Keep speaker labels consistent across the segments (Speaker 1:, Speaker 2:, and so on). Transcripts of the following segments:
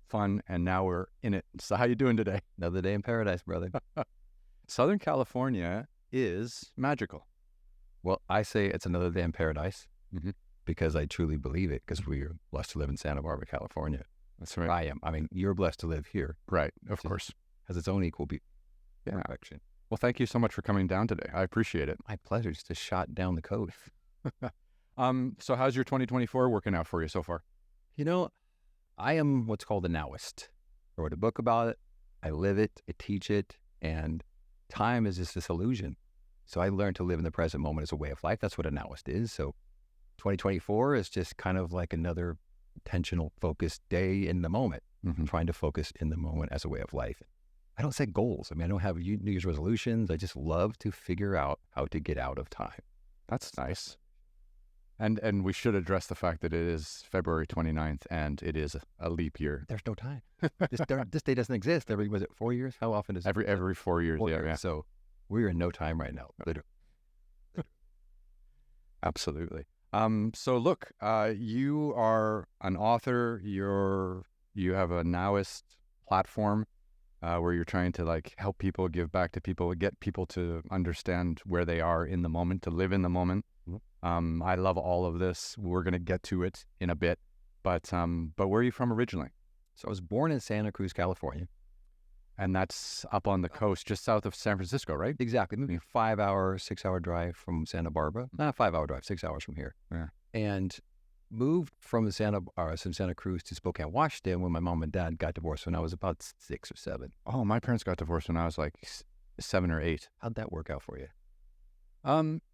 Speaker 1: fun, and now we're in it. So how you doing today?
Speaker 2: Another day in paradise, brother.
Speaker 1: Southern California is magical.
Speaker 2: Well, I say it's another day in paradise
Speaker 1: Mhm.
Speaker 2: because I truly believe it, because we're blessed to live in Santa Barbara, California.
Speaker 1: That's right.
Speaker 2: I am. I mean, you're blessed to live here.
Speaker 1: Right, of
Speaker 2: Just-
Speaker 1: course.
Speaker 2: Has its own equal
Speaker 1: Yeah.
Speaker 2: perfection.
Speaker 1: Well, thank you so much for coming down today. I appreciate it.
Speaker 2: My pleasure. Just a shot down the coast.
Speaker 1: So how's your 2024 working out for you so far?
Speaker 2: You know, I am what's called a Now-ist. I wrote a book about it. I live it. I teach it. And time is just this illusion. So I learned to live in the present moment as a way of life. That's what a Now-ist is. So 2024 is just kind of like another intentional, focused day in the moment.
Speaker 1: Mhm.
Speaker 2: I'm trying to focus in the moment as a way of life. I don't set goals. I mean, I don't have New Year's resolutions. I just love to figure out how to get out of time.
Speaker 1: That's nice. And we should address the fact that it is February 29th and it is a leap year.
Speaker 2: There's no time. This day doesn't exist. Was it 4 years? How often is it?
Speaker 1: Every 4 years.
Speaker 2: 4
Speaker 1: Yeah,
Speaker 2: years.
Speaker 1: yeah.
Speaker 2: So we're in no time right now. Literally.
Speaker 1: Absolutely. So look, you are an author. You have a Now-ist platform where you're trying to like help people, give back to people, get people to understand where they are in the moment, to live in the moment.
Speaker 2: Mhm.
Speaker 1: I love all of this. We're going to get to it in a bit, but where are you from originally?
Speaker 2: So I was born in Santa Cruz, California.
Speaker 1: And that's up on the coast, just south of San Francisco, right?
Speaker 2: Exactly. Maybe a 6-hour drive from Santa Barbara. Not a 5-hour drive, 6 hours from here.
Speaker 1: Yeah.
Speaker 2: And moved from Santa Cruz to Spokane, Washington when my mom and dad got divorced when I was about 6 or 7.
Speaker 1: Oh, my parents got divorced when I was like 7 or 8.
Speaker 2: How'd that work out for you?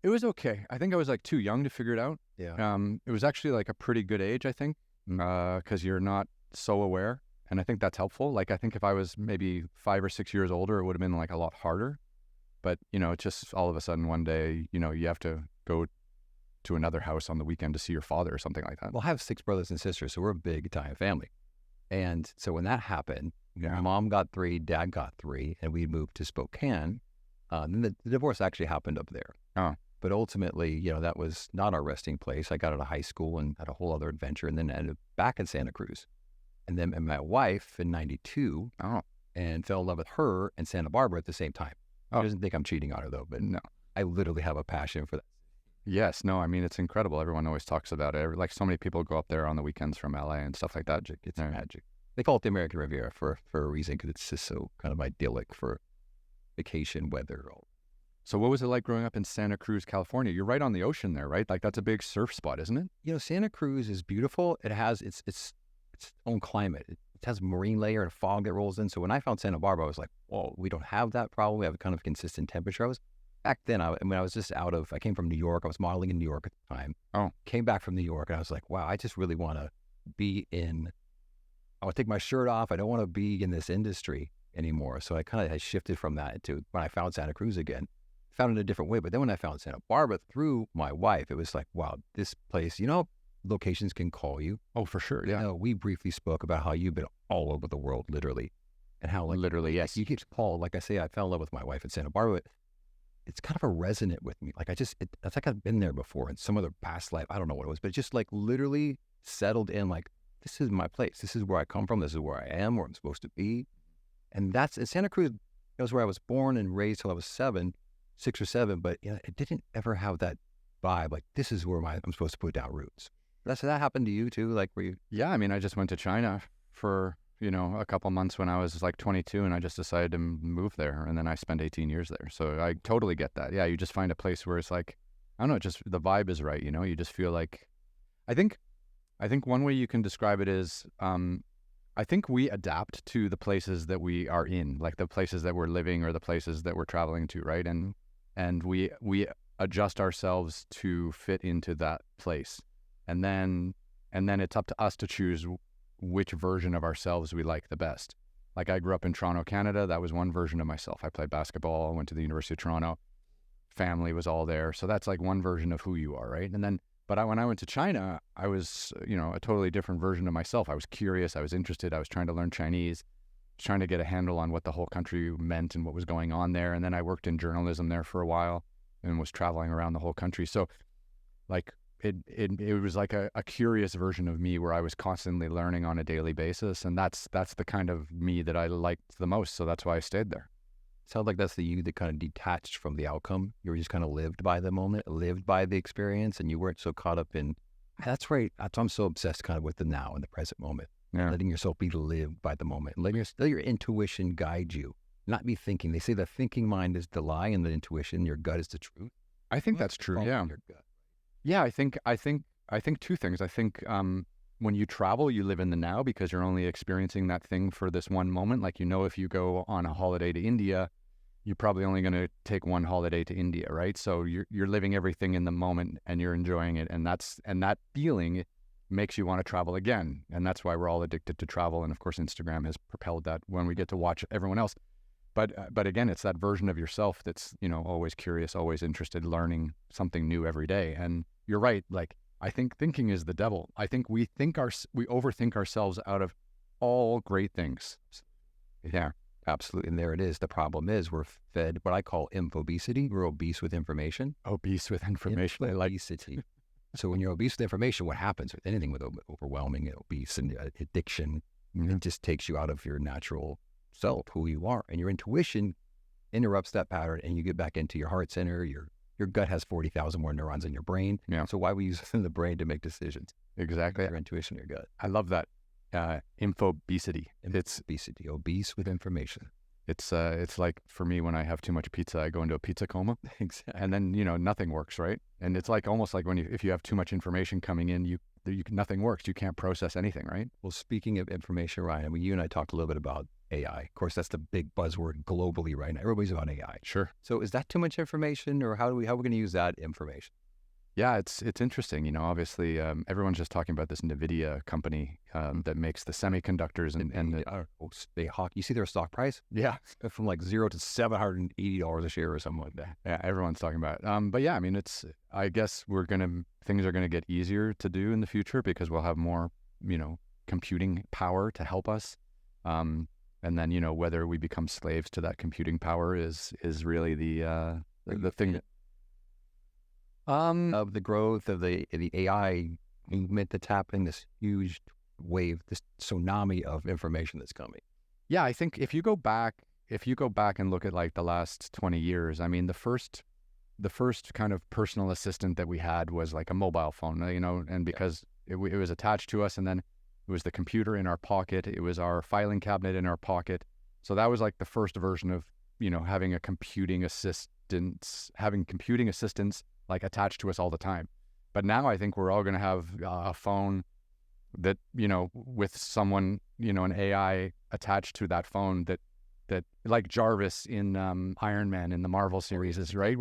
Speaker 1: It was okay. I think I was like too young to figure it out.
Speaker 2: Yeah.
Speaker 1: It was actually like a pretty good age, I think, because you're not so aware. And I think that's helpful. Like, I think if I was maybe 5 or 6 years older, it would have been like a lot harder. But, it's just all of a sudden one day, you have to go to another house on the weekend to see your father or something like that.
Speaker 2: Well, I have 6 brothers and sisters, so we're a big Italian family. And so when that happened,
Speaker 1: Yeah.
Speaker 2: Mom got 3, Dad got 3, and we moved to Spokane. Then the divorce actually happened up there.
Speaker 1: Oh.
Speaker 2: But ultimately, that was not our resting place. I got out of high school and had a whole other adventure, and then ended up back in Santa Cruz. And then met my wife in 92 and fell in love with her in Santa Barbara at the same time.
Speaker 1: Oh.
Speaker 2: She doesn't think I'm cheating on her, though, but
Speaker 1: No.
Speaker 2: I literally have a passion for that.
Speaker 1: Yes. No, I mean, it's incredible. Everyone always talks about it. Like so many people go up there on the weekends from LA and stuff like that.
Speaker 2: It's
Speaker 1: Yeah.
Speaker 2: magic. They call it the American Riviera for a reason, because it's just so kind of idyllic for vacation weather.
Speaker 1: So what was it like growing up in Santa Cruz, California? You're right on the ocean there, right? Like that's a big surf spot, isn't it?
Speaker 2: Santa Cruz is beautiful. It has its own climate. It has a marine layer and fog that rolls in. So when I found Santa Barbara, I was like, whoa, we don't have that problem. We have a kind of consistent temperature. Back then, I was just I came from New York. I was modeling in New York at the time.
Speaker 1: Oh.
Speaker 2: Came back from New York, and I was like, wow, I just really want to I want to take my shirt off. I don't want to be in this industry anymore. So I kind of had shifted from that to when I found Santa Cruz again. Found it a different way. But then when I found Santa Barbara through my wife, it was like, wow, this place, locations can call you.
Speaker 1: Oh, for sure. Yeah.
Speaker 2: We briefly spoke about how you've been all over the world, literally. And how, like,
Speaker 1: Literally, yes.
Speaker 2: you get called. Like I say, I fell in love with my wife in Santa Barbara. It's kind of a resonant with me. Like, it's like I've been there before in some other past life. I don't know what it was, but it just like literally settled in, like, this is my place. This is where I come from. This is where I am, where I'm supposed to be. And that's in Santa Cruz. That was where I was born and raised till I was 6 or 7, but it didn't ever have that vibe. Like, this is where I'm supposed to put down roots. That happened to you too? Like, were you?
Speaker 1: Yeah. I mean, I just went to China for, a couple months when I was like 22 and I just decided to move there. And then I spent 18 years there. So I totally get that. Yeah. You just find a place where it's like, I don't know, just the vibe is right. You just feel like, I think one way you can describe it is, I think we adapt to the places that we are in, like the places that we're living or the places that we're traveling to, right? And we adjust ourselves to fit into that place. And then it's up to us to choose which version of ourselves we like the best. Like I grew up in Toronto, Canada. That was one version of myself. I played basketball, went to the University of Toronto. Family was all there. So that's like one version of who you are, right? But when I went to China, I was, a totally different version of myself. I was curious. I was interested. I was trying to learn Chinese, trying to get a handle on what the whole country meant and what was going on there. And then I worked in journalism there for a while and was traveling around the whole country. So like it was like a curious version of me where I was constantly learning on a daily basis, and that's the kind of me that I liked the most. So that's why I stayed there.
Speaker 2: Sounds like that's the you that kind of detached from the outcome. You were just kind of lived by the moment, lived by the experience, and you weren't so caught up in. That's right. That's why I'm so obsessed kind of with the now and the present moment.
Speaker 1: Yeah.
Speaker 2: Letting yourself be lived by the moment. Let your intuition guide you, not be thinking. They say the thinking mind is the lie and the intuition, your gut is the truth.
Speaker 1: I think that's true.
Speaker 2: Follow
Speaker 1: Yeah.
Speaker 2: your gut.
Speaker 1: Yeah. I think two things. I think when you travel, you live in the now because you're only experiencing that thing for this one moment. Like, if you go on a holiday to India, you're probably only going to take one holiday to India, right? So you're living everything in the moment and you're enjoying it, and that feeling makes you want to travel again, and that's why we're all addicted to travel. And of course, Instagram has propelled that when we get to watch everyone else. But again, it's that version of yourself that's always curious, always interested, learning something new every day. And you're right. Like, I think thinking is the devil. I think we overthink ourselves out of all great things.
Speaker 2: Yeah. Absolutely. And there it is. The problem is we're fed what I call infobesity. We're obese with information.
Speaker 1: Obese with information.
Speaker 2: Obesity. So when you're obese with information, what happens with anything with overwhelming, obese and addiction, it just takes you out of your natural self, who you are. And your intuition interrupts that pattern and you get back into your heart center. Your gut has 40,000 more neurons in your brain.
Speaker 1: Yeah.
Speaker 2: So why we use the brain to make decisions?
Speaker 1: Exactly.
Speaker 2: Your intuition, your gut.
Speaker 1: I love that. Infobesity. It's
Speaker 2: obesity, obese with information.
Speaker 1: It's like for me, when I have too much pizza, I go into a pizza coma.
Speaker 2: Exactly.
Speaker 1: And then, nothing works, right? And it's like almost like if you have too much information coming in, nothing works. You can't process anything, right?
Speaker 2: Well, speaking of information, Ryan, you and I talked a little bit about AI. Of course, that's the big buzzword globally right now. Everybody's about AI.
Speaker 1: Sure.
Speaker 2: So is that too much information, or how are we going to use that information?
Speaker 1: Yeah, it's interesting. Obviously, everyone's just talking about this NVIDIA company that makes the semiconductors
Speaker 2: they hawk. You see their stock price?
Speaker 1: Yeah,
Speaker 2: from like $0 to $780 a share or something like that.
Speaker 1: Yeah, everyone's talking about it. But yeah, I mean, I guess things are gonna get easier to do in the future because we'll have more, computing power to help us. And then, whether we become slaves to that computing power is really the thing.
Speaker 2: Of the growth of the AI movement that's happening, this huge wave, this tsunami of information that's coming.
Speaker 1: Yeah, I think if you go back and look at like the last 20 years, I mean, the first kind of personal assistant that we had was like a mobile phone, and because it was attached to us, and then it was the computer in our pocket, it was our filing cabinet in our pocket. So that was like the first version of, having computing assistants like attached to us all the time. But now I think we're all going to have a phone that, with someone, an AI attached to that phone that like Jarvis in Iron Man in the Marvel series is, right?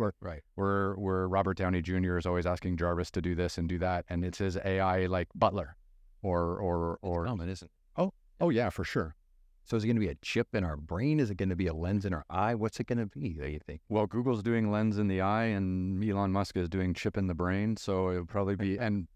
Speaker 1: Where Robert Downey Jr. is always asking Jarvis to do this and do that. And it's his AI like butler or
Speaker 2: It isn't.
Speaker 1: Oh yeah, for sure.
Speaker 2: So is it going to be a chip in our brain? Is it going to be a lens in our eye? What's it going to be, do you think?
Speaker 1: Well, Google's doing lens in the eye and Elon Musk is doing chip in the brain. So it'll probably be, and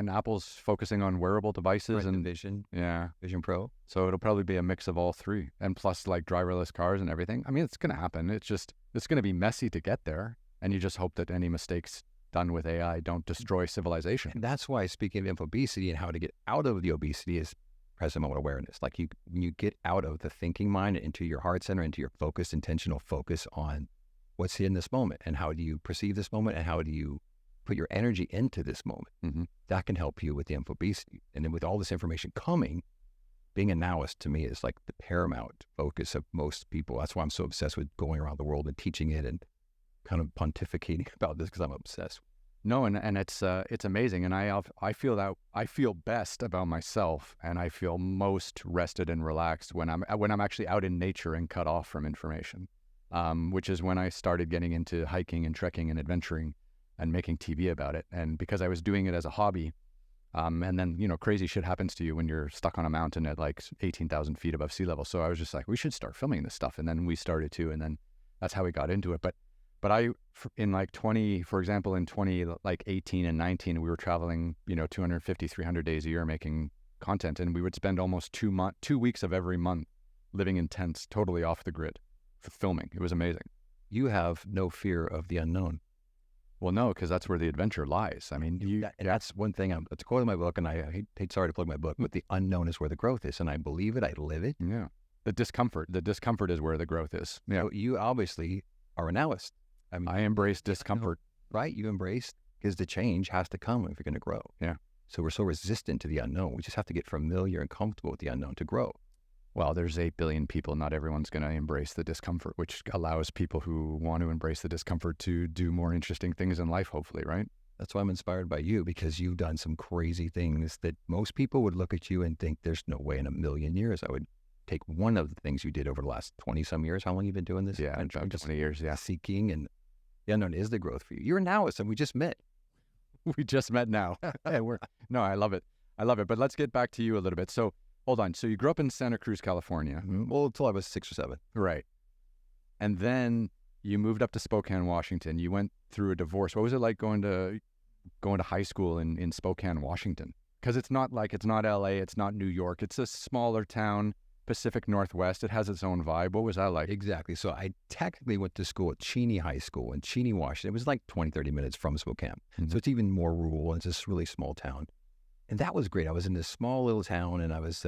Speaker 1: Apple's focusing on wearable devices and
Speaker 2: Vision.
Speaker 1: Yeah.
Speaker 2: Vision Pro.
Speaker 1: So it'll probably be a mix of all three, and plus like driverless cars and everything. I mean, it's going to happen. It's going to be messy to get there. And you just hope that any mistakes done with AI don't destroy civilization.
Speaker 2: And that's why, speaking of infobesity and how to get out of the obesity, is present moment awareness. Like when you get out of the thinking mind and into your heart center, into your focused, intentional focus on what's in this moment and how do you perceive this moment and how do you put your energy into this moment.
Speaker 1: Mm-hmm.
Speaker 2: That can help you with the infobesity. And then with all this information coming, being a Now-ist to me is like the paramount focus of most people. That's why I'm so obsessed with going around the world and teaching it and kind of pontificating about this, because I'm obsessed.
Speaker 1: No, and it's amazing, and I feel best about myself, and I feel most rested and relaxed when I'm actually out in nature and cut off from information, which is when I started getting into hiking and trekking and adventuring, and making TV about it. And because I was doing it as a hobby, and then crazy shit happens to you when you're stuck on a mountain at like 18,000 feet above sea level. So I was just like, we should start filming this stuff, and then we started to, and then that's how we got into it. But in like 2018 and 19, we were traveling, 250, 300 days a year making content. And we would spend almost 2 weeks of every month living in tents, totally off the grid for filming. It was amazing.
Speaker 2: You have no fear of the unknown.
Speaker 1: Well, no, because that's where the adventure lies. I mean,
Speaker 2: And that's one thing. It's a quote in my book, and I hate sorry to plug my book, but the unknown is where the growth is, and I believe it. I live it.
Speaker 1: yeah, the discomfort is where the growth is. Yeah,
Speaker 2: So you obviously are a Now-ist. I mean,
Speaker 1: I embrace discomfort.
Speaker 2: right? You embrace, because the change has to come if you're going to grow.
Speaker 1: Yeah.
Speaker 2: So we're so resistant to the unknown. We just have to get familiar and comfortable with the unknown to grow.
Speaker 1: Well, there's 8 billion people. Not everyone's going to embrace the discomfort, which allows people who want to embrace the discomfort to do more interesting things in life, hopefully, right?
Speaker 2: That's why I'm inspired by you, because you've done some crazy things that most people would look at you and think there's no way in a million years I would take one of the things you did over the last 20 some years. How long have you been doing this?
Speaker 1: Yeah,
Speaker 2: And
Speaker 1: about
Speaker 2: just
Speaker 1: 20 years, yeah.
Speaker 2: seeking, and the unknown is the growth for you. You're a Now-ist, and we just met.
Speaker 1: We just met now. Hey, no, I love it. I love it. But let's get back to you a little bit. So hold on. So you grew up in Santa Cruz, California.
Speaker 2: Well, until I was 6 or 7.
Speaker 1: Right. And then you moved up to Spokane, Washington. You went through a divorce. What was it like going to high school in Spokane, Washington? Because it's not LA, it's not New York. It's a smaller town, Pacific Northwest. It has its own vibe. What was that like?
Speaker 2: Exactly. So I technically went to school at Cheney High School in Cheney, Washington. It was like 20, 30 minutes from Spokane.
Speaker 1: Mhm.
Speaker 2: So it's even more rural. It's just a really small town. And that was great. I was in this small little town, and I was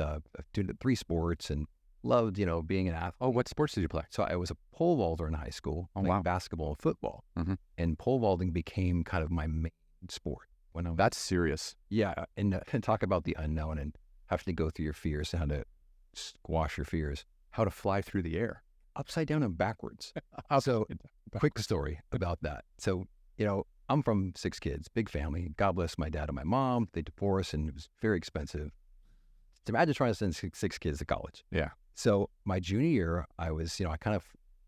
Speaker 2: doing 3 sports and loved, being an athlete.
Speaker 1: Oh, what sports did you play?
Speaker 2: So I was a pole vaulter in high school,
Speaker 1: Oh,
Speaker 2: like
Speaker 1: wow.
Speaker 2: basketball and football.
Speaker 1: Mhm.
Speaker 2: And pole vaulting became kind of my main sport. When I was,
Speaker 1: That's serious.
Speaker 2: yeah, and talk about the unknown and having to go through your fears and how to squash your fears.
Speaker 1: How to fly through the air.
Speaker 2: Upside down and backwards. So quick story about that. So, I'm from 6 kids, big family. God bless my dad and my mom. They divorced, and it was very expensive. Imagine trying to send 6 kids to college.
Speaker 1: Yeah.
Speaker 2: So my junior year, I was, I kind of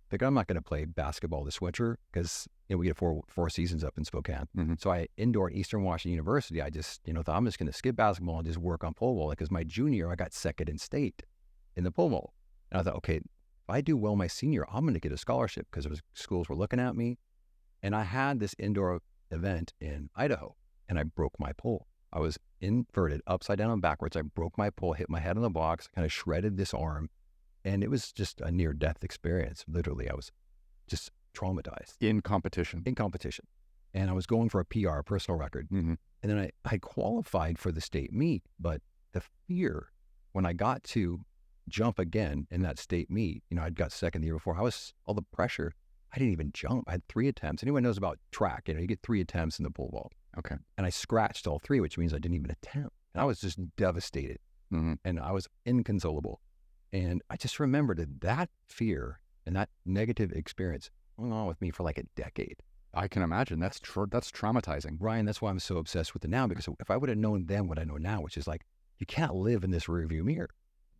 Speaker 2: figured I'm not going to play basketball this winter because, we get four seasons up in Spokane.
Speaker 1: Mhm.
Speaker 2: So I indoor at Eastern Washington University, I just, thought I'm just going to skip basketball and just work on pole vault, because my junior year, I got second in state in the pole vault. And I thought, okay, if I do well my senior, I'm going to get a scholarship, because schools were looking at me. And I had this indoor event in Idaho, and I broke my pole. I was inverted, upside down and backwards. I broke my pole, hit my head on the box, kind of shredded this arm. And it was just a near-death experience. Literally, I was just traumatized.
Speaker 1: In competition.
Speaker 2: In competition. And I was going for a PR, personal record.
Speaker 1: Mm-hmm.
Speaker 2: And then I qualified for the state meet, but the fear when I got to jump again in that state meet, I'd got second the year before. All the pressure. I didn't even jump. I had 3 attempts. Anyone knows about track, you get 3 attempts in the pole vault.
Speaker 1: Okay.
Speaker 2: And I scratched all 3, which means I didn't even attempt. And I was just devastated.
Speaker 1: Mm-hmm.
Speaker 2: And I was inconsolable. And I just remembered that fear and that negative experience went on with me for like a decade.
Speaker 1: I can imagine. That's traumatizing.
Speaker 2: Ryan, that's why I'm so obsessed with it now, because if I would have known then what I know now, which is like, you can't live in this rearview mirror.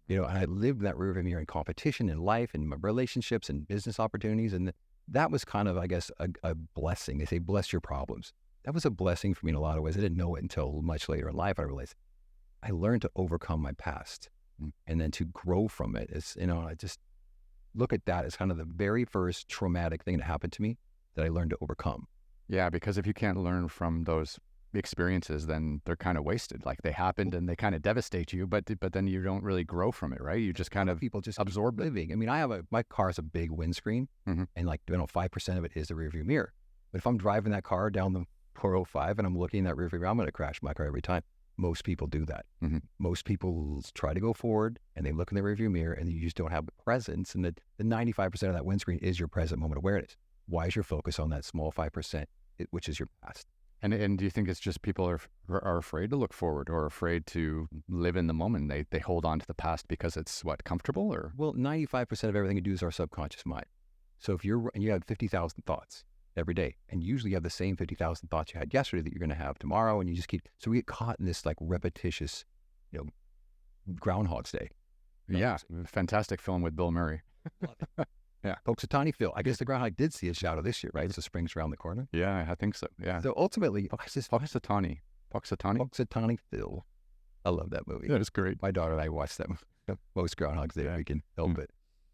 Speaker 2: And I lived in that rearview mirror in competition, in life, and my relationships and business opportunities. And that was kind of, I guess, a blessing. They say, bless your problems. That was a blessing for me in a lot of ways. I didn't know it until much later in life. I realized I learned to overcome my past and then to grow from it. I just look at that as kind of the very first traumatic thing that happened to me that I learned to overcome.
Speaker 1: Yeah, because if you can't learn from those experiences, then they're kind of wasted. Like, they happened and they kind of devastate you, but then you don't really grow from it, right? You just kind of
Speaker 2: people just
Speaker 1: absorb
Speaker 2: living. I mean, my car is a big windscreen,
Speaker 1: Mhm.
Speaker 2: and 5% of it is the rearview mirror. But if I'm driving that car down the 405 and I'm looking in that rearview mirror, I'm going to crash my car every time. Most people do that.
Speaker 1: Mhm.
Speaker 2: Most people try to go forward and they look in the rearview mirror, and you just don't have the presence. And the 95% of that windscreen is your present moment awareness. Why is your focus on that small 5%, which is your past?
Speaker 1: And do you think it's just people are afraid to look forward, or afraid to live in the moment? They hold on to the past because it's comfortable, or?
Speaker 2: Well, 95% of everything you do is our subconscious mind. So if you have 50,000 thoughts every day, and usually you have the same 50,000 thoughts you had yesterday that you're going to have tomorrow, and you just so we get caught in this repetitious, Groundhog's Day.
Speaker 1: Yeah, fantastic film with Bill Murray. Yeah.
Speaker 2: Punxsutawney Phil. I guess the groundhog did see a shadow this year, right? So spring's around the corner.
Speaker 1: Yeah, I think so. Yeah.
Speaker 2: So ultimately,
Speaker 1: Punxsutawney.
Speaker 2: Punxsutawney Phil. I love that movie.
Speaker 1: That is great.
Speaker 2: My daughter and I watch that most Groundhog's Day. We can help it.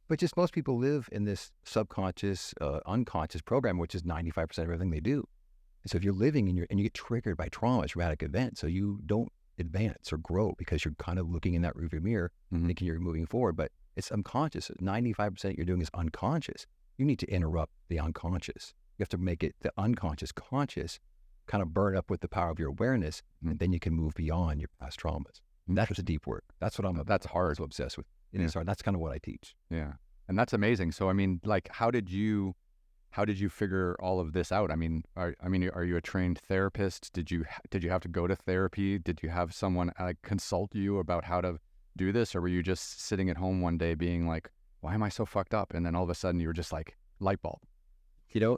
Speaker 2: But just most people live in this subconscious, unconscious program, which is 95% of everything they do. And so if you're living and you get triggered by trauma, traumatic events, so you don't advance or grow because you're kind of looking in that rearview mirror, thinking you're moving forward, but it's unconscious. 95% you're doing is unconscious. You need to interrupt the unconscious. You have to make it the unconscious conscious, kind of burn up with the power of your awareness, and then you can move beyond your past traumas. That's the deep work. That's what
Speaker 1: That's hard.
Speaker 2: so obsessed with. It is hard. That's kind of what I teach.
Speaker 1: Yeah. And that's amazing. So, I mean, like, how did you figure all of this out? I mean, are you a trained therapist? Did you have to go to therapy? Did you have someone consult you about how to do this? Or were you just sitting at home one day being like, why am I so fucked up? And then all of a sudden you were just like, light bulb.
Speaker 2: You know,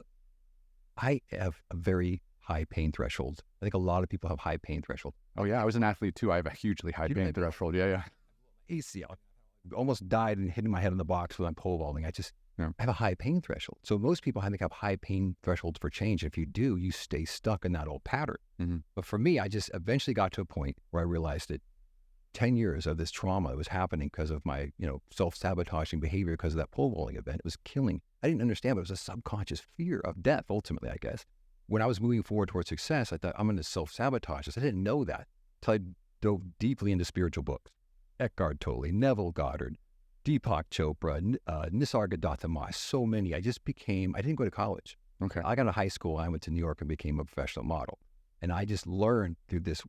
Speaker 2: I have a very high pain threshold. I think a lot of people have high pain threshold.
Speaker 1: Oh yeah, I was an athlete too. I have a hugely high pain threshold. Yeah.
Speaker 2: ACL. Almost died and hitting my head on the box when I'm pole vaulting. I have a high pain threshold. So most people, I think, have high pain thresholds for change. If you do, you stay stuck in that old pattern. But for me, I just eventually got to a point where I realized that 10 years of this trauma that was happening because of my, self-sabotaging behavior because of that pole vaulting event, it was killing. I didn't understand, but it was a subconscious fear of death, ultimately, I guess. When I was moving forward towards success, I thought, I'm going to self-sabotage this. I didn't know that until I dove deeply into spiritual books. Eckhart Tolle, Neville Goddard, Deepak Chopra, Nisargadatta Mai, so many. I didn't go to college.
Speaker 1: Okay.
Speaker 2: I got to high school. I went to New York and became a professional model. And I just learned through this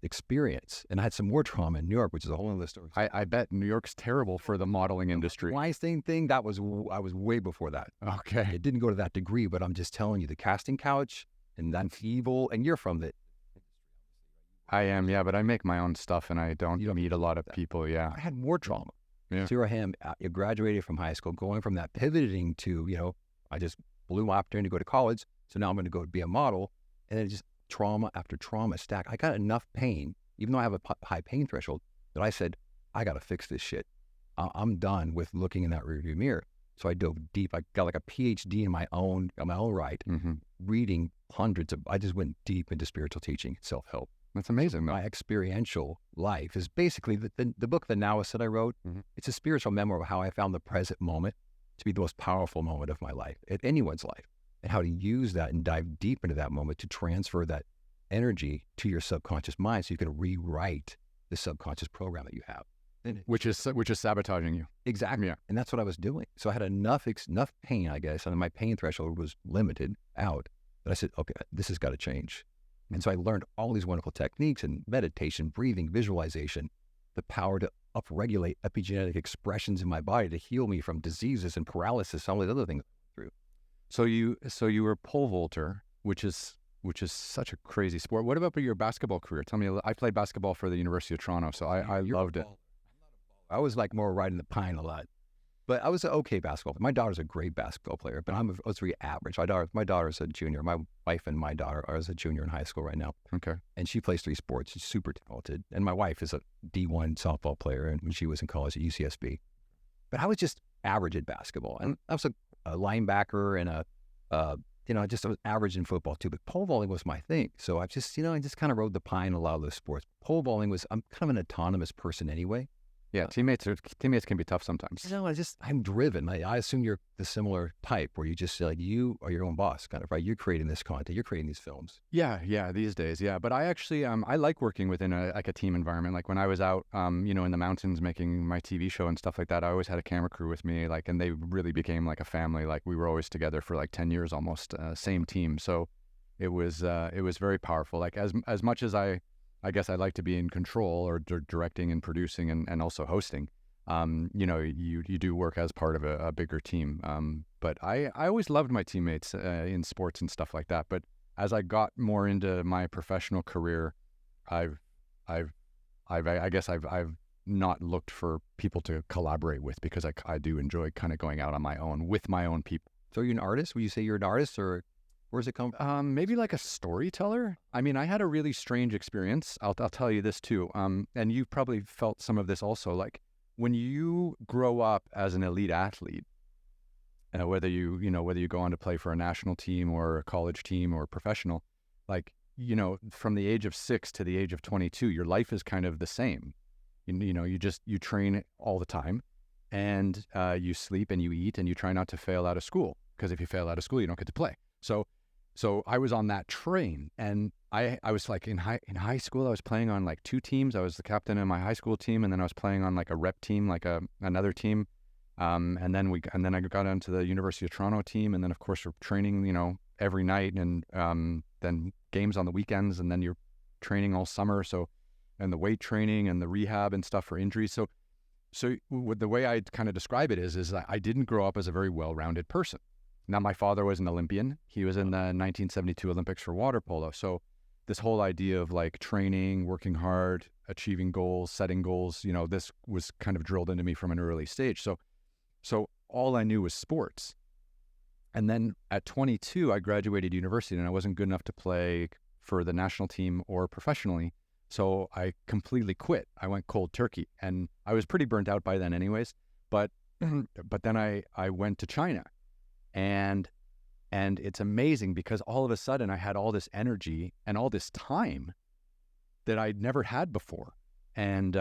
Speaker 2: experience. And I had some more trauma in New York, which is a whole other story.
Speaker 1: I bet New York's terrible for the modeling industry.
Speaker 2: Weinstein thing, I was way before that.
Speaker 1: Okay.
Speaker 2: It didn't go to that degree, but I'm just telling you, the casting couch and that evil, and you're from the...
Speaker 1: I am, yeah, but I make my own stuff and I don't meet a lot of people, yeah.
Speaker 2: I had more trauma.
Speaker 1: Yeah.
Speaker 2: So here I am, you graduated from high school, going from that, pivoting to, I just blew my opportunity to go to college. So now I'm going to go be a model. And then just trauma after trauma stack. I got enough pain, even though I have a high pain threshold, that I said, I got to fix this shit. I'm done with looking in that rearview mirror. So I dove deep. I got like a PhD in my own right, reading I just went deep into spiritual teaching, self-help.
Speaker 1: That's amazing, though.
Speaker 2: My experiential life is basically the book, The Now-ist, that I wrote. It's a spiritual memoir of how I found the present moment to be the most powerful moment of my life, at anyone's life, and how to use that and dive deep into that moment to transfer that energy to your subconscious mind so you can rewrite the subconscious program that you have.
Speaker 1: Which is sabotaging you.
Speaker 2: Exactly.
Speaker 1: Yeah.
Speaker 2: And that's what I was doing. So I had enough pain, I guess, and my pain threshold was limited out, that I said, okay, this has got to change. And so I learned all these wonderful techniques and meditation, breathing, visualization, the power to upregulate epigenetic expressions in my body to heal me from diseases and paralysis, all these other things through.
Speaker 1: So you were a pole vaulter, which is such a crazy sport. What about your basketball career? Tell me. I played basketball for the University of Toronto, so I loved it.
Speaker 2: I was like more riding the pine a lot, but I was an okay basketball player. My daughter's a great basketball player, but I was very average. My daughter's a junior. My wife and my daughter are a junior in high school right now.
Speaker 1: Okay.
Speaker 2: And she plays 3 sports. She's super talented. And my wife is a D1 softball player, and when she was in college at UCSB. But I was just average at basketball. And I was a linebacker and I was average in football too. But pole vaulting was my thing. So I just kind of rode the pine in a lot of those sports. Pole vaulting I'm kind of an autonomous person anyway.
Speaker 1: Yeah, teammates can be tough sometimes.
Speaker 2: I'm driven. I assume you're the similar type where you just like you are your own boss, kind of, right? You're creating this content, you're creating these films.
Speaker 1: Yeah, these days, yeah. But I actually I like working within a team environment. Like when I was out, in the mountains making my TV show and stuff like that, I always had a camera crew with me, like, and they really became like a family. Like we were always together for like 10 years almost, same team. So it was very powerful. Like as much as I guess I like to be in control or directing and producing and also hosting. You do work as part of a bigger team. But I always loved my teammates in sports and stuff like that. But as I got more into my professional career, I've not looked for people to collaborate with because I do enjoy kind of going out on my own with my own people.
Speaker 2: So you're an artist? Would you say you're an artist, or where's it come from?
Speaker 1: Maybe like a storyteller. I mean, I had a really strange experience. I'll tell you this too. And you've probably felt some of this also. Like when you grow up as an elite athlete, whether you go on to play for a national team or a college team or professional, like, from the age of 6 to the age of 22, your life is kind of the same. You train all the time, and you sleep and you eat and you try not to fail out of school, because if you fail out of school, you don't get to play. So I was on that train, and I was like in high school, I was playing on like 2 teams. I was the captain of my high school team, and then I was playing on like a rep team, like another team. And then I got onto the University of Toronto team, and then of course we're training, every night, and then games on the weekends, and then you're training all summer. So, and the weight training and the rehab and stuff for injuries. So the way I kind of describe it is I didn't grow up as a very well-rounded person. Now, my father was an Olympian. He was in the 1972 Olympics for water polo. So this whole idea of like training, working hard, achieving goals, setting goals, this was kind of drilled into me from an early stage. So all I knew was sports. And then at 22, I graduated university, and I wasn't good enough to play for the national team or professionally. So I completely quit. I went cold turkey, and I was pretty burnt out by then anyways. But then I went to China, and it's amazing because all of a sudden I had all this energy and all this time that I'd never had before. And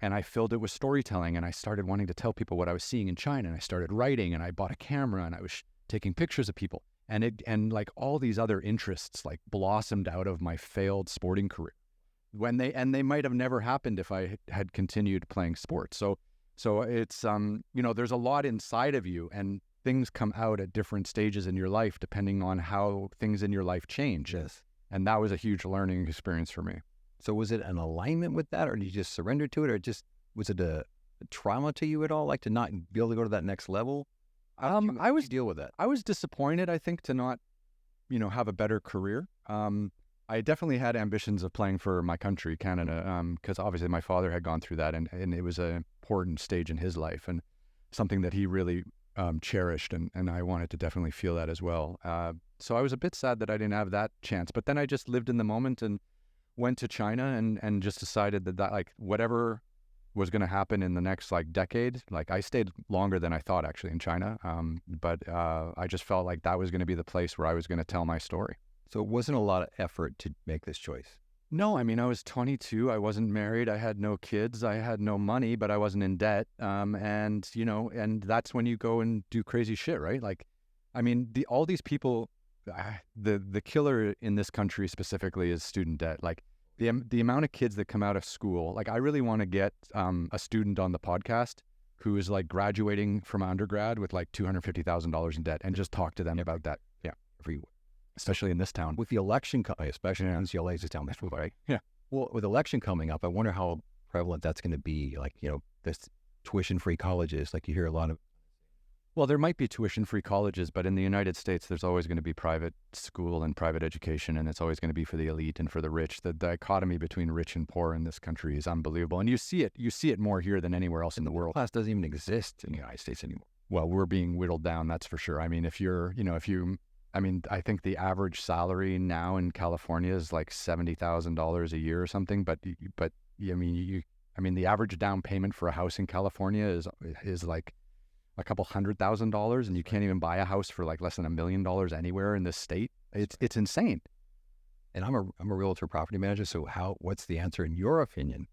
Speaker 1: I filled it with storytelling, and I started wanting to tell people what I was seeing in China, and I started writing, and I bought a camera, and I was taking pictures of people, and like all these other interests like blossomed out of my failed sporting career. They might have never happened if I had continued playing sports. So it's there's a lot inside of you, and things come out at different stages in your life depending on how things in your life change.
Speaker 2: Yes.
Speaker 1: And that was a huge learning experience for me.
Speaker 2: So was it an alignment with that, or did you just surrender to it, or was it a trauma to you at all, like to not be able to go to that next level? How did you deal with that?
Speaker 1: I was disappointed, I think, to not, have a better career. I definitely had ambitions of playing for my country, Canada, because obviously my father had gone through that, and it was an important stage in his life and something that he really cherished, and I wanted to definitely feel that as well. So I was a bit sad that I didn't have that chance, but then I just lived in the moment and went to China and just decided that like whatever was going to happen in the next like decade, like I stayed longer than I thought actually in China, but I just felt like that was going to be the place where I was going to tell my story.
Speaker 2: So it wasn't a lot of effort to make this choice.
Speaker 1: No, I mean, I was 22. I wasn't married. I had no kids. I had no money, but I wasn't in debt. And that's when you go and do crazy shit, right? Like, I mean, all these people, the killer in this country specifically is student debt. Like the amount of kids that come out of school, like I really want to get a student on the podcast who is like graduating from undergrad with like $250,000 in debt and just talk to them about that. Yeah. Especially in this town.
Speaker 2: With the election, especially in UCLA is a town, right?
Speaker 1: Yeah.
Speaker 2: Well, with election coming up, I wonder how prevalent that's going to be. Like, this tuition-free colleges, like you hear a lot of.
Speaker 1: Well, there might be tuition-free colleges, but in the United States, there's always going to be private school and private education, and it's always going to be for the elite and for the rich. The dichotomy between rich and poor in this country is unbelievable, and you see it more here than anywhere else in the world.
Speaker 2: Class doesn't even exist in the United States anymore.
Speaker 1: Well, we're being whittled down, that's for sure. I mean, I think the average salary now in California is like $70,000 a year or something. But the average down payment for a house in California is like a couple $100,000, and you can't even buy a house for like less than $1 million anywhere in this state. It's insane.
Speaker 2: And I'm a realtor property manager. So what's the answer in your opinion?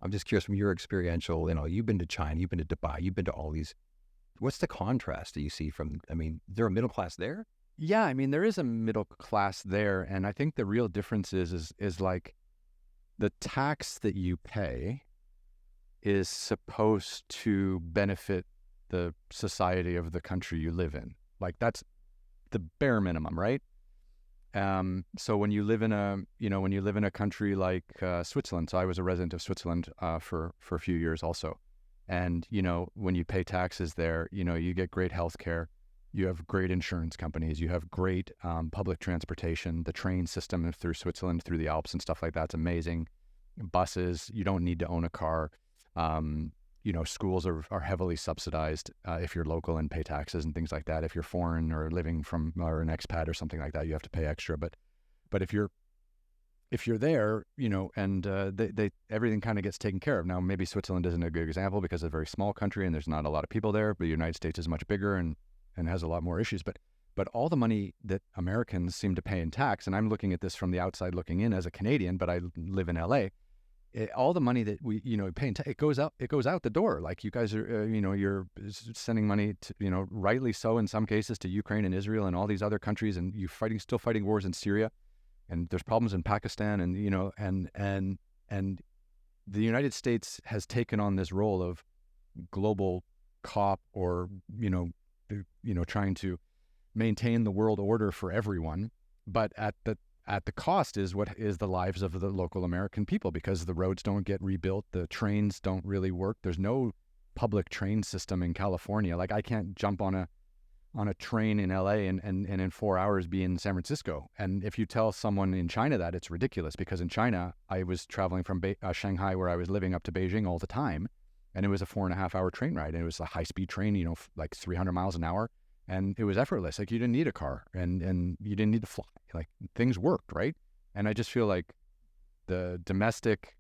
Speaker 2: I'm just curious from your experiential. You've been to China, you've been to Dubai, you've been to all these. What's the contrast that you see from? I mean, is there a middle class there?
Speaker 1: Yeah, I mean, there is a middle class there, and I think the real difference is like the tax that you pay is supposed to benefit the society of the country you live in. Like that's the bare minimum, right? So when you live in a country like Switzerland, so I was a resident of Switzerland for a few years also, and when you pay taxes there, you get great health care. You have great insurance companies. You have great public transportation. The train system through Switzerland, through the Alps and stuff like that's amazing. Buses, you don't need to own a car. Schools are heavily subsidized if you're local and pay taxes and things like that. If you're foreign or living or an expat or something like that, you have to pay extra. But if you're there, and everything kind of gets taken care of. Now, maybe Switzerland isn't a good example because it's a very small country and there's not a lot of people there. But the United States is much bigger and has a lot more issues. But all the money that Americans seem to pay in tax, and I'm looking at this from the outside looking in as a Canadian, but I live in LA. All the money that we pay in tax, it goes out the door. Like you guys are you're sending money to rightly so in some cases to Ukraine and Israel and all these other countries, and you're still fighting wars in Syria, and there's problems in Pakistan, and the United States has taken on this role of global cop or trying to maintain the world order for everyone, but at the cost is what is the lives of the local American people, because the roads don't get rebuilt, the trains don't really work. There's no public train system in California. Like, I can't jump on a train in LA and in 4 hours be in San Francisco. And if you tell someone in China that, it's ridiculous, because in China, I was traveling from Shanghai, where I was living, up to Beijing all the time. And it was a 4.5 hour train ride. And it was a high-speed train, you know, like 300 miles an hour. And it was effortless. Like, you didn't need a car, and you didn't need to fly. Like, things worked, right? And I just feel like the domestic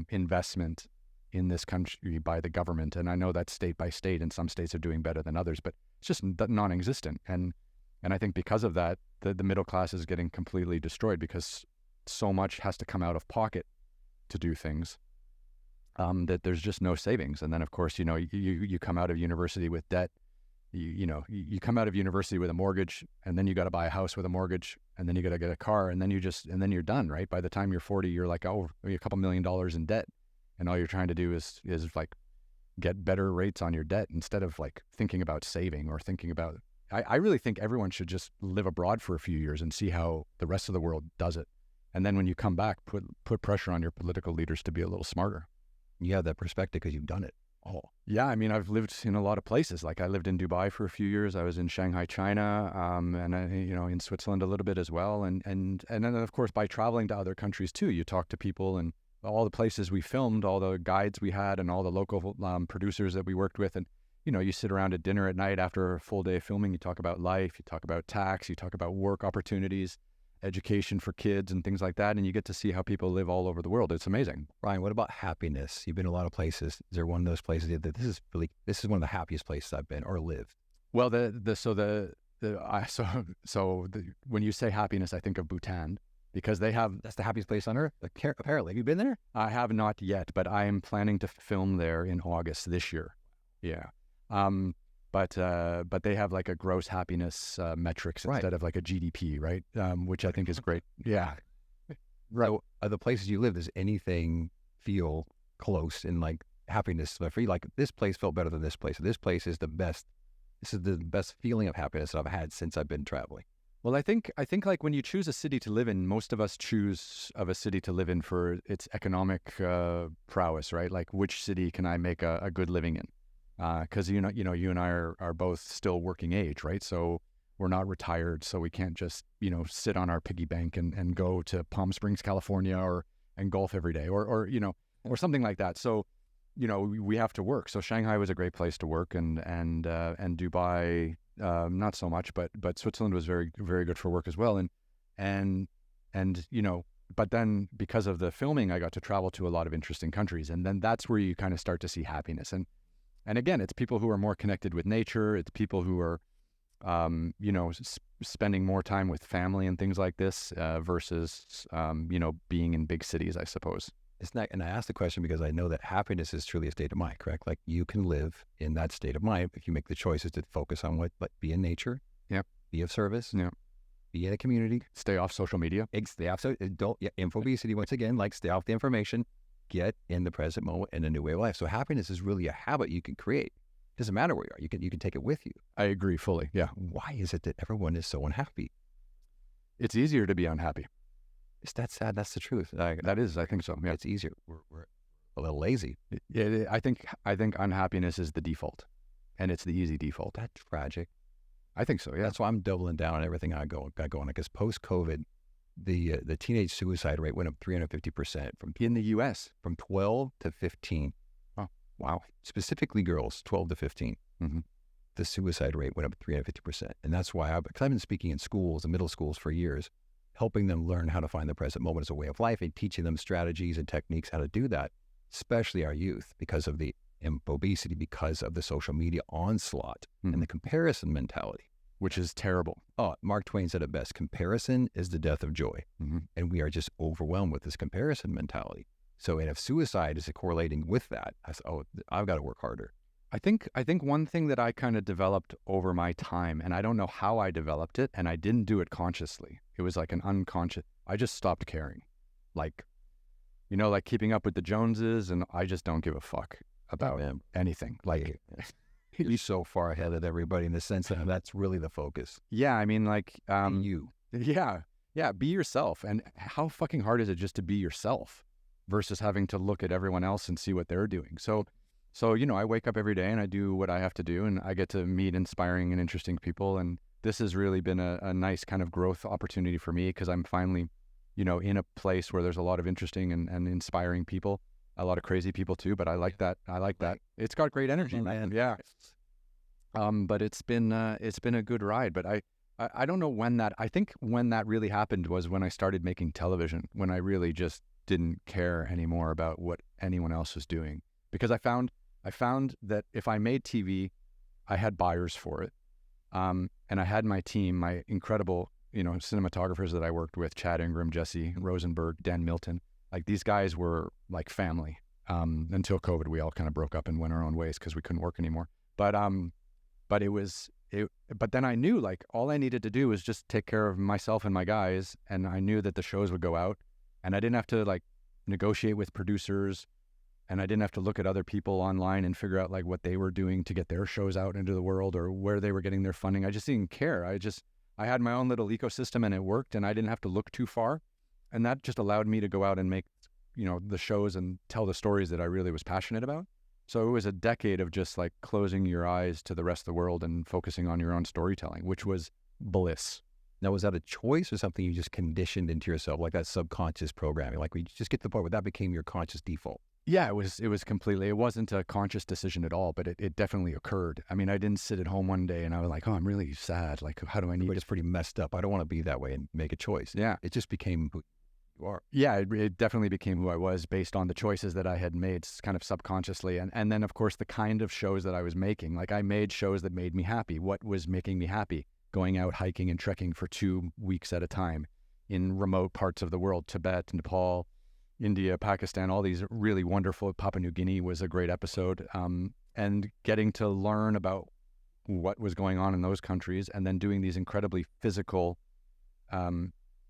Speaker 1: investment in this country by the government, and I know that's state by state, and some states are doing better than others, but it's just non-existent. And I think because of that, the middle class is getting completely destroyed, because so much has to come out of pocket to do things, that there's just no savings. And then, of course, you know, you come out of university with debt. You come out of university with a mortgage, and then you got to buy a house with a mortgage, and then you got to get a car, and then you're done, right? By the time you're 40, you're like, oh, a couple $1 million in debt. And all you're trying to do is like get better rates on your debt, instead of like thinking about saving or thinking about, I really think everyone should just live abroad for a few years and see how the rest of the world does it. And then when you come back, put pressure on your political leaders to be a little smarter.
Speaker 2: You have that perspective because you've done it.
Speaker 1: Oh, yeah. I mean, I've lived in a lot of places. Like, I lived in Dubai for a few years. I was in Shanghai, China, and in Switzerland a little bit as well. And then, of course, by traveling to other countries too, you talk to people, and all the places we filmed, all the guides we had, and all the local producers that we worked with. And, you know, you sit around at dinner at night after a full day of filming, you talk about life, you talk about tax, you talk about work opportunities, education for kids and things like that. And you get to see how people live all over the world. It's amazing.
Speaker 2: Ryan, what about happiness? You've been a lot of places. Is there one of those places that this is one of the happiest places I've been or lived?
Speaker 1: Well, when you say happiness, I think of Bhutan, because
Speaker 2: that's the happiest place on earth. Apparently, have you been there?
Speaker 1: I have not yet, but I am planning to film there in August this year. Yeah. But they have like a gross happiness metrics instead of like a GDP, right? Which I think is great. Yeah.
Speaker 2: Right. So, the places you live, does anything feel close in like happiness for you? Like, this place felt better than this place. This place is the best. This is the best feeling of happiness that I've had since I've been traveling.
Speaker 1: Well, I think like when you choose a city to live in, most of us choose of a city to live in for its economic prowess, right? Like, which city can I make a good living in? Because you and I are both still working age, right? So we're not retired, so we can't just sit on our piggy bank and go to Palm Springs, California, and golf every day, or something like that. So we have to work. So Shanghai was a great place to work, and Dubai. Not so much, but Switzerland was very, very good for work as well. And but then because of the filming, I got to travel to a lot of interesting countries. And then that's where you kind of start to see happiness. And again, it's people who are more connected with nature. It's people who are, spending more time with family and things like this versus, being in big cities, I suppose.
Speaker 2: It's not, and I asked the question because I know that happiness is truly a state of mind, correct? Like, you can live in that state of mind if you make the choices to focus on be in nature, be of service, be in a community,
Speaker 1: stay off social media,
Speaker 2: stay off. So infobesity once again, like, stay off the information, get in the present moment in a new way of life. So happiness is really a habit you can create. It doesn't matter where you are. You can take it with you.
Speaker 1: I agree fully. Yeah.
Speaker 2: Why is it that everyone is so unhappy?
Speaker 1: It's easier to be unhappy.
Speaker 2: Is that sad? That's the truth.
Speaker 1: That is, I think so. Yeah.
Speaker 2: It's easier. We're a little lazy.
Speaker 1: Yeah, I think unhappiness is the default, and it's the easy default.
Speaker 2: That's tragic.
Speaker 1: I think so. Yeah.
Speaker 2: That's why I'm doubling down on everything I got going. Because post-COVID, the teenage suicide rate went up 350%
Speaker 1: in the U.S.
Speaker 2: from 12 to 15.
Speaker 1: Oh, wow!
Speaker 2: Specifically, girls 12 to 15.
Speaker 1: Mm-hmm.
Speaker 2: The suicide rate went up 350%, and that's why because I've been speaking in schools and middle schools for years, helping them learn how to find the present moment as a way of life and teaching them strategies and techniques how to do that, especially our youth, because of the obesity, because of the social media onslaught and the comparison mentality.
Speaker 1: Which is terrible.
Speaker 2: Oh, Mark Twain said it best: comparison is the death of joy.
Speaker 1: Mm-hmm.
Speaker 2: And we are just overwhelmed with this comparison mentality. So, and if suicide is correlating with that, I said, I've got to work harder.
Speaker 1: I think one thing that I kind of developed over my time, and I don't know how I developed it, and I didn't do it consciously. It was like an unconscious, I just stopped caring. Like, like keeping up with the Joneses, and I just don't give a fuck about anything. Like,
Speaker 2: You're so far ahead of everybody in the sense that that's really the focus.
Speaker 1: Yeah, I mean, like,
Speaker 2: You.
Speaker 1: yeah, be yourself. And how fucking hard is it just to be yourself versus having to look at everyone else and see what they're doing? So, I wake up every day and I do what I have to do, and I get to meet inspiring and interesting people. And this has really been a nice kind of growth opportunity for me because I'm finally, in a place where there's a lot of interesting and inspiring people, a lot of crazy people too. But I like that. It's got great energy, man. Yeah. But it's been a good ride. But I don't know when I think when that really happened was when I started making television, when I really just didn't care anymore about what anyone else was doing. Because I found that if I made TV, I had buyers for it. And I had my team, my incredible, cinematographers that I worked with, Chad Ingram, Jesse Rosenberg, Dan Milton. Like, these guys were like family. Until COVID, we all kind of broke up and went our own ways because we couldn't work anymore. But then I knew, like, all I needed to do was just take care of myself and my guys, and I knew that the shows would go out, and I didn't have to, like, negotiate with producers, and I didn't have to look at other people online and figure out, like, what they were doing to get their shows out into the world or where they were getting their funding. I just didn't care. I had my own little ecosystem, and it worked, and I didn't have to look too far, and that just allowed me to go out and make, the shows and tell the stories that I really was passionate about. So it was a decade of just, like, closing your eyes to the rest of the world and focusing on your own storytelling, which was bliss.
Speaker 2: Now, was that a choice or something you just conditioned into yourself, like that subconscious programming? Like, we just get to the point where that became your conscious default?
Speaker 1: Yeah, it was completely, it wasn't a conscious decision at all, but it definitely occurred. I mean, I didn't sit at home one day and I was like, oh, I'm really sad. Like, how do I need
Speaker 2: It's pretty messed up. I don't want to be that way and make a choice.
Speaker 1: Yeah.
Speaker 2: It just became who you are.
Speaker 1: Yeah, it definitely became who I was based on the choices that I had made kind of subconsciously. And then, of course, the kind of shows that I was making. Like, I made shows that made me happy. What was making me happy? Going out hiking and trekking for 2 weeks at a time in remote parts of the world, Tibet, Nepal, India, Pakistan, all these really wonderful. Papua New Guinea was a great episode. And getting to learn about what was going on in those countries, and then doing these incredibly physical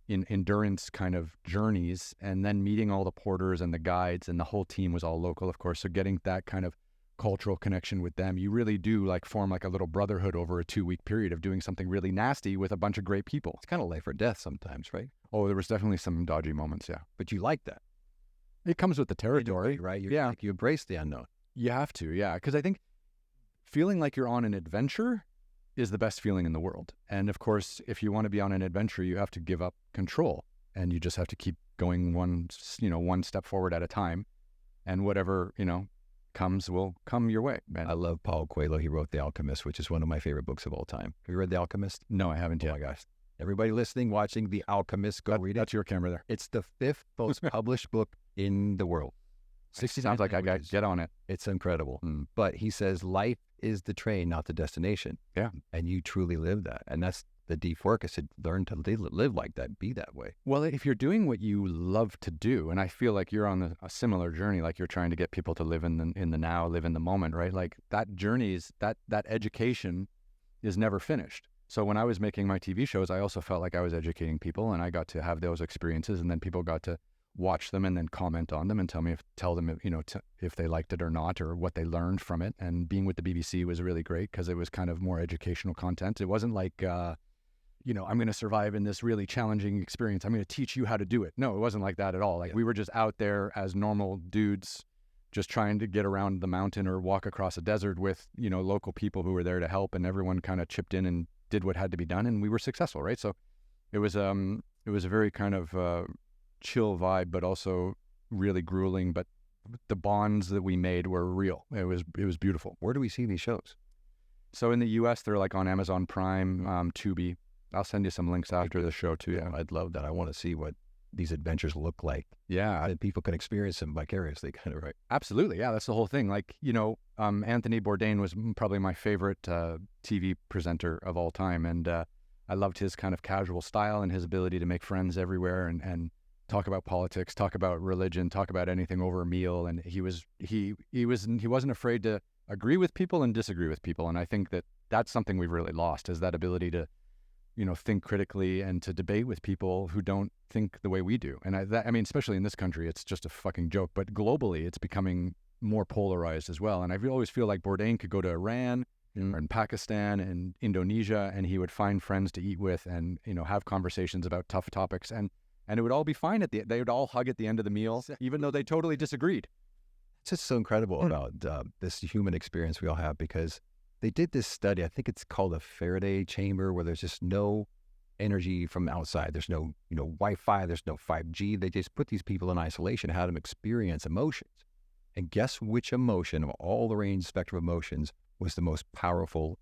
Speaker 1: in endurance kind of journeys, and then meeting all the porters and the guides, and the whole team was all local, of course. So getting that kind of cultural connection with them, you really do, like, form like a little brotherhood over a 2-week period of doing something really nasty with a bunch of great people.
Speaker 2: It's kind of life or death sometimes, right?
Speaker 1: Oh, there was definitely some dodgy moments, yeah.
Speaker 2: But you like that.
Speaker 1: It comes with the territory,
Speaker 2: right?
Speaker 1: Yeah.
Speaker 2: Like, you embrace the unknown.
Speaker 1: You have to, yeah. Because I think feeling like you're on an adventure is the best feeling in the world. And of course, if you want to be on an adventure, you have to give up control, and you just have to keep going one step forward at a time, and whatever, comes will come your way, man.
Speaker 2: I love Paulo Coelho. He wrote The Alchemist, which is one of my favorite books of all time. Have you read The Alchemist?
Speaker 1: No, I haven't yet.
Speaker 2: Oh my gosh. Everybody listening, watching, The Alchemist, go read it.
Speaker 1: That's your camera there.
Speaker 2: It's the 5th most published book in the world.
Speaker 1: 69 Sounds like I got to get on it.
Speaker 2: It's incredible. But he says life is the train, not the destination.
Speaker 1: Yeah.
Speaker 2: And you truly live that. And that's the deep work. I said, learn to live like that, be that way.
Speaker 1: Well, if you're doing what you love to do, and I feel like you're on a similar journey, like you're trying to get people to live in the now, live in the moment, right? Like, that journey is, that education is never finished. So when I was making my TV shows, I also felt like I was educating people, and I got to have those experiences, and then people got to watch them and then comment on them and tell them if they liked it or not, or what they learned from it. And being with the BBC was really great because it was kind of more educational content. It wasn't like, I'm going to survive in this really challenging experience, I'm going to teach you how to do it. No, it wasn't like that at all. Like, we were just out there as normal dudes, just trying to get around the mountain or walk across a desert with, local people who were there to help, and everyone kind of chipped in and did what had to be done, and we were successful, right? So it was a very kind of chill vibe, but also really grueling. But the bonds that we made were real. It was beautiful.
Speaker 2: Where do we see these shows?
Speaker 1: So in the U.S., they're like on Amazon Prime, Tubi. I'll send you some links after the show too. Yeah,
Speaker 2: I'd love that. I want to see what these adventures look like.
Speaker 1: Yeah,
Speaker 2: and people can experience them vicariously, kind of, right?
Speaker 1: Absolutely. Yeah, that's the whole thing. Like, Anthony Bourdain was probably my favorite TV presenter of all time, and I loved his kind of casual style and his ability to make friends everywhere and talk about politics, talk about religion, talk about anything over a meal. And he wasn't afraid to agree with people and disagree with people. And I think that that's something we've really lost, is that ability to, think critically and to debate with people who don't think the way we do. And I mean, especially in this country, it's just a fucking joke. But globally, it's becoming more polarized as well. And I always feel like Bourdain could go to Iran or in Pakistan and Indonesia, and he would find friends to eat with and, you know, have conversations about tough topics. And it would all be fine they would all hug at the end of the meal, even though they totally disagreed.
Speaker 2: It's just so incredible about this human experience we all have, because they did this study, I think it's called a Faraday chamber, where there's just no energy from outside. There's no, you know, Wi-Fi, there's no 5G. They just put these people in isolation, had them experience emotions. And guess which emotion of all the range spectrum of emotions was the most powerful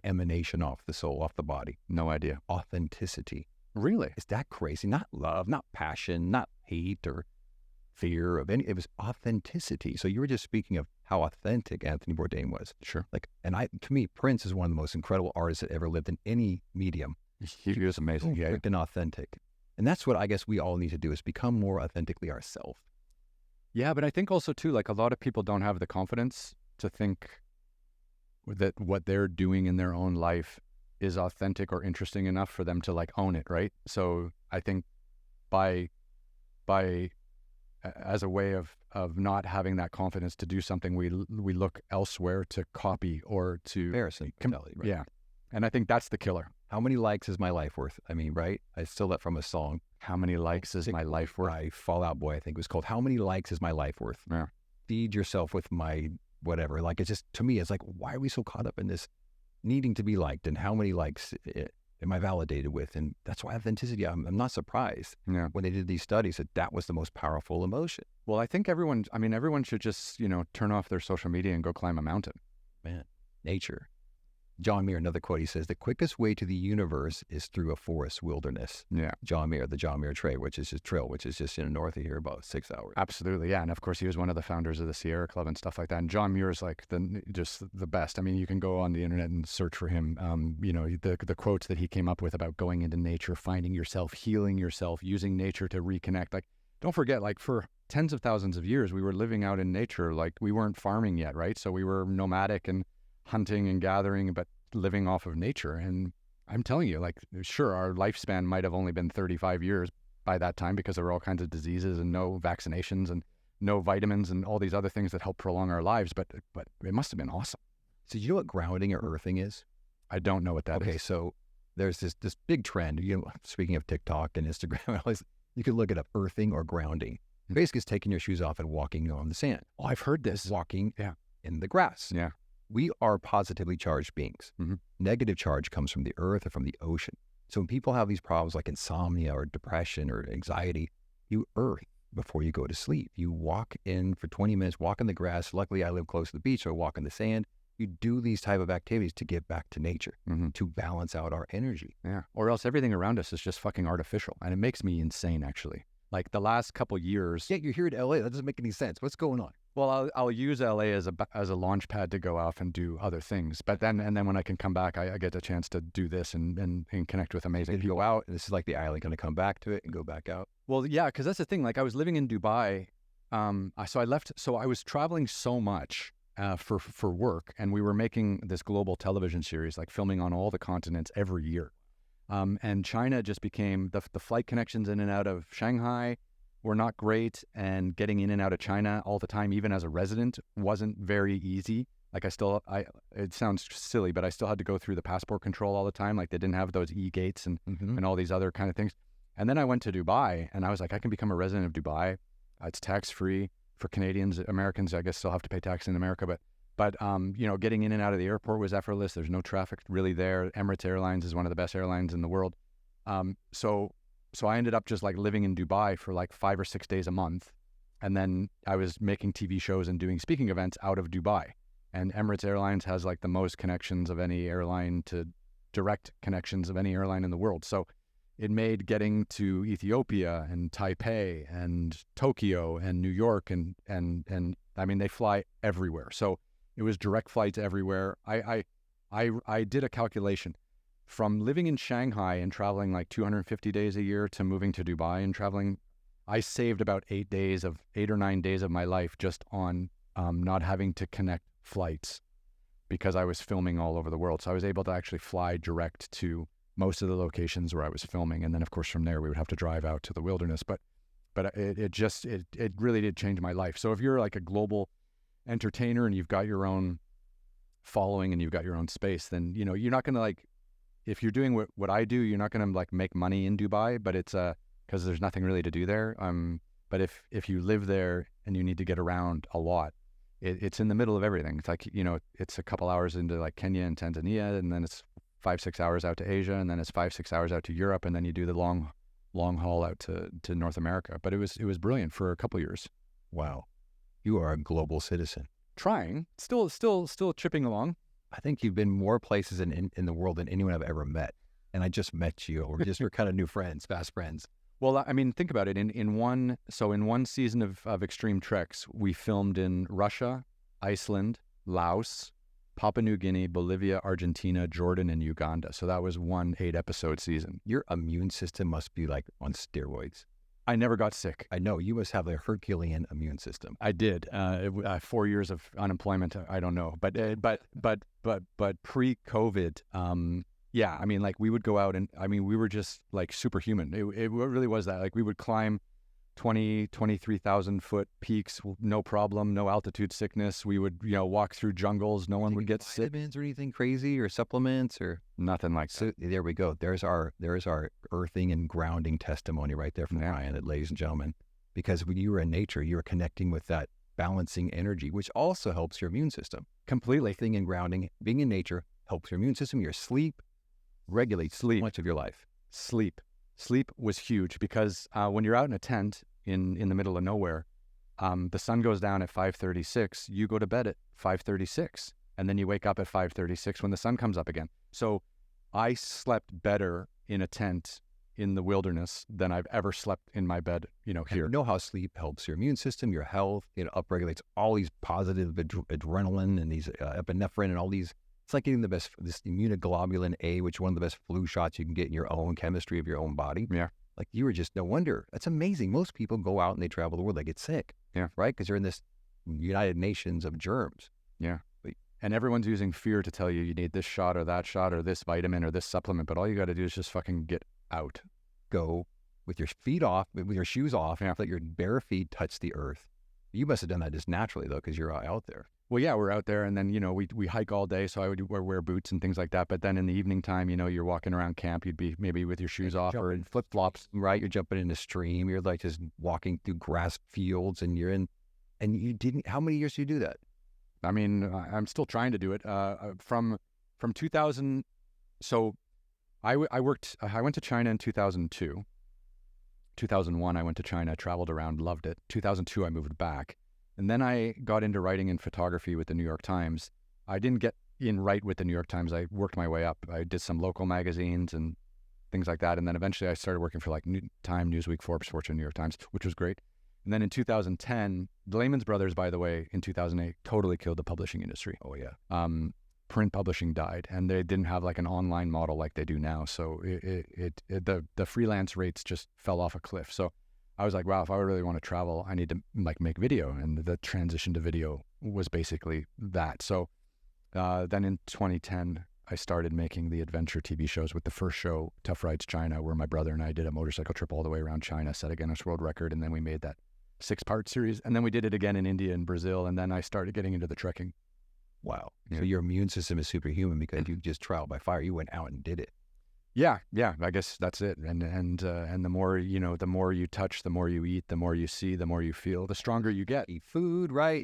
Speaker 2: emanation off the soul, off the body?
Speaker 1: No idea.
Speaker 2: Authenticity.
Speaker 1: Really?
Speaker 2: Is that crazy? Not love, not passion, not hate or fear of any, it was authenticity. So you were just speaking of how authentic Anthony Bourdain was.
Speaker 1: Sure.
Speaker 2: Like, and to me, Prince is one of the most incredible artists that ever lived in any medium.
Speaker 1: He was amazing.
Speaker 2: Yeah. Freaking authentic. And that's what I guess we all need to do, is become more authentically ourselves.
Speaker 1: Yeah, but I think also too, like, a lot of people don't have the confidence to think that what they're doing in their own life is authentic or interesting enough for them to like own it, right? So I think by as a way of not having that confidence to do something, we look elsewhere to copy or to
Speaker 2: Comparison. Right?
Speaker 1: Yeah. And I think that's the killer.
Speaker 2: How many likes is my life worth? I mean, right? I stole that from a song.
Speaker 1: How many likes is my life worth?
Speaker 2: By Fall Out Boy, I think it was called. How many likes is my life worth?
Speaker 1: Yeah.
Speaker 2: Feed yourself with my whatever. Like, it's just, to me, it's like, why are we so caught up in this needing to be liked, and how many likes am I validated with? And that's why authenticity, I'm not surprised when they did these studies that was the most powerful emotion.
Speaker 1: Well, I think everyone should just, you know, turn off their social media and go climb a mountain.
Speaker 2: Man, nature. John Muir, another quote, he says, the quickest way to the universe is through a forest wilderness.
Speaker 1: Yeah.
Speaker 2: John Muir, the John Muir Trail, which is just in the north of here, about 6 hours.
Speaker 1: Absolutely, yeah. And of course, he was one of the founders of the Sierra Club and stuff like that. And John Muir is like just the best. I mean, you can go on the internet and search for him. You know, the quotes that he came up with about going into nature, finding yourself, healing yourself, using nature to reconnect. Like, don't forget, like, for tens of thousands of years, we were living out in nature. Like, we weren't farming yet, right? So we were nomadic and hunting and gathering, but living off of nature. And I'm telling you, like, sure, our lifespan might have only been 35 years by that time, because there were all kinds of diseases and no vaccinations and no vitamins and all these other things that help prolong our lives. But it must have been awesome.
Speaker 2: So you know what grounding or earthing is?
Speaker 1: I don't know what that is.
Speaker 2: Okay, so there's this big trend. You know, speaking of TikTok and Instagram, you can look it up, earthing or grounding. Basically, it's taking your shoes off and walking on the sand.
Speaker 1: Oh, I've heard this.
Speaker 2: Walking in the grass.
Speaker 1: Yeah.
Speaker 2: We are positively charged beings.
Speaker 1: Mm-hmm.
Speaker 2: Negative charge comes from the earth or from the ocean. So when people have these problems like insomnia or depression or anxiety, you earth before you go to sleep. You walk in for 20 minutes, walk in the grass. Luckily, I live close to the beach, so I walk in the sand. You do these type of activities to get back to nature, to balance out our energy.
Speaker 1: Yeah. Or else everything around us is just fucking artificial. And it makes me insane, actually. Like, the last couple years.
Speaker 2: Yeah, you're here in LA. That doesn't make any sense. What's going on?
Speaker 1: Well, I'll use LA as a launch pad to go off and do other things. But then when I can come back, I get a chance to do this and connect with amazing people.
Speaker 2: You go out, and this is like the island, going to come back to it and go back out.
Speaker 1: Well, yeah, because that's the thing. Like, I was living in Dubai. So I left. So I was traveling so much for work, and we were making this global television series, like filming on all the continents every year. And China just became the flight connections in and out of Shanghai were not great, and getting in and out of China all the time, even as a resident, wasn't very easy. Like, it sounds silly, but I still had to go through the passport control all the time. Like, they didn't have those e-gates and all these other kind of things. And then I went to Dubai, and I was like, I can become a resident of Dubai. It's tax-free for Canadians. Americans, I guess, still have to pay tax in America, but you know, getting in and out of the airport was effortless. There's no traffic really there. Emirates Airlines is one of the best airlines in the world. So I ended up just like living in Dubai for like 5 or 6 days a month. And then I was making TV shows and doing speaking events out of Dubai. And Emirates Airlines has like the most connections of any airline, to direct connections of any airline in the world. So it made getting to Ethiopia and Taipei and Tokyo and New York and I mean, they fly everywhere. So it was direct flights everywhere. I did a calculation. From living in Shanghai and traveling like 250 days a year to moving to Dubai and traveling, I saved about 8 or 9 days of my life just on not having to connect flights, because I was filming all over the world. So I was able to actually fly direct to most of the locations where I was filming. And then, of course, from there, we would have to drive out to the wilderness. But it really did change my life. So if you're like a global entertainer and you've got your own following and you've got your own space, then, you know, you're not going to like, if you're doing what I do, you're not going to like make money in Dubai, but it's because there's nothing really to do there. But if you live there and you need to get around a lot, it's in the middle of everything. It's like, you know, it's a couple hours into like Kenya and Tanzania, and then it's 5-6 hours out to Asia, and then it's 5-6 hours out to Europe, and then you do the long haul out to North America. But it was brilliant for a couple years.
Speaker 2: Wow. You are a global citizen.
Speaker 1: Trying, still chipping along.
Speaker 2: I think you've been more places in the world than anyone I've ever met. And I just met you. We're kind of new friends, fast friends.
Speaker 1: Well, I mean, think about it. In one season of Extreme Treks, we filmed in Russia, Iceland, Laos, Papua New Guinea, Bolivia, Argentina, Jordan, and Uganda. So that was one 8-episode season.
Speaker 2: Your immune system must be like on steroids.
Speaker 1: I never got sick.
Speaker 2: I know. You must have a Herculean immune system.
Speaker 1: I did. 4 years of unemployment. I don't know, but pre-COVID, yeah. I mean, like we would go out and I mean, we were just like superhuman. It really was that. Like we would climb 23,000 foot peaks, no problem, no altitude sickness. We would, you know, walk through jungles. No one would get sick.
Speaker 2: Vitamins or anything crazy or supplements or
Speaker 1: nothing like that.
Speaker 2: So there we go. There's our earthing and grounding testimony right there from Ryan, ladies and gentlemen. Because when you were in nature, you were connecting with that balancing energy, which also helps your immune system.
Speaker 1: Completely.
Speaker 2: Earthing and grounding, being in nature helps your immune system. Your sleep regulates so much of your life.
Speaker 1: Sleep was huge because when you're out in a tent in the middle of nowhere, the sun goes down at 5:36. You go to bed at 5:36, and then you wake up at 5:36 when the sun comes up again. So I slept better in a tent in the wilderness than I've ever slept in my bed, you know, here.
Speaker 2: You know how sleep helps your immune system, your health. It upregulates all these positive adrenaline and these epinephrine and all these. It's like getting this immunoglobulin A, which is one of the best flu shots you can get in your own chemistry of your own body.
Speaker 1: Yeah.
Speaker 2: Like you were just, no wonder. That's amazing. Most people go out and they travel the world, they get sick.
Speaker 1: Yeah.
Speaker 2: Right? Because they're in this United Nations of germs.
Speaker 1: Yeah. And everyone's using fear to tell you need this shot or that shot or this vitamin or this supplement. But all you got to do is just fucking get out.
Speaker 2: Go with your feet off, with your shoes off, let your bare feet touch the earth. You must have done that just naturally, though, because you're out there.
Speaker 1: Well, yeah, we're out there, and then, you know, we hike all day, so I would wear boots and things like that. But then in the evening time, you know, you're walking around camp, you'd be maybe with your shoes off or in flip-flops.
Speaker 2: Right, you're jumping in a stream, you're like just walking through grass fields, and you're in, and you didn't, how many years do you do that?
Speaker 1: I mean, I'm still trying to do it. From 2000, so I went to China in 2002. 2001, I went to China, traveled around, loved it. 2002, I moved back. And then I got into writing and photography with the New York Times. I didn't get in right with the New York Times. I worked my way up. I did some local magazines and things like that. And then eventually I started working for like Time, Newsweek, Forbes, Fortune, New York Times, which was great. And then in 2010, the Lehman Brothers, by the way, in 2008, totally killed the publishing industry.
Speaker 2: Oh, yeah.
Speaker 1: Print publishing died, and they didn't have like an online model like they do now. So the freelance rates just fell off a cliff. So I was like, wow, if I really want to travel, I need to like make video. And the transition to video was basically that. So then in 2010, I started making the adventure TV shows with the first show, Tough Rides China, where my brother and I did a motorcycle trip all the way around China, set a Guinness World Record. And then we made that 6-part series. And then we did it again in India and Brazil. And then I started getting into the trekking.
Speaker 2: Wow. Yeah. So your immune system is superhuman because you just trial by fire. You went out and did it.
Speaker 1: Yeah. I guess that's it. And the more, you know, the more you touch, the more you eat, the more you see, the more you feel, the stronger you get.
Speaker 2: Eat food, right?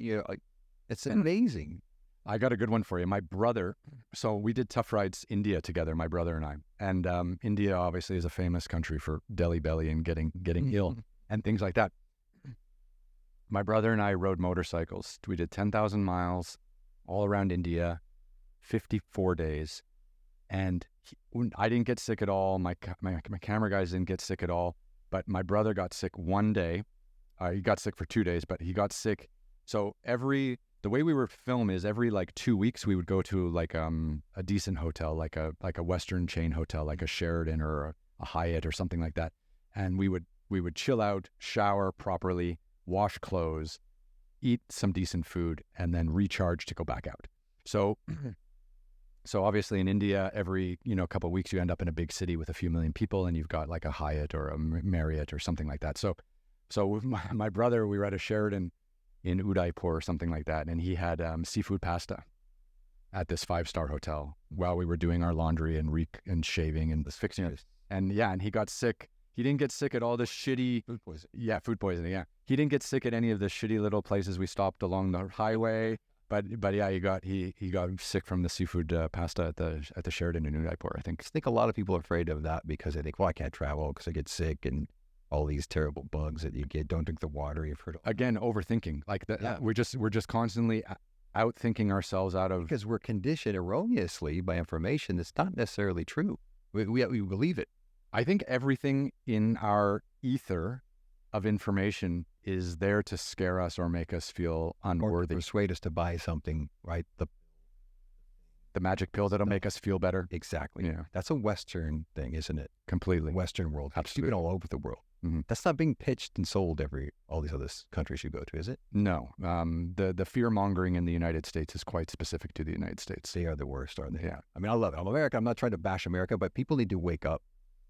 Speaker 2: It's amazing.
Speaker 1: I got a good one for you. My brother, so we did Tough Rides India together, my brother and I. And India obviously is a famous country for Delhi belly and getting ill and things like that. My brother and I rode motorcycles. We did 10,000 miles all around India, 54 days. And I didn't get sick at all. My camera guys didn't get sick at all. But my brother got sick one day. He got sick for 2 days, but he got sick. So the way we were film is every like 2 weeks we would go to like a decent hotel, like a Western chain hotel, like a Sheraton or a Hyatt or something like that. And we would chill out, shower properly, wash clothes, eat some decent food, and then recharge to go back out. So obviously in India, every couple of weeks you end up in a big city with a few million people, and you've got like a Hyatt or a Marriott or something like that. So with my brother, we were at a Sheraton in Udaipur or something like that, and he had seafood pasta at this 5-star hotel while we were doing our laundry and shaving and fixing it. And yeah, and he got sick. He didn't get sick at all the shitty
Speaker 2: Food poisoning.
Speaker 1: Yeah, food poisoning. Yeah, he didn't get sick at any of the shitty little places we stopped along the highway. But yeah, he got sick from the seafood pasta at the Sheraton in Udaipur, I think.
Speaker 2: I think a lot of people are afraid of that because they think, well, I can't travel because I get sick and all these terrible bugs that you get. Don't drink the water. You've heard
Speaker 1: Again, overthinking. Like that.
Speaker 2: Yeah.
Speaker 1: We're just constantly outthinking ourselves out of.
Speaker 2: because we're conditioned erroneously by information that's not necessarily true. We believe it.
Speaker 1: I think everything in our ether of information is there to scare us or make us feel
Speaker 2: Or to
Speaker 1: unworthy.
Speaker 2: persuade us to buy something, right?
Speaker 1: The magic pill that'll make us feel better.
Speaker 2: Exactly.
Speaker 1: Yeah,
Speaker 2: That's a Western thing, isn't it?
Speaker 1: completely.
Speaker 2: Western world. It's
Speaker 1: Absolutely.
Speaker 2: even all over the world.
Speaker 1: Mhm.
Speaker 2: That's not being pitched and sold all these other countries you go to, is it?
Speaker 1: No, the fear mongering in the United States is quite specific to the United States.
Speaker 2: They are the worst, aren't they?
Speaker 1: Yeah.
Speaker 2: I mean, I love it. I'm America. I'm not trying to bash America, but people need to wake up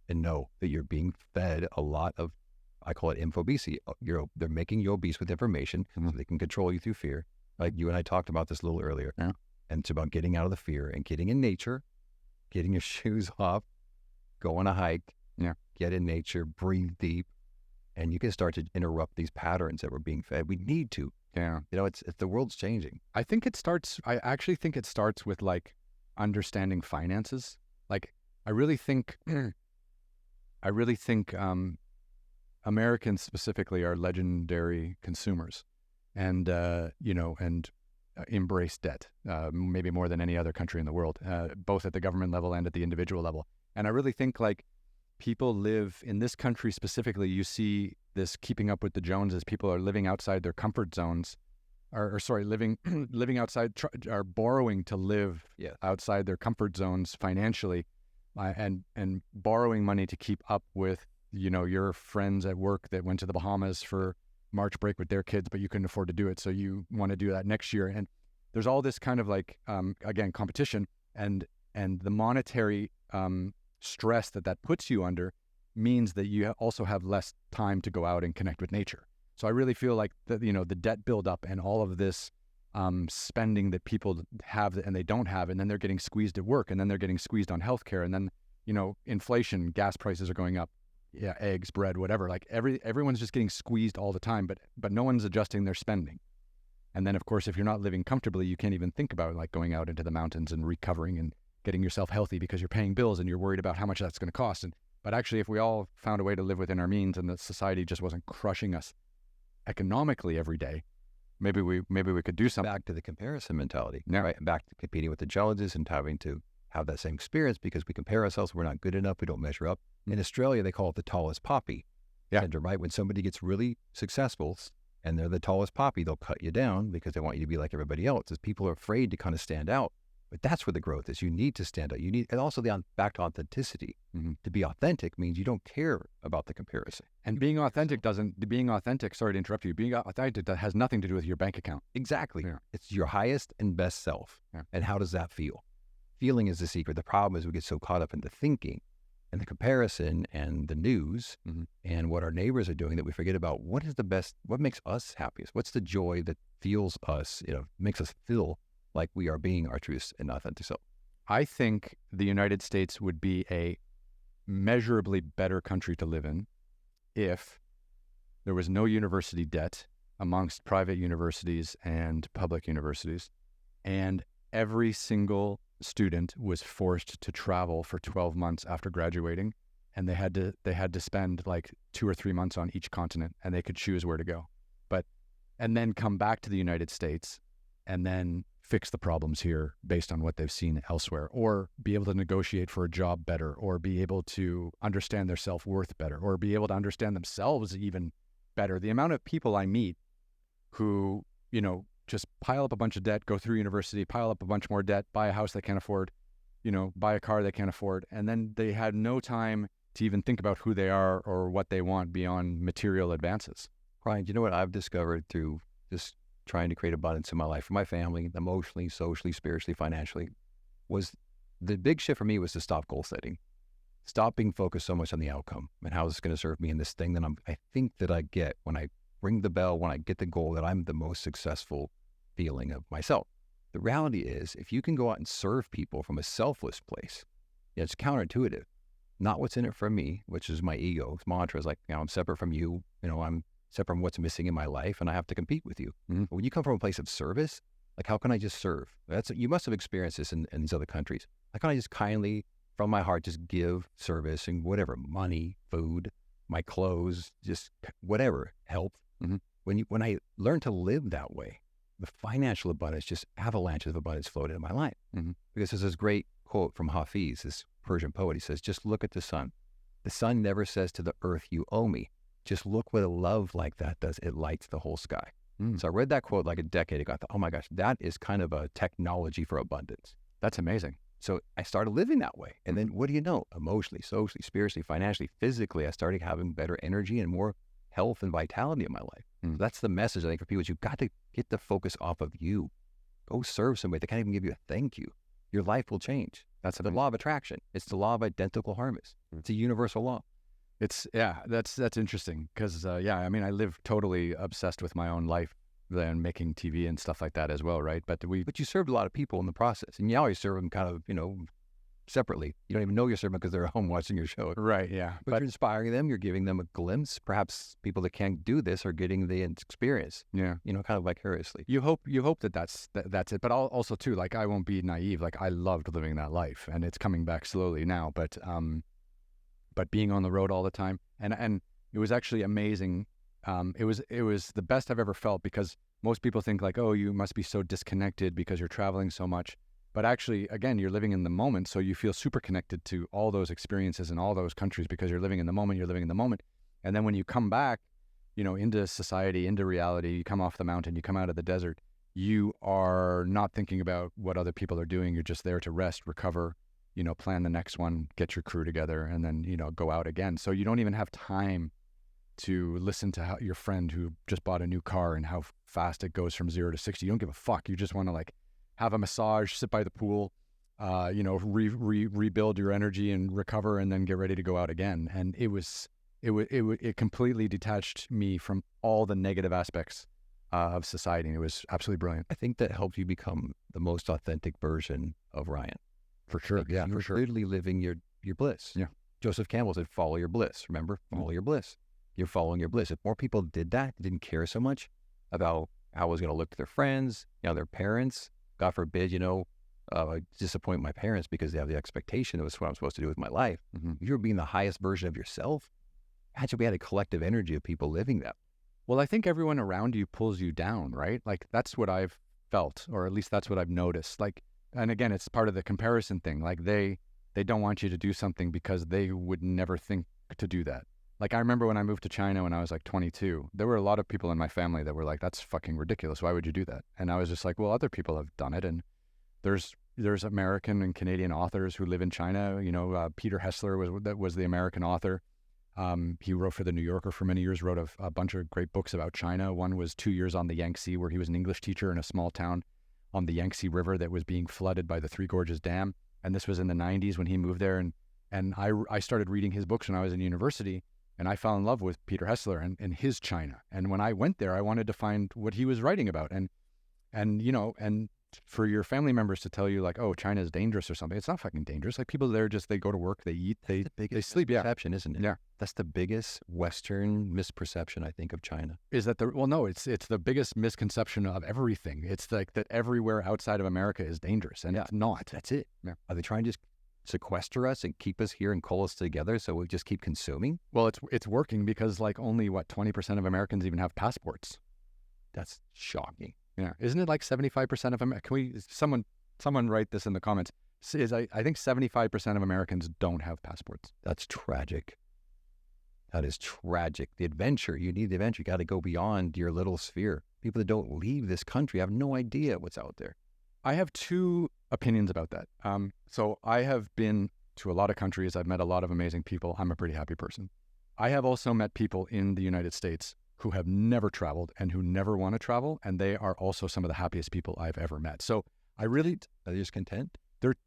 Speaker 2: and know that you're being fed a lot of, I call it infobesity. They're making you obese with information so they can control you through fear. Like you and I talked about this a little earlier.
Speaker 1: Yeah.
Speaker 2: And it's about getting out of the fear and getting in nature, getting your shoes off, go on a hike, get in nature, breathe deep, and you can start to interrupt these patterns that we're being fed. We need to.
Speaker 1: Yeah.
Speaker 2: It's the world's changing.
Speaker 1: I actually think it starts with like understanding finances. Like I really think Americans specifically are legendary consumers and embrace debt, maybe more than any other country in the world, both at the government level and at the individual level. And I really think like people live in this country specifically, you see this keeping up with the Joneses. People are living outside their comfort zones, living outside, are borrowing to live outside their comfort zones financially, and borrowing money to keep up with, your friends at work that went to the Bahamas for March break with their kids, but you couldn't afford to do it. So you want to do that next year. And there's all this kind of like, again, competition and the monetary stress that puts you under means that you also have less time to go out and connect with nature. So I really feel like the debt buildup and all of this spending that people have and they don't have, and then they're getting squeezed at work, and then they're getting squeezed on healthcare, and then inflation, gas prices are going up, eggs, bread, whatever. Like everyone's just getting squeezed all the time, but no one's adjusting their spending. And then of course, if you're not living comfortably, you can't even think about like going out into the mountains and recovering and getting yourself healthy because you're paying bills and you're worried about how much that's going to cost. But actually, if we all found a way to live within our means and the society just wasn't crushing us economically every day, maybe we could do something.
Speaker 2: Back to the comparison mentality,
Speaker 1: Yeah.
Speaker 2: right? Back to competing with the Joneses and having to have that same experience because we compare ourselves. We're not good enough. We don't measure up. In Australia, they call it the tallest poppy syndrome, right? When somebody gets really successful and they're the tallest poppy, they'll cut you down because they want you to be like everybody else. As people are afraid to kind of stand out. But that's where the growth is. You need to stand out. And also back to authenticity.
Speaker 1: Mm-hmm.
Speaker 2: To be authentic means you don't care about the comparison.
Speaker 1: And being authentic, sorry to interrupt you, being authentic that has nothing to do with your bank account.
Speaker 2: Exactly.
Speaker 1: Yeah.
Speaker 2: It's your highest and best self.
Speaker 1: Yeah.
Speaker 2: And how does that feel? Feeling is the secret. The problem is we get so caught up in the thinking and the comparison and the news and what our neighbors are doing that we forget about what makes us happiest? What's the joy that feels us, makes us feel like we are being our truth and authentic self?
Speaker 1: I think the United States would be a measurably better country to live in if there was no university debt amongst private universities and public universities, and every single student was forced to travel for 12 months after graduating, and they had to spend like 2 or 3 months on each continent, and they could choose where to go, and then come back to the United States and then fix the problems here based on what they've seen elsewhere, or be able to negotiate for a job better, or be able to understand their self-worth better, or be able to understand themselves even better. The amount of people I meet who, just pile up a bunch of debt, go through university, pile up a bunch more debt, buy a house they can't afford, buy a car they can't afford, and then they had no time to even think about who they are or what they want beyond material advances.
Speaker 2: Brian, you know what I've discovered through just trying to create abundance in my life, for my family, emotionally, socially, spiritually, financially, was the big shift for me was to stop goal setting. Stop being focused so much on the outcome and how is this going to serve me in this thing that I think that I get when I ring the bell when I get the goal that I'm the most successful feeling of myself. The reality is, if you can go out and serve people from a selfless place, it's counterintuitive. Not what's in it for me, which is my ego. Mantra is like, I'm separate from you. I'm separate from what's missing in my life, and I have to compete with you. But when you come from a place of service, like, how can I just serve? You must have experienced this in these other countries. How can I just kindly, from my heart, just give service and whatever, money, food, my clothes, just whatever, help. When I learned to live that way, the financial abundance, just avalanches of abundance flowed into my life. Because there's this great quote from Hafiz, this Persian poet. He says, just look at the sun. The sun never says to the earth, you owe me. Just look what a love like that does. It lights the whole sky. So I read that quote like a decade ago. I thought, oh my gosh, that is kind of a technology for abundance.
Speaker 1: That's amazing.
Speaker 2: So I started living that way. And then what do you know? Emotionally, socially, spiritually, financially, physically, I started having better energy and more health and vitality in my life. So that's the message, I think, for people is you've got to get the focus off of you. Go serve somebody. They can't even give you a thank you. Your life will change. That's the law of attraction. It's the law of identical harvest. It's a universal law.
Speaker 1: That's interesting because, I mean, I live totally obsessed with my own life and making TV and stuff like that as well, right? But
Speaker 2: you served a lot of people in the process, and you always serve them kind of, separately. You don't even know you're serving them because they're at home watching your show.
Speaker 1: Right, yeah.
Speaker 2: But you're inspiring them. You're giving them a glimpse. Perhaps people that can't do this are getting the experience.
Speaker 1: Yeah.
Speaker 2: Kind of vicariously.
Speaker 1: You hope that's it. But also too, like, I won't be naive. Like, I loved living that life, and it's coming back slowly now. But being on the road all the time, and it was actually amazing. It was the best I've ever felt, because most people think like, oh, you must be so disconnected because you're traveling so much. But actually, again, you're living in the moment, so you feel super connected to all those experiences in all those countries because you're living in the moment. And then when you come back, into society, into reality, you come off the mountain, you come out of the desert, you are not thinking about what other people are doing. You're just there to rest, recover, plan the next one, get your crew together, and then, go out again. So you don't even have time to listen to how your friend who just bought a new car and how fast it goes from 0 to 60. You don't give a fuck. You just want to have a massage, sit by the pool, rebuild your energy and recover, and then get ready to go out again. And it completely detached me from all the negative aspects of society. And it was absolutely brilliant.
Speaker 2: I think that helped you become the most authentic version of Ryan.
Speaker 1: For sure. Yeah, for sure.
Speaker 2: Literally living your bliss.
Speaker 1: Yeah.
Speaker 2: Joseph Campbell said, follow your bliss. Remember? Follow your bliss. You're following your bliss. If more people did that, didn't care so much about how it was going to look to their friends, their parents, God forbid, disappoint my parents because they have the expectation of what I'm supposed to do with my life. If you're being the highest version of yourself, imagine we had a collective energy of people living that.
Speaker 1: Well, I think everyone around you pulls you down, right? Like, that's what I've felt, or at least that's what I've noticed. Like, and again, it's part of the comparison thing. Like, they don't want you to do something because they would never think to do that. Like, I remember when I moved to China when I was like 22, there were a lot of people in my family that were like, that's fucking ridiculous. Why would you do that? And I was just like, well, other people have done it. And there's American and Canadian authors who live in China. Peter Hessler was the American author. He wrote for the New Yorker for many years, wrote a bunch of great books about China. One was 2 years on the Yangtze, where he was an English teacher in a small town on the Yangtze River that was being flooded by the Three Gorges Dam. And this was in the 90s when he moved there. And I started reading his books when I was in university. And I fell in love with Peter Hessler and his China. And when I went there, I wanted to find what he was writing about. And for your family members to tell you like, oh, China is dangerous or something, it's not fucking dangerous. Like, people there they go to work, they eat, they sleep. Yeah,
Speaker 2: misperception, isn't it?
Speaker 1: Yeah,
Speaker 2: that's the biggest Western misperception I think of China.
Speaker 1: Is that it's the biggest misconception of everything. It's like that everywhere outside of America is dangerous, and it's not.
Speaker 2: That's it.
Speaker 1: Yeah.
Speaker 2: Are they trying to just sequester us and keep us here and cull us together so we just keep consuming?
Speaker 1: Well, it's working because like only 20% of Americans even have passports.
Speaker 2: That's shocking.
Speaker 1: Yeah, isn't it like 75% of Americans? Can we someone write this in the comments? I think 75% of Americans don't have passports.
Speaker 2: That's tragic. That is tragic. You need the adventure. You got to go beyond your little sphere. People that don't leave this country have no idea what's out there.
Speaker 1: I have two opinions about that. So I have been to a lot of countries. I've met a lot of amazing people. I'm a pretty happy person. I have also met people in the United States who have never traveled and who never want to travel. And they are also some of the happiest people I've ever met. So are they just content?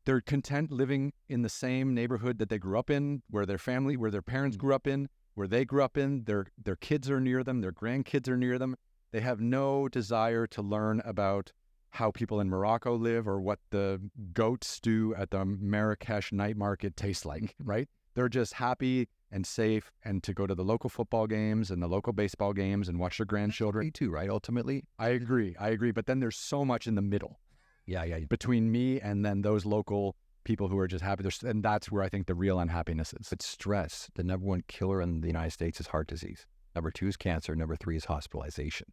Speaker 1: They're content living in the same neighborhood that they grew up in, where their parents grew up in, where they grew up in, their kids are near them, their grandkids are near them. They have no desire to learn about how people in Morocco live or what the goat stew at the Marrakesh night market tastes like, right? They're just happy and safe and to go to the local football games and the local baseball games and watch their grandchildren.
Speaker 2: Me too, right? Ultimately.
Speaker 1: I agree. But then there's so much in the middle.
Speaker 2: Yeah.
Speaker 1: Between me and then those local people who are just happy. And that's where I think the real unhappiness is.
Speaker 2: But stress, the number one killer in the United States is heart disease. Number 2 is cancer. Number 3 is hospitalization.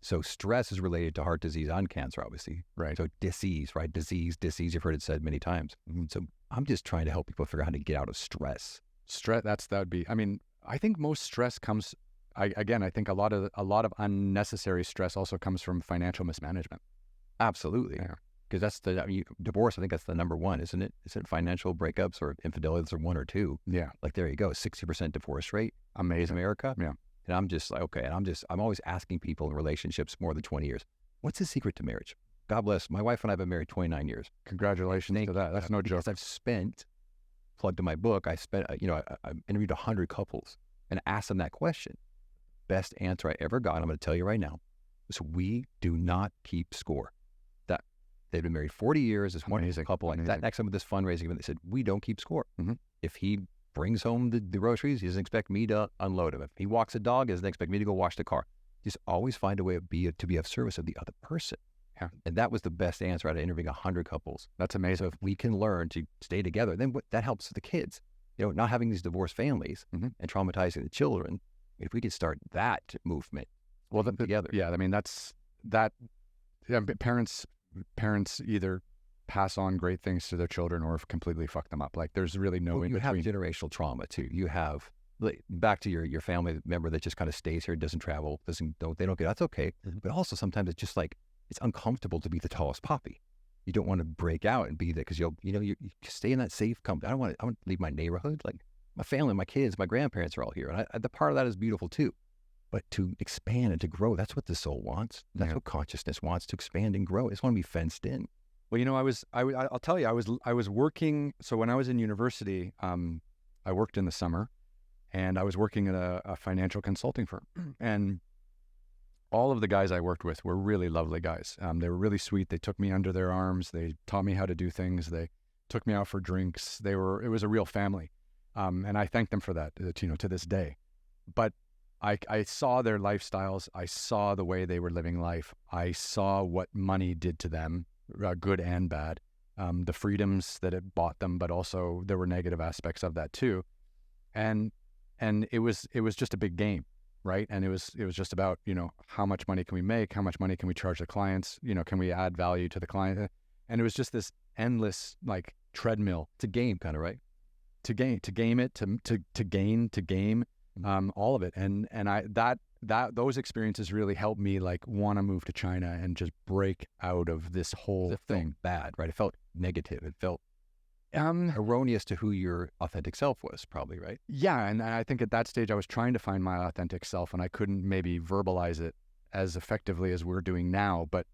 Speaker 2: So stress is related to heart disease and cancer, obviously.
Speaker 1: Right.
Speaker 2: So disease, right? Disease, you've heard it said many times. So I'm just trying to help people figure out how to get out of stress.
Speaker 1: Stress, that would be, I mean, I think most stress comes, I think a lot of unnecessary stress also comes from financial mismanagement.
Speaker 2: Absolutely. Because that's divorce, I think that's the number one, isn't it? Is it financial breakups or infidelities or 1 or 2?
Speaker 1: Yeah.
Speaker 2: Like, there you go, 60% divorce rate.
Speaker 1: Amazing.
Speaker 2: In America.
Speaker 1: Yeah.
Speaker 2: And I'm just like, okay, and I'm always asking people in relationships more than 20 years, what's the secret to marriage? God bless. My wife and I have been married 29 years.
Speaker 1: Congratulations to that. That's no joke.
Speaker 2: Because I've spent, plugged in my book, I interviewed 100 couples and asked them that question. Best answer I ever got, I'm going to tell you right now, is we do not keep score. That they've been married 40 years. This one couple, like that next time with this fundraising event, they said, we don't keep score.
Speaker 1: Mm-hmm.
Speaker 2: If he brings home the groceries, he doesn't expect me to unload them. If he walks a dog, he doesn't expect me to go wash the car. Just always find a way to be of service of the other person.
Speaker 1: Yeah.
Speaker 2: And that was the best answer out of interviewing 100 couples.
Speaker 1: That's amazing.
Speaker 2: So if we can learn to stay together, then that helps the kids. Not having these divorced families and traumatizing the children. If we could start that movement, together.
Speaker 1: Yeah, I mean that. Yeah, parents either pass on great things to their children or completely fuck them up. Like there's really no in between.
Speaker 2: You have generational trauma too. You have back to your family member that just kind of stays here, doesn't travel, they don't get. That's okay. But also sometimes it's just like it's uncomfortable to be the tallest poppy. You don't want to break out and be there because you stay in that safe company. I want to leave my neighborhood. Like my family, my kids, my grandparents are all here, and the part of that is beautiful too. But to expand and to grow, that's what the soul wants. That's what consciousness wants, to expand and grow. It's want to be fenced in.
Speaker 1: Well, I'll tell you, I was working. So when I was in university, I worked in the summer, and I was working at a financial consulting firm, and all of the guys I worked with were really lovely guys. They were really sweet. They took me under their arms. They taught me how to do things. They took me out for drinks. It was a real family, and I thank them for that. To this day, but I saw their lifestyles. I saw the way they were living life. I saw what money did to them. Good and bad, the freedoms that it bought them, but also there were negative aspects of that too, and it was just a big game, right? And it was just about how much money can we make, how much money can we charge the clients, can we add value to the client, and it was just this endless like treadmill.
Speaker 2: It's a game, kind of, right?
Speaker 1: To game it, to game, all of it, and those experiences really helped me like want to move to China and just break out of this whole thing.
Speaker 2: Bad, right? It felt negative. It felt erroneous to who your authentic self was, probably, right?
Speaker 1: Yeah, and I think at that stage I was trying to find my authentic self, and I couldn't maybe verbalize it as effectively as we're doing now. But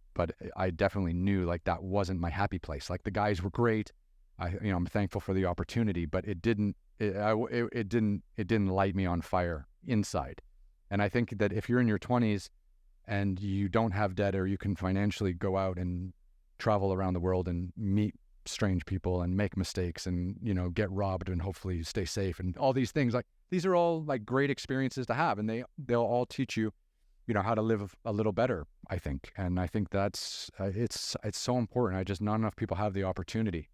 Speaker 1: I definitely knew like that wasn't my happy place. Like the guys were great. I'm thankful for the opportunity, but it didn't light me on fire inside. And I think that if you're in your 20s and you don't have debt, or you can financially go out and travel around the world and meet strange people and make mistakes and, get robbed and hopefully stay safe and all these things, like these are all like great experiences to have, and they'll all teach you, how to live a little better, I think. And I think that's, it's so important. Not enough people have the opportunity.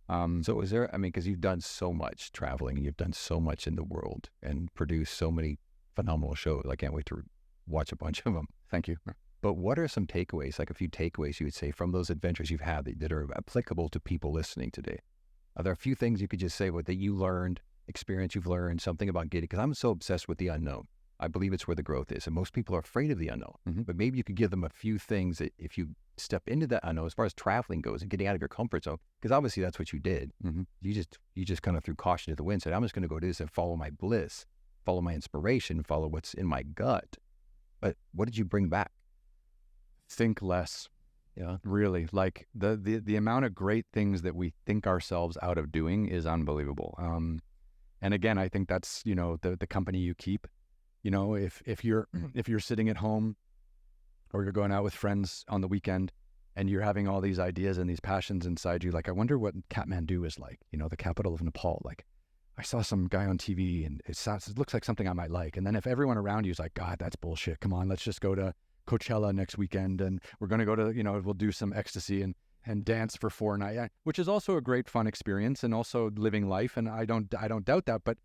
Speaker 2: So is there, because you've done so much traveling and you've done so much in the world and produced so many phenomenal shows. I can't wait to watch a bunch of them.
Speaker 1: Thank you.
Speaker 2: But what are some takeaways, like a few takeaways you would say from those adventures you've had that are applicable to people listening today? Are there a few things you could just say that you learned, experience you've learned, something about getting, because I'm so obsessed with the unknown. I believe it's where the growth is. And most people are afraid of the unknown. Mm-hmm. But maybe you could give them a few things that if you step into that unknown, as far as traveling goes and getting out of your comfort zone, because obviously that's what you did. Mm-hmm. You just kind of threw caution to the wind, said, I'm just going to go do this and follow my bliss, follow my inspiration, follow what's in my gut. But what did you bring back?
Speaker 1: Think less.
Speaker 2: Yeah.
Speaker 1: Really. Like the amount of great things that we think ourselves out of doing is unbelievable. And again, I think that's, the company you keep. If you're sitting at home or you're going out with friends on the weekend and you're having all these ideas and these passions inside you, like, I wonder what Kathmandu is like, the capital of Nepal. Like, I saw some guy on TV and it looks like something I might like. And then if everyone around you is like, God, that's bullshit. Come on, let's just go to Coachella next weekend and we're going to go to, we'll do some ecstasy and dance for 4 nights, which is also a great fun experience and also living life. And I don't doubt that, but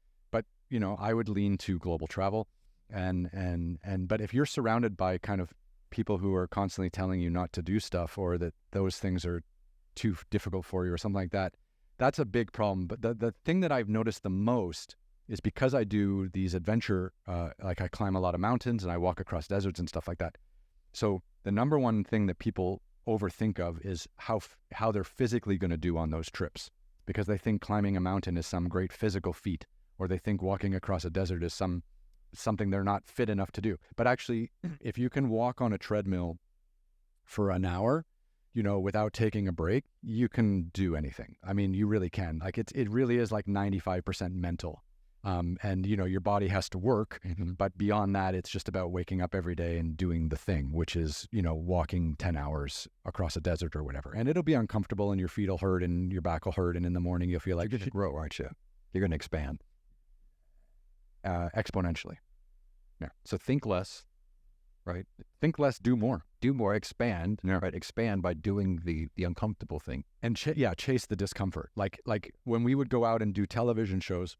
Speaker 1: I would lean to global travel but if you're surrounded by kind of people who are constantly telling you not to do stuff or that those things are too difficult for you or something like that, that's a big problem. But the thing that I've noticed the most is because I do these adventure, like I climb a lot of mountains and I walk across deserts and stuff like that. So the number one thing that people overthink of is how they're physically going to do on those trips, because they think climbing a mountain is some great physical feat, or they think walking across a desert is something they're not fit enough to do. But actually, if you can walk on a treadmill for an hour, without taking a break, you can do anything. I mean, you really can. Like it really is like 95% mental. And your body has to work, but beyond that, it's just about waking up every day and doing the thing, which is, walking 10 hours across a desert or whatever. And it'll be uncomfortable and your feet will hurt and your back will hurt. And in the morning, you'll feel like
Speaker 2: you're going to grow, aren't you? You're going to expand.
Speaker 1: Exponentially. Yeah.
Speaker 2: So think less, right?
Speaker 1: Think less, do more.
Speaker 2: Do more, expand, right? Expand by doing the uncomfortable thing.
Speaker 1: And chase the discomfort. Like when we would go out and do television shows,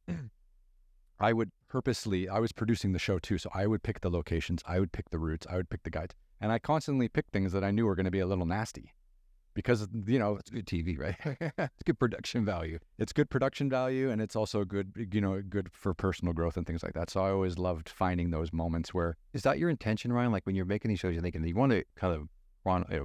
Speaker 1: I was producing the show too. So I would pick the locations, I would pick the routes, I would pick the guides. And I constantly picked things that I knew were going to be a little nasty because,
Speaker 2: it's good TV, right? It's good production value.
Speaker 1: It's good production value. And it's also good, good for personal growth and things like that. So I always loved finding those moments where.
Speaker 2: Is that your intention, Ryan? Like when you're making these shows, you're thinking you want to kind of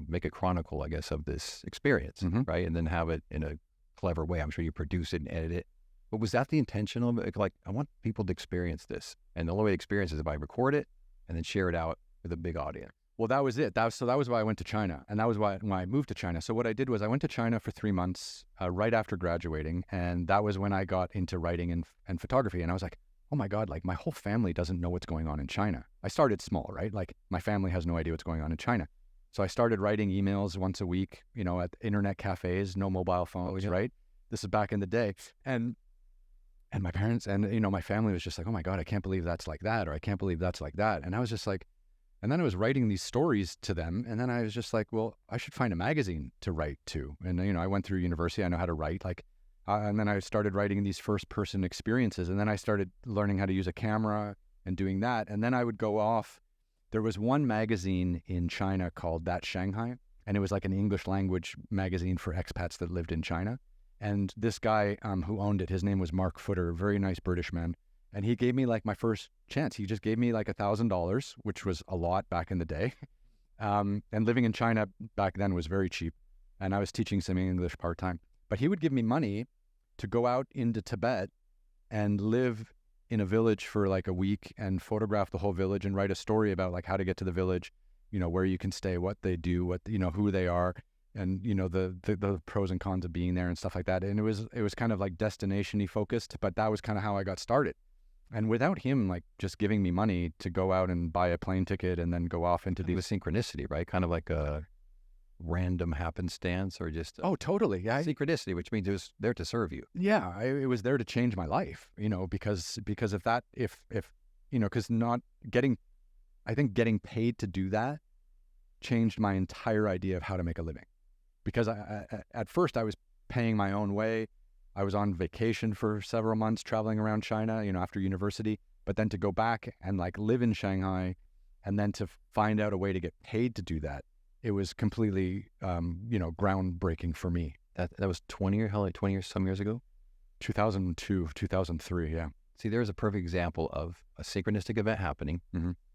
Speaker 2: make a chronicle, I guess, of this experience, right? And then have it in a clever way. I'm sure you produce it and edit it. But was that the intention of it? Like, I want people to experience this. And the only way to experience it is if I record it and then share it out with a big audience.
Speaker 1: Well, that was it. That was why I went to China. And that was why I moved to China. So what I did was I went to China for 3 months right after graduating. And that was when I got into writing and photography. And I was like, oh my God, like my whole family doesn't know what's going on in China. I started small, right? Like my family has no idea what's going on in China. So I started writing emails once a week, at internet cafes, no mobile phones, right? This is back in the day. And my parents and, my family was just like, oh my God, I can't believe that's like that. Or I can't believe that's like that. And I was just like, and then I was writing these stories to them. And then I was just like, well, I should find a magazine to write to. And, I went through university. I know how to write. And then I started writing these first person experiences. And then I started learning how to use a camera and doing that. And then I would go off. There was one magazine in China called That Shanghai. And it was like an English language magazine for expats that lived in China. And this guy who owned it, his name was Mark Footer, a very nice British man. And he gave me like my first chance. He just gave me like $1,000, which was a lot back in the day. And living in China back then was very cheap. And I was teaching some English part-time. But he would give me money to go out into Tibet and live in a village for like a week and photograph the whole village and write a story about like how to get to the village, where you can stay, what they do, who they are. And, the pros and cons of being there and stuff like that. And it was kind of like destination-y focused, but that was kind of how I got started. And without him, like just giving me money to go out and buy a plane ticket and then go off into
Speaker 2: the synchronicity, right? Kind of like a random happenstance or just.
Speaker 1: Oh, totally. Yeah.
Speaker 2: Synchronicity, which means it was there to serve you.
Speaker 1: Yeah. It was there to change my life, because I think getting paid to do that changed my entire idea of how to make a living. Because at first I was paying my own way. I was on vacation for several months traveling around China, after university, but then to go back and like live in Shanghai and then to find out a way to get paid to do that, it was completely, groundbreaking for me.
Speaker 2: That was 20 years, some years ago?
Speaker 1: 2002, 2003, yeah.
Speaker 2: See, there's a perfect example of a synchronistic event happening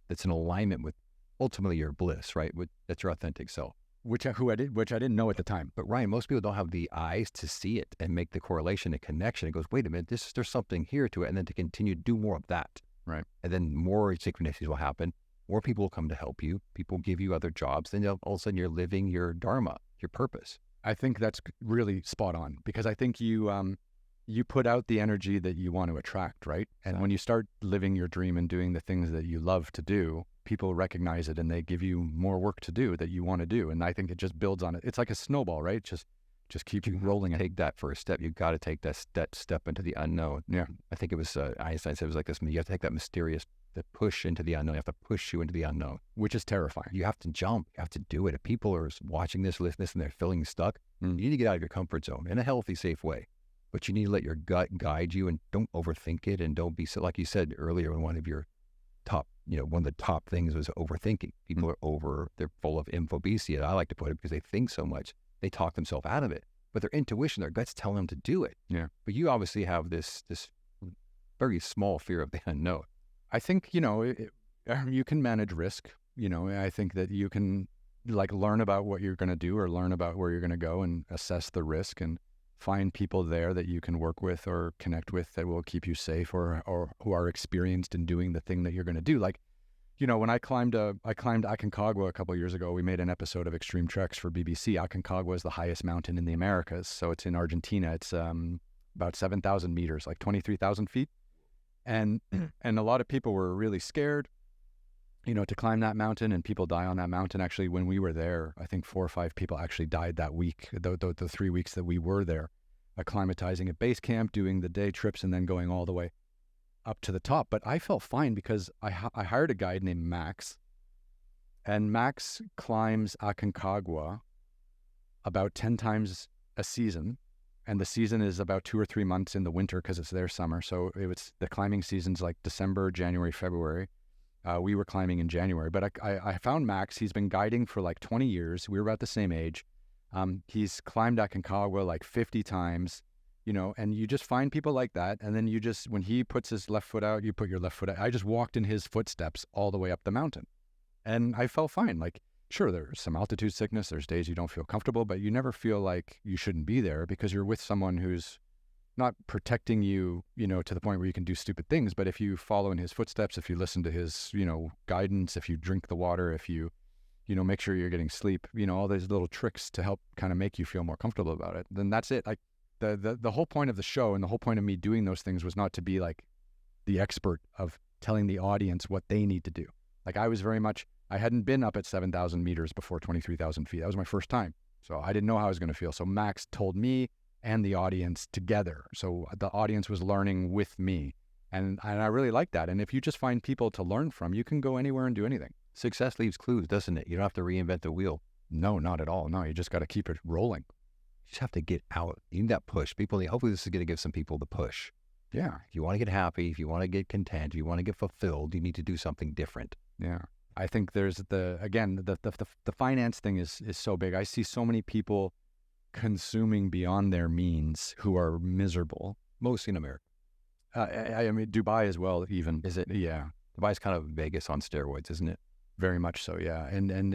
Speaker 2: that's in alignment with ultimately your bliss, right? That's your authentic self.
Speaker 1: Which I didn't know at the time.
Speaker 2: But Ryan, most people don't have the eyes to see it and make the correlation and connection. It goes, wait a minute, there's something here to it. And then to continue to do more of that.
Speaker 1: Right.
Speaker 2: And then more synchronicities will happen. More people will come to help you. People give you other jobs. Then all of a sudden you're living your dharma, your purpose.
Speaker 1: I think that's really spot on because I think you you put out the energy that you want to attract, right? And when you start living your dream and doing the things that you love to do, people recognize it and they give you more work to do that you want to do. And I think it just builds on it. It's like a snowball, right? Just keep you rolling it.
Speaker 2: Take that first step. You've got to take that step into the unknown.
Speaker 1: Yeah.
Speaker 2: I think it was Einstein said it was like this. You have to take that mysterious, the push into the unknown. You have to push you into the unknown,
Speaker 1: which is terrifying.
Speaker 2: You have to jump. You have to do it. If people are watching this, listening to this, and they're feeling stuck, you need to get out of your comfort zone in a healthy, safe way. But you need to let your gut guide you, and don't overthink it. And don't be so, like you said earlier, in one of your top, one of the top things was overthinking. People are they're full of infobesia. I like to put it because they think so much. They talk themselves out of it, but their intuition, their gut's telling them to do it.
Speaker 1: Yeah.
Speaker 2: But you obviously have this very small fear of the unknown.
Speaker 1: I think, you can manage risk. I think that you can learn about what you're going to do or learn about where you're going to go and assess the risk and find people there that you can work with or connect with that will keep you safe or who are experienced in doing the thing that you're going to do. When I climbed Aconcagua a couple of years ago, we made an episode of Extreme Treks for BBC. Aconcagua is the highest mountain in the Americas. So it's in Argentina. It's about 7,000 meters, like 23,000 feet. And a lot of people were really scared, to climb that mountain, and people die on that mountain. Actually, when we were there, I think 4 or 5 people actually died that week, the 3 weeks that we were there, acclimatizing at base camp, doing the day trips, and then going all the way up to the top. But I felt fine because I hired a guide named Max, and Max climbs Aconcagua about 10 times a season. And the season is about 2 or 3 months in the winter because it's their summer. So the climbing season's like December, January, February. We were climbing in January. But I found Max. He's been guiding for like 20 years. We were about the same age. He's climbed Aconcagua like 50 times, and you just find people like that. And then when he puts his left foot out, you put your left foot out. I just walked in his footsteps all the way up the mountain. And I felt fine. Sure, there's some altitude sickness. There's days you don't feel comfortable, but you never feel like you shouldn't be there because you're with someone who's not protecting you, to the point where you can do stupid things. But if you follow in his footsteps, if you listen to his, guidance, if you drink the water, if you, make sure you're getting sleep, all those little tricks to help kind of make you feel more comfortable about it, then that's it. The whole point of the show and the whole point of me doing those things was not to be like the expert of telling the audience what they need to do. I hadn't been up at 7,000 meters before 23,000 feet. That was my first time. So I didn't know how I was going to feel. So Max told me and the audience together. So the audience was learning with me. And I really like that. And if you just find people to learn from, you can go anywhere and do anything.
Speaker 2: Success leaves clues, doesn't it? You don't have to reinvent the wheel.
Speaker 1: No, not at all. No, you just got to keep it rolling.
Speaker 2: You just have to get out. You need that push. Hopefully this is going to give some people the push.
Speaker 1: Yeah.
Speaker 2: If you want to get happy, if you want to get content, if you want to get fulfilled, you need to do something different.
Speaker 1: Yeah. I think there's the finance thing is so big. I see so many people consuming beyond their means who are miserable.
Speaker 2: Mostly in America.
Speaker 1: I mean, Dubai as well, even.
Speaker 2: Is it?
Speaker 1: Yeah.
Speaker 2: Dubai's kind of Vegas on steroids, isn't it?
Speaker 1: Very much so, yeah. And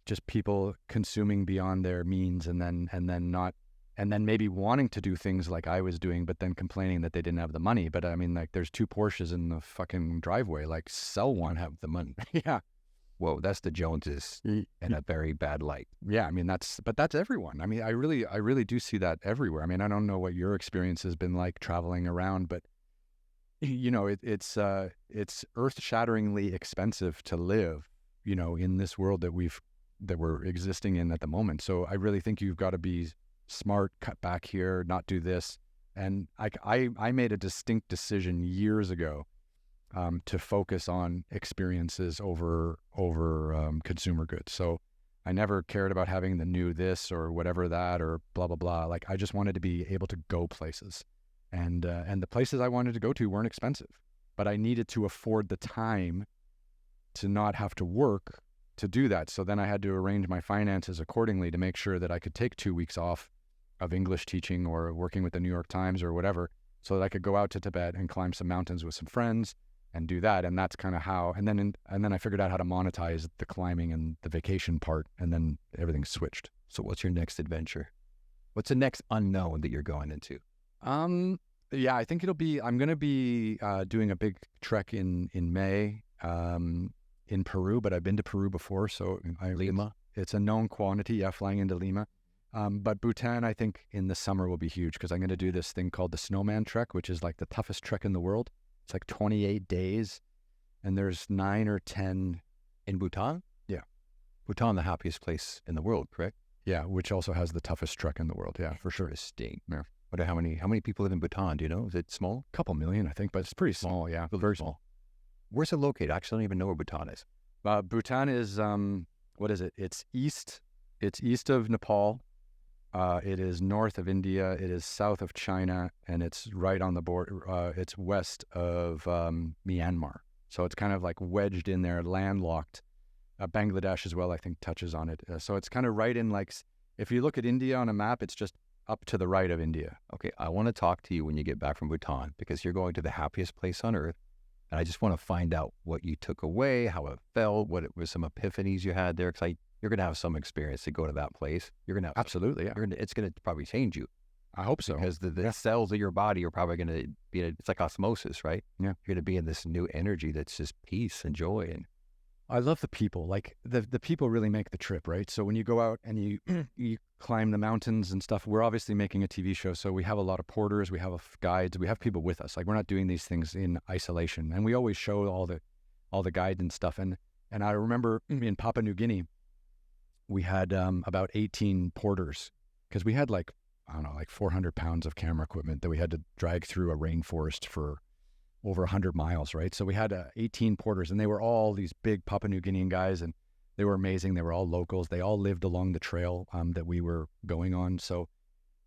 Speaker 1: just people consuming beyond their means and then maybe wanting to do things like I was doing, but then complaining that they didn't have the money. But I mean, there's 2 Porsches in the fucking driveway. Sell one, have the money. Yeah.
Speaker 2: Whoa, that's the Joneses in a very bad light.
Speaker 1: Yeah, I mean, that's everyone. I mean, I really do see that everywhere. I mean, I don't know what your experience has been like traveling around, but it's earth-shatteringly expensive to live, in this world that we're existing in at the moment. So I really think you've got to be smart, cut back here, not do this. And I made a distinct decision years ago to focus on experiences over consumer goods. So I never cared about having the new this or whatever that or blah, blah, blah. I just wanted to be able to go places. And the places I wanted to go to weren't expensive, but I needed to afford the time to not have to work to do that. So then I had to arrange my finances accordingly to make sure that I could take 2 weeks off of English teaching or working with the New York Times or whatever, so that I could go out to Tibet and climb some mountains with some friends and do that. And that's kind of how, and then I figured out how to monetize the climbing and the vacation part, and then everything switched.
Speaker 2: So what's your next adventure? What's the next unknown that you're going into?
Speaker 1: Yeah, I think I'm going to be doing a big trek in May in Peru, but I've been to Peru before. So
Speaker 2: Lima?
Speaker 1: It's a known quantity, yeah, flying into Lima. But Bhutan, I think in the summer will be huge because I'm going to do this thing called the Snowman Trek, which is like the toughest trek in the world. It's like 28 days, and there's 9 or 10
Speaker 2: In Bhutan?
Speaker 1: Yeah.
Speaker 2: Bhutan, the happiest place in the world, correct?
Speaker 1: Yeah, which also has the toughest trek in the world. Yeah, for sure.
Speaker 2: Interesting.
Speaker 1: Yeah.
Speaker 2: Wonder how many people live in Bhutan? Do you know? Is it small?
Speaker 1: Couple million, I think, but it's pretty small. Yeah, very small.
Speaker 2: Where's it located? Actually, I don't even know where Bhutan is.
Speaker 1: Bhutan is what is it? It's east. It's east of Nepal. It is north of India. It is south of China, and it's right on the border. It's west of Myanmar. So it's kind of like wedged in there, landlocked. Bangladesh as well, I think, touches on it. So it's kind of right in like, if you look at India on a map, it's just up to the right of India.
Speaker 2: Okay, I want to talk to you when you get back from Bhutan because you're going to the happiest place on earth. And I just want to find out what you took away, how it felt, what it was, some epiphanies you had there. Because you're going to have some experience to go to that place. You're going to have
Speaker 1: absolutely, yeah.
Speaker 2: It's going to probably change you.
Speaker 1: I hope so.
Speaker 2: Because the cells of your body are probably going to be, it's like osmosis, right?
Speaker 1: Yeah.
Speaker 2: You're going to be in this new energy that's just peace and joy. And
Speaker 1: I love the people. Like the people really make the trip, right? So when you go out and you climb the mountains and stuff, we're obviously making a TV show. So we have a lot of porters, we have guides, we have people with us. Like we're not doing these things in isolation. And we always show all the guides and stuff. And I remember in Papua New Guinea, we had about 18 porters because we had like 400 pounds of camera equipment that we had to drag through a rainforest for over 100 miles, right? So we had 18 porters, and they were all these big Papua New Guinean guys, and they were amazing. They were all locals. They all lived along the trail that we were going on. So,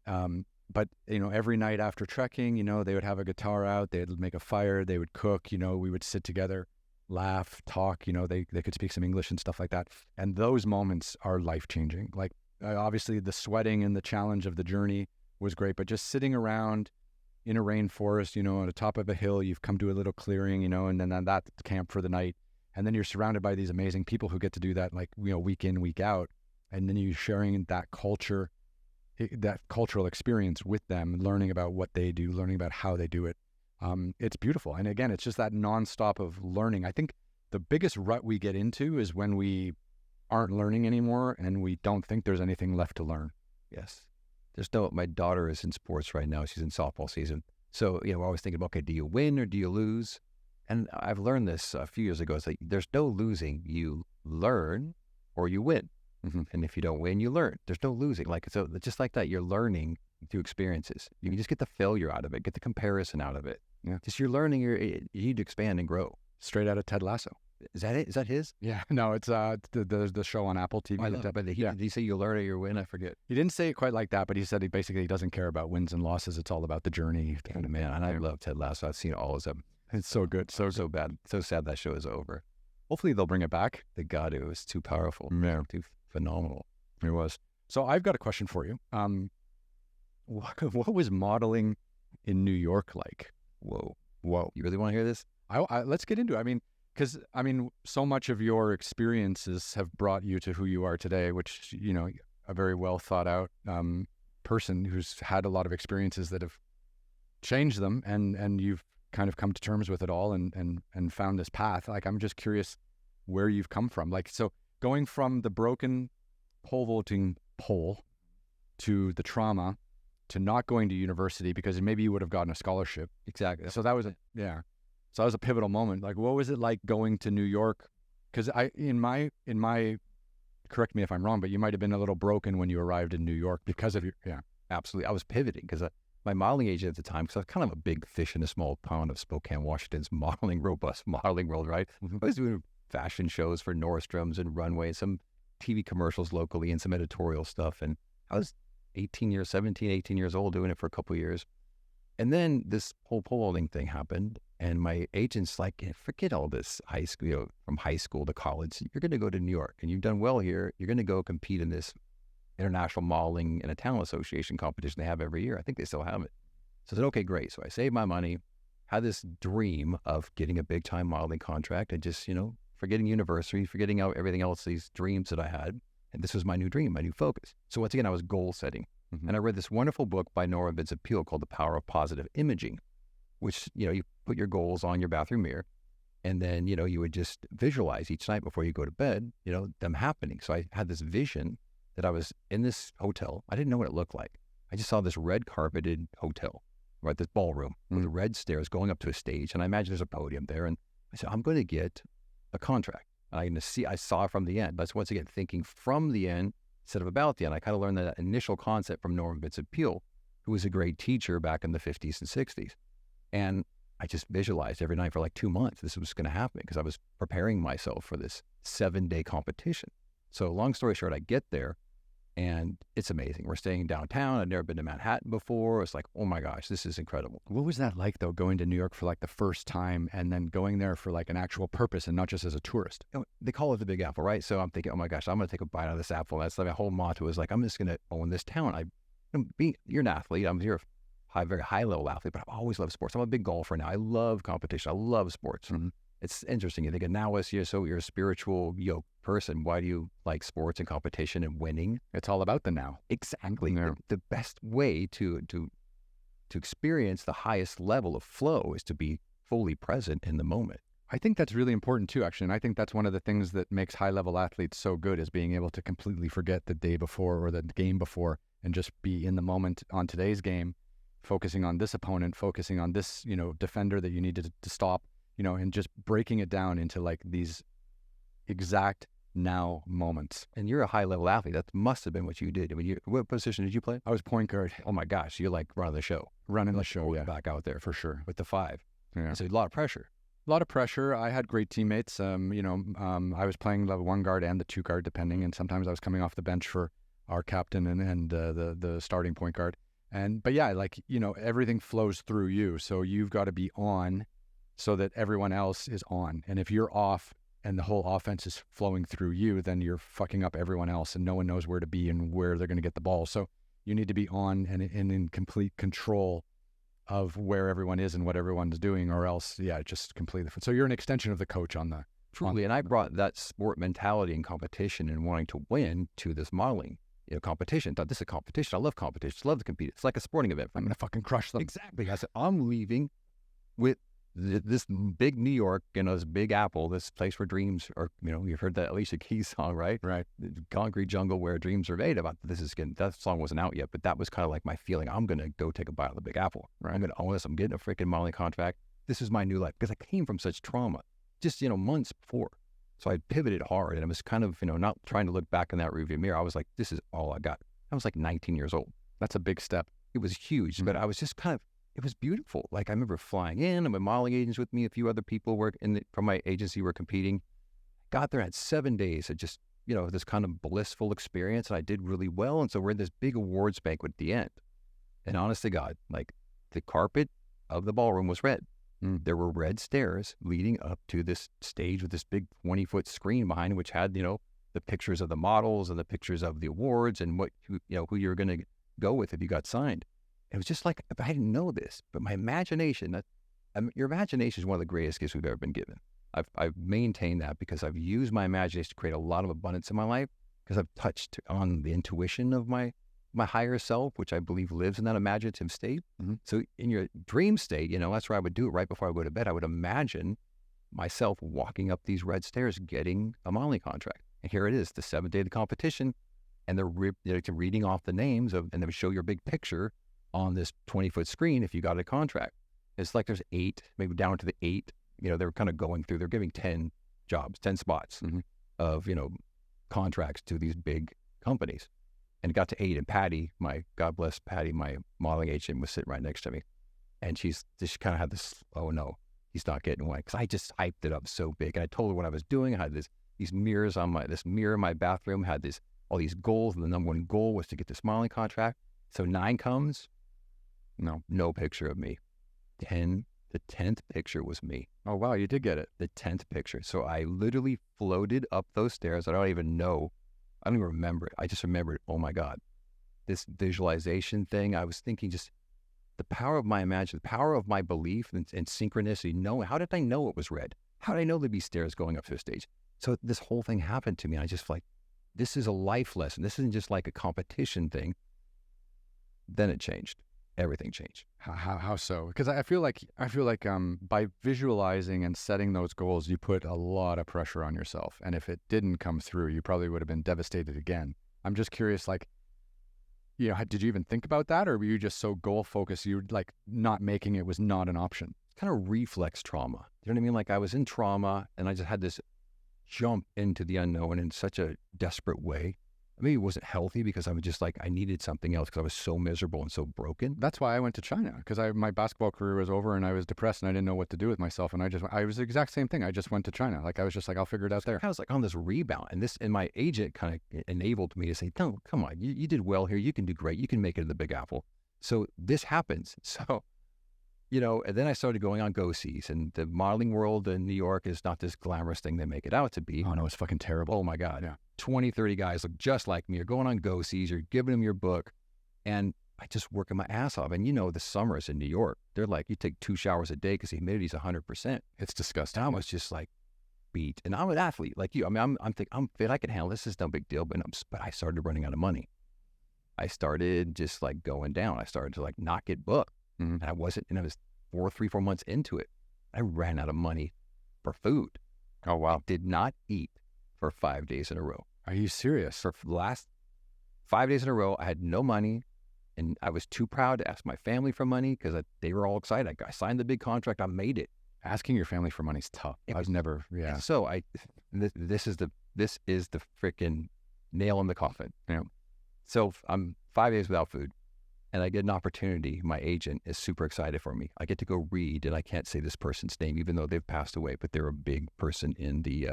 Speaker 1: but, every night after trekking, they would have a guitar out. They'd make a fire. They would cook. We would sit together, laugh, talk. They could speak some English and stuff like that. And those moments are life-changing. Like, obviously, the sweating and the challenge of the journey was great, but just sitting around in a rainforest, on the top of a hill, you've come to a little clearing, and then that's camp for the night. And then you're surrounded by these amazing people who get to do that, like, week in, week out. And then you're sharing that culture, that cultural experience with them, learning about what they do, learning about how they do it. It's beautiful. And again, it's just that nonstop of learning. I think the biggest rut we get into is when we aren't learning anymore and we don't think there's anything left to learn.
Speaker 2: Yes. My daughter is in sports right now. She's in softball season. So, we're always thinking, okay, do you win or do you lose? And I've learned this a few years ago. It's like, there's no losing. You learn or you win. Mm-hmm. And if you don't win, you learn. There's no losing. So just like that, you're learning through experiences. You can just get the failure out of it, get the comparison out of it.
Speaker 1: Yeah.
Speaker 2: Just you're learning, you need to expand and grow.
Speaker 1: Straight out of Ted Lasso.
Speaker 2: Is that it? Is that his?
Speaker 1: Yeah, no, it's the show on Apple TV.
Speaker 2: I love it, but did he say you learn or you win? I forget.
Speaker 1: He didn't say it quite like that, but he said he basically doesn't care about wins and losses. It's all about the journey.
Speaker 2: Man, and I love Ted Lasso. I've seen all of them.
Speaker 1: It's so good, so
Speaker 2: bad, so sad that show is over.
Speaker 1: Hopefully they'll bring it back.
Speaker 2: It was too powerful.
Speaker 1: Yeah.
Speaker 2: Too phenomenal.
Speaker 1: It was. So I've got a question for you. What was modeling in New York like?
Speaker 2: Whoa.
Speaker 1: You
Speaker 2: really want to hear this?
Speaker 1: Let's get into it. Because so much of your experiences have brought you to who you are today, which, a very well thought out person who's had a lot of experiences that have changed them, and you've kind of come to terms with it all and found this path. Like, I'm just curious where you've come from. Like, so going from the broken pole vaulting pole to the trauma to not going to university because maybe you would have gotten a scholarship.
Speaker 2: Exactly.
Speaker 1: So that was So that was a pivotal moment. Like, what was it like going to New York? Because in my, correct me if I'm wrong, but you might have been a little broken when you arrived in New York because of your,
Speaker 2: Absolutely. I was pivoting because my modeling agent at the time, because I was kind of a big fish in a small pond of Spokane, Washington's robust modeling world, right? Mm-hmm. I was doing fashion shows for Nordstrom's and Runway, some TV commercials locally and some editorial stuff. And I was 18 years old doing it for a couple of years. And then this whole pole vaulting thing happened. And my agent's like, forget all this high school, from high school to college. You're going to go to New York and you've done well here. You're going to go compete in this international modeling and a talent association competition they have every year. I think they still have it. So I said, okay, great. So I saved my money, had this dream of getting a big time modeling contract and just, forgetting university, forgetting out everything else, these dreams that I had. And this was my new dream, my new focus. So once again, I was goal setting. Mm-hmm. And I read this wonderful book by Nora Vincent Pyle called The Power of Positive Imaging, which, you put your goals on your bathroom mirror and then, you would just visualize each night before you go to bed, them happening. So I had this vision that I was in this hotel. I didn't know what it looked like. I just saw this red carpeted hotel, right? This ballroom with the red stairs going up to a stage. And I imagine there's a podium there. And I said, I'm going to get a contract. And I saw it from the end. But once again, thinking from the end instead of about the end. I kind of learned that initial concept from Norman Vincent Peale, who was a great teacher back in the 50s and 60s. And I just visualized every night for like 2 months, this was going to happen because I was preparing myself for this 7-day competition. So long story short, I get there and it's amazing. We're staying downtown. I'd never been to Manhattan before. It's like, oh my gosh, this is incredible.
Speaker 1: What was that like though, going to New York for like the first time and then going there for like an actual purpose and not just as a tourist?
Speaker 2: You know, they call it the Big Apple, right? So I'm thinking, oh my gosh, I'm going to take a bite out of this apple. That's like my whole motto is like, I'm just going to own this town. You're an athlete. You're a very high level athlete, but I've always loved sports. I'm a big golfer now. I love competition. I love sports. Mm-hmm. It's interesting. You think of Now-ist, you're a spiritual person. Why do you like sports and competition and winning?
Speaker 1: It's all about the now.
Speaker 2: Exactly.
Speaker 1: Yeah.
Speaker 2: The best way to experience the highest level of flow is to be fully present in the moment.
Speaker 1: I think that's really important too, actually. And I think that's one of the things that makes high-level athletes so good is being able to completely forget the day before or the game before and just be in the moment on today's game, focusing on this opponent, focusing on this, defender that you need to stop, and just breaking it down into like these exact now moments.
Speaker 2: And you're a high-level athlete. That must have been what you did. I mean, what position did you play?
Speaker 1: I was point guard.
Speaker 2: Oh my gosh, you're like running the show.
Speaker 1: Running the show, yeah.
Speaker 2: Back out there.
Speaker 1: For sure.
Speaker 2: With the 5.
Speaker 1: Yeah.
Speaker 2: So a lot of pressure.
Speaker 1: A lot of pressure. I had great teammates. I was playing the 1 guard and the 2 guard, depending. And sometimes I was coming off the bench for our captain and the starting point guard. But yeah, everything flows through you. So you've got to be on so that everyone else is on. And if you're off and the whole offense is flowing through you, then you're fucking up everyone else and no one knows where to be and where they're going to get the ball. So you need to be on and in complete control of where everyone is and what everyone's doing, or else, just completely. So you're an extension of the coach on the...
Speaker 2: Truly, and I brought that sport mentality and competition and wanting to win to this modeling. Competition. Thought this is a competition. I love competition. I love to compete. It's like a sporting event.
Speaker 1: I'm going to fucking crush them.
Speaker 2: Exactly. I said, I'm leaving with this big New York, this big apple, this place where dreams are, you've heard that Alicia Keys song, right?
Speaker 1: Right.
Speaker 2: The concrete jungle where dreams are made. About that song wasn't out yet, but that was kind of like my feeling. I'm going to go take a bite of the big apple. Right. I'm going to own this. I'm getting a freaking modeling contract. This is my new life because I came from such trauma just, months before. So I pivoted hard and I was kind of, not trying to look back in that rearview mirror. I was like, this is all I got. I was like 19 years old.
Speaker 1: That's a big step.
Speaker 2: It was huge, but I was just it was beautiful. Like I remember flying in, and my modeling agents with me, a few other people from my agency were competing. Got there, had 7 days of just, this kind of blissful experience, and I did really well. And so we're in this big awards banquet at the end. And honest to God, like the carpet of the ballroom was red. There were red stairs leading up to this stage with this big 20-foot screen behind it, which had, the pictures of the models and the pictures of the awards and who you were going to go with if you got signed. It was just like, I didn't know this, but my imagination, your imagination is one of the greatest gifts we've ever been given. I've maintained that because I've used my imagination to create a lot of abundance in my life because I've touched on the intuition of my higher self, which I believe lives in that imaginative state. Mm-hmm. So in your dream state, that's where I would do it right before I go to bed. I would imagine myself walking up these red stairs, getting a modeling contract. And here it is, the 7th day of the competition. And they're reading off the names and they would show your big picture on this 20-foot screen if you got a contract. It's like there's 8, maybe down to the 8, they're kind of going through, they're giving 10 jobs, 10 spots of, contracts to these big companies. And it got to 8, and Patty, God bless Patty, my modeling agent, was sitting right next to me. And she kind of had this, oh no, he's not getting one. Because I just hyped it up so big. And I told her what I was doing. I had these mirrors this mirror in my bathroom, had all these goals. And the number 1 goal was to get this modeling contract. So 9 comes, no picture of me. 10, the 10th picture was me.
Speaker 1: Oh, wow, you did get it.
Speaker 2: The 10th picture. So I literally floated up those stairs. I don't even remember it. I just remembered, oh my God, this visualization thing. I was thinking just the power of my imagination, the power of my belief and synchronicity. How did I know it was red? How did I know there'd be stairs going up to a stage? So this whole thing happened to me. And I just this is a life lesson. This isn't just like a competition thing. Then it changed. Everything changed.
Speaker 1: How so? Because I feel like by visualizing and setting those goals, you put a lot of pressure on yourself. And if it didn't come through, you probably would have been devastated again. I'm just curious, like, you know, did you even think about that, or were you just so goal focused? You like not making it was not an option.
Speaker 2: Kind of reflex trauma. You know what I mean? Like I was in trauma and I just had this jump into the unknown in such a desperate way. Maybe it wasn't healthy because I was just like, I needed something else because I was so miserable and so broken.
Speaker 1: That's why I went to China, because my basketball career was over and I was depressed and I didn't know what to do with myself. And I was the exact same thing. I just went to China. Like I was just like, I'll figure it out there.
Speaker 2: I was like on this rebound, and my agent kind of enabled me to say, no, come on, you did well here. You can do great. You can make it in the Big Apple. So this happens. So, you know, and then I started going on go-sees, and the modeling world in New York is not this glamorous thing they make it out to be.
Speaker 1: Oh no, it's fucking terrible.
Speaker 2: Oh my God.
Speaker 1: Yeah.
Speaker 2: 20, 30 guys look just like me. You're going on go-sees, you're giving them your book, and I just working my ass off. And you know, the summers in New York, they're like, you take 2 showers a day because the humidity's 100%.
Speaker 1: It's disgusting.
Speaker 2: I was just like beat. And I'm an athlete like you. I mean, I'm fit. I can handle this. Is no big deal. But I started running out of money. I started just like going down. I started to like not get booked.
Speaker 1: Mm-hmm.
Speaker 2: And I was 4 months into it. I ran out of money for food.
Speaker 1: Oh, wow.
Speaker 2: I did not eat for 5 days in a row.
Speaker 1: Are you serious?
Speaker 2: For the last 5 days in a row, I had no money, and I was too proud to ask my family for money because they were all excited. I signed the big contract. I made it.
Speaker 1: Asking your family for money is tough. I've never, yeah.
Speaker 2: So this is the freaking nail in the coffin.
Speaker 1: Yeah.
Speaker 2: So I'm 5 days without food, and I get an opportunity. My agent is super excited for me. I get to go read, and I can't say this person's name, even though they've passed away, but they're a big person in the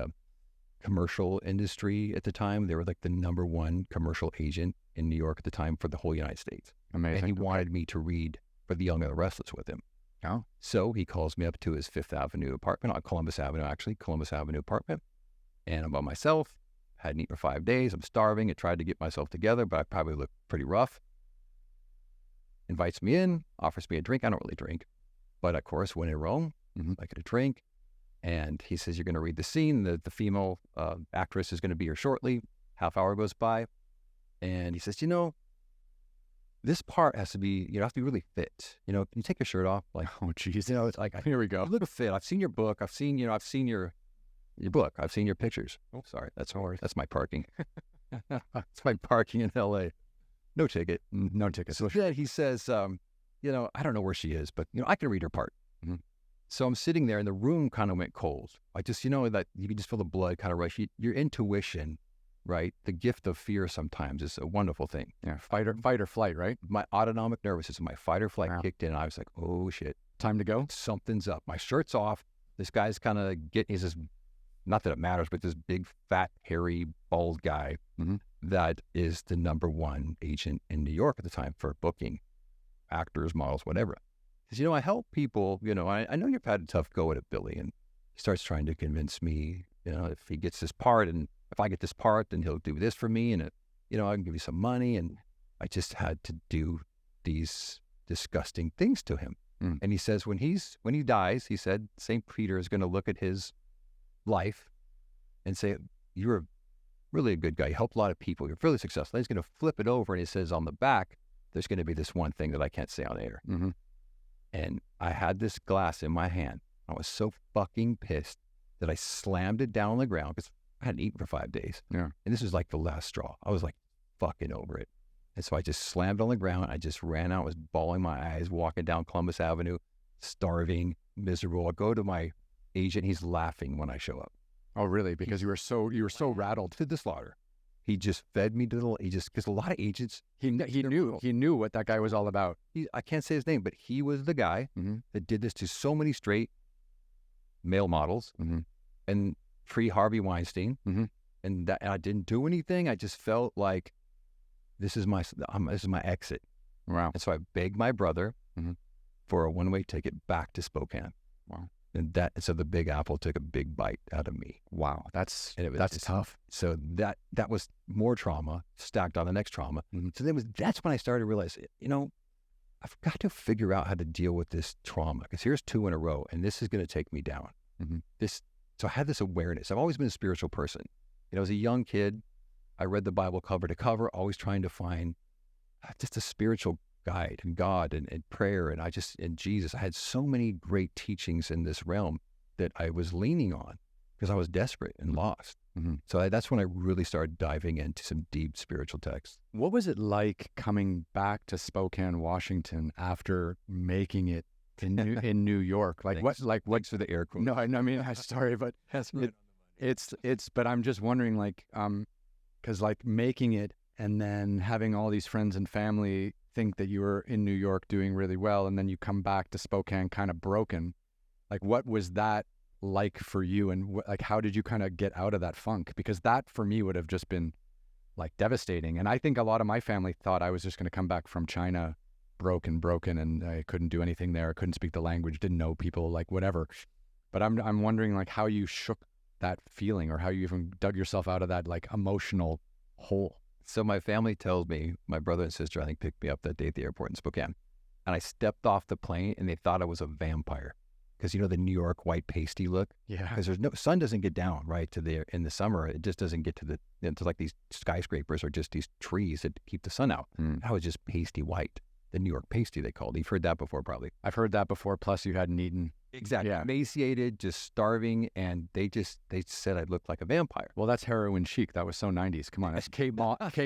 Speaker 2: commercial industry at the time. They were like the #1 commercial agent in New York at the time for the whole United States.
Speaker 1: Amazing.
Speaker 2: And he wanted me to read For the Young and the Restless with him.
Speaker 1: Oh.
Speaker 2: So he calls me up to his Fifth Avenue apartment, on Columbus Avenue apartment. And I'm by myself, hadn't eaten for 5 days. I'm starving. I tried to get myself together, but I probably look pretty rough. Invites me in, offers me a drink. I don't really drink. But of course, when in Rome, I get a drink. And he says, you're going to read the scene. The female actress is going to be here shortly. Half hour goes by. And he says, you know, this part has to be, you have to be really fit. You know, can you take your shirt off? Like,
Speaker 1: oh, geez.
Speaker 2: You know, it's like,
Speaker 1: here we go.
Speaker 2: You look fit. I've seen your book. I've seen your book. I've seen your pictures. Oh, sorry. That's my parking. That's my parking in LA. No ticket.
Speaker 1: No ticket.
Speaker 2: So then he says, you know, I don't know where she is, but, you know, I can read her part.
Speaker 1: Mm-hmm.
Speaker 2: So I'm sitting there and the room kind of went cold. I just, you know, that you can just feel the blood kind of rush. Your intuition, right? The gift of fear sometimes is a wonderful thing.
Speaker 1: Yeah. Fight or flight, right?
Speaker 2: My autonomic nervous system, my fight or flight kicked in. And I was like, oh shit.
Speaker 1: Time to go.
Speaker 2: Something's up. My shirt's off. This guy's kind of he's this, not that it matters, but this big, fat, hairy, bald guy that is the #1 agent in New York at the time for booking actors, models, whatever. He says, you know, I help people, you know, I know you've had a tough go at it, Billy. And he starts trying to convince me, you know, if he gets this part and if I get this part, then he'll do this for me. And, you know, I can give you some money. And I just had to do these disgusting things to him. And he says, when he dies, he said, St. Peter is going to look at his life and say, you're really a good guy. You helped a lot of people. You're really successful. He's going to flip it over. And he says on the back, there's going to be this one thing that I can't say on air. And I had this glass in my hand. I was so fucking pissed that I slammed it down on the ground because I hadn't eaten for 5 days.
Speaker 1: Yeah.
Speaker 2: And this was like the last straw. I was like fucking over it. And so I just slammed it on the ground. I just ran out, was bawling my eyes, walking down Columbus Avenue, starving, miserable. I go to my agent. He's laughing when I show up.
Speaker 1: Oh, really? Because you were so rattled.
Speaker 2: To the slaughter. He just fed me to because a lot of agents.
Speaker 1: He knew what that guy was all about.
Speaker 2: I can't say his name, but he was the guy that did this to so many straight male models and pre-Harvey Weinstein. And I didn't do anything. I just felt like this is my exit.
Speaker 1: Wow.
Speaker 2: And so I begged my brother for a one-way ticket back to Spokane.
Speaker 1: Wow.
Speaker 2: And so the Big Apple took a big bite out of me.
Speaker 1: Wow. That's tough.
Speaker 2: So that was more trauma stacked on the next trauma. So that's when I started to realize, you know, I've got to figure out how to deal with this trauma because here's 2 in a row and this is going to take me down. So I had this awareness. I've always been a spiritual person. You know, as a young kid, I read the Bible cover to cover, always trying to find just a spiritual guide and God and prayer. And Jesus, I had so many great teachings in this realm that I was leaning on because I was desperate and lost.
Speaker 1: Mhm.
Speaker 2: So that's when I really started diving into some deep spiritual texts.
Speaker 1: What was it like coming back to Spokane, Washington after making it in New York? Like
Speaker 2: Thanks.
Speaker 1: what
Speaker 2: Thanks for the air quotes.
Speaker 1: No, I mean, I'm sorry, but
Speaker 2: That's right.
Speaker 1: but I'm just wondering, like, because like making it and then having all these friends and family think that you were in New York doing really well, and then you come back to Spokane kind of broken. Like, what was that like for you, and like how did you kind of get out of that funk? Because that for me would have just been like devastating. And I think a lot of my family thought I was just going to come back from China broken, and I couldn't do anything there. I couldn't speak the language, didn't know people, like whatever. But I'm wondering like how you shook that feeling, or how you even dug yourself out of that like emotional hole.
Speaker 2: So my family tells me, my brother and sister, I think, picked me up that day at the airport in Spokane. And I stepped off the plane and they thought I was a vampire. Because, the New York white pasty look.
Speaker 1: Yeah.
Speaker 2: Because there's no sun doesn't get down right to the in the summer. It just doesn't get to the to like these skyscrapers or just these trees that keep the sun out. I was just pasty white. The New York pasty, they called it. You've heard that before, probably.
Speaker 1: I've heard that before. Plus, you hadn't eaten.
Speaker 2: Exactly.
Speaker 1: Yeah.
Speaker 2: Emaciated, just starving, and they said I looked like a vampire.
Speaker 1: Well, that's heroin chic. That was so 90s. Come on, that's Kate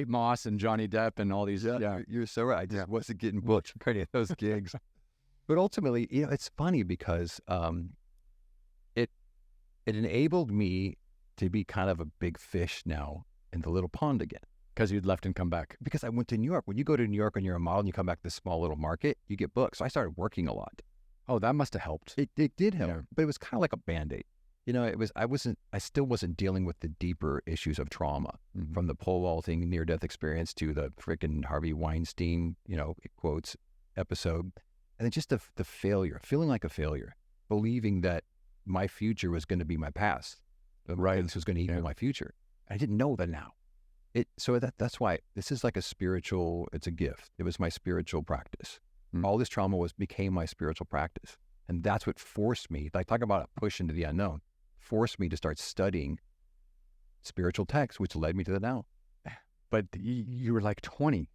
Speaker 1: Moss and Johnny Depp and all these. Yeah.
Speaker 2: You're so right. I just wasn't getting booked for any of those gigs. But ultimately, it's funny because it enabled me to be kind of a big fish now in the little pond again.
Speaker 1: Because you'd left and come back.
Speaker 2: Because I went to New York. When you go to New York and you're a model and you come back to this small little market, you get booked. So I started working a lot.
Speaker 1: Oh, that must have helped.
Speaker 2: It did help, but it was kind of like a Band-Aid. I still wasn't dealing with the deeper issues of trauma, from the pole vaulting near-death experience to the frickin' Harvey Weinstein, quotes episode. And then just the failure, feeling like a failure, believing that my future was going to be my past.
Speaker 1: Right.
Speaker 2: This was going to equal my future. I didn't know that now. So that's why this is like it's a gift. It was my spiritual practice. All this trauma became my spiritual practice. And that's what forced me, like talk about a push into the unknown, forced me to start studying spiritual texts, which led me to the now.
Speaker 1: But you were like 20.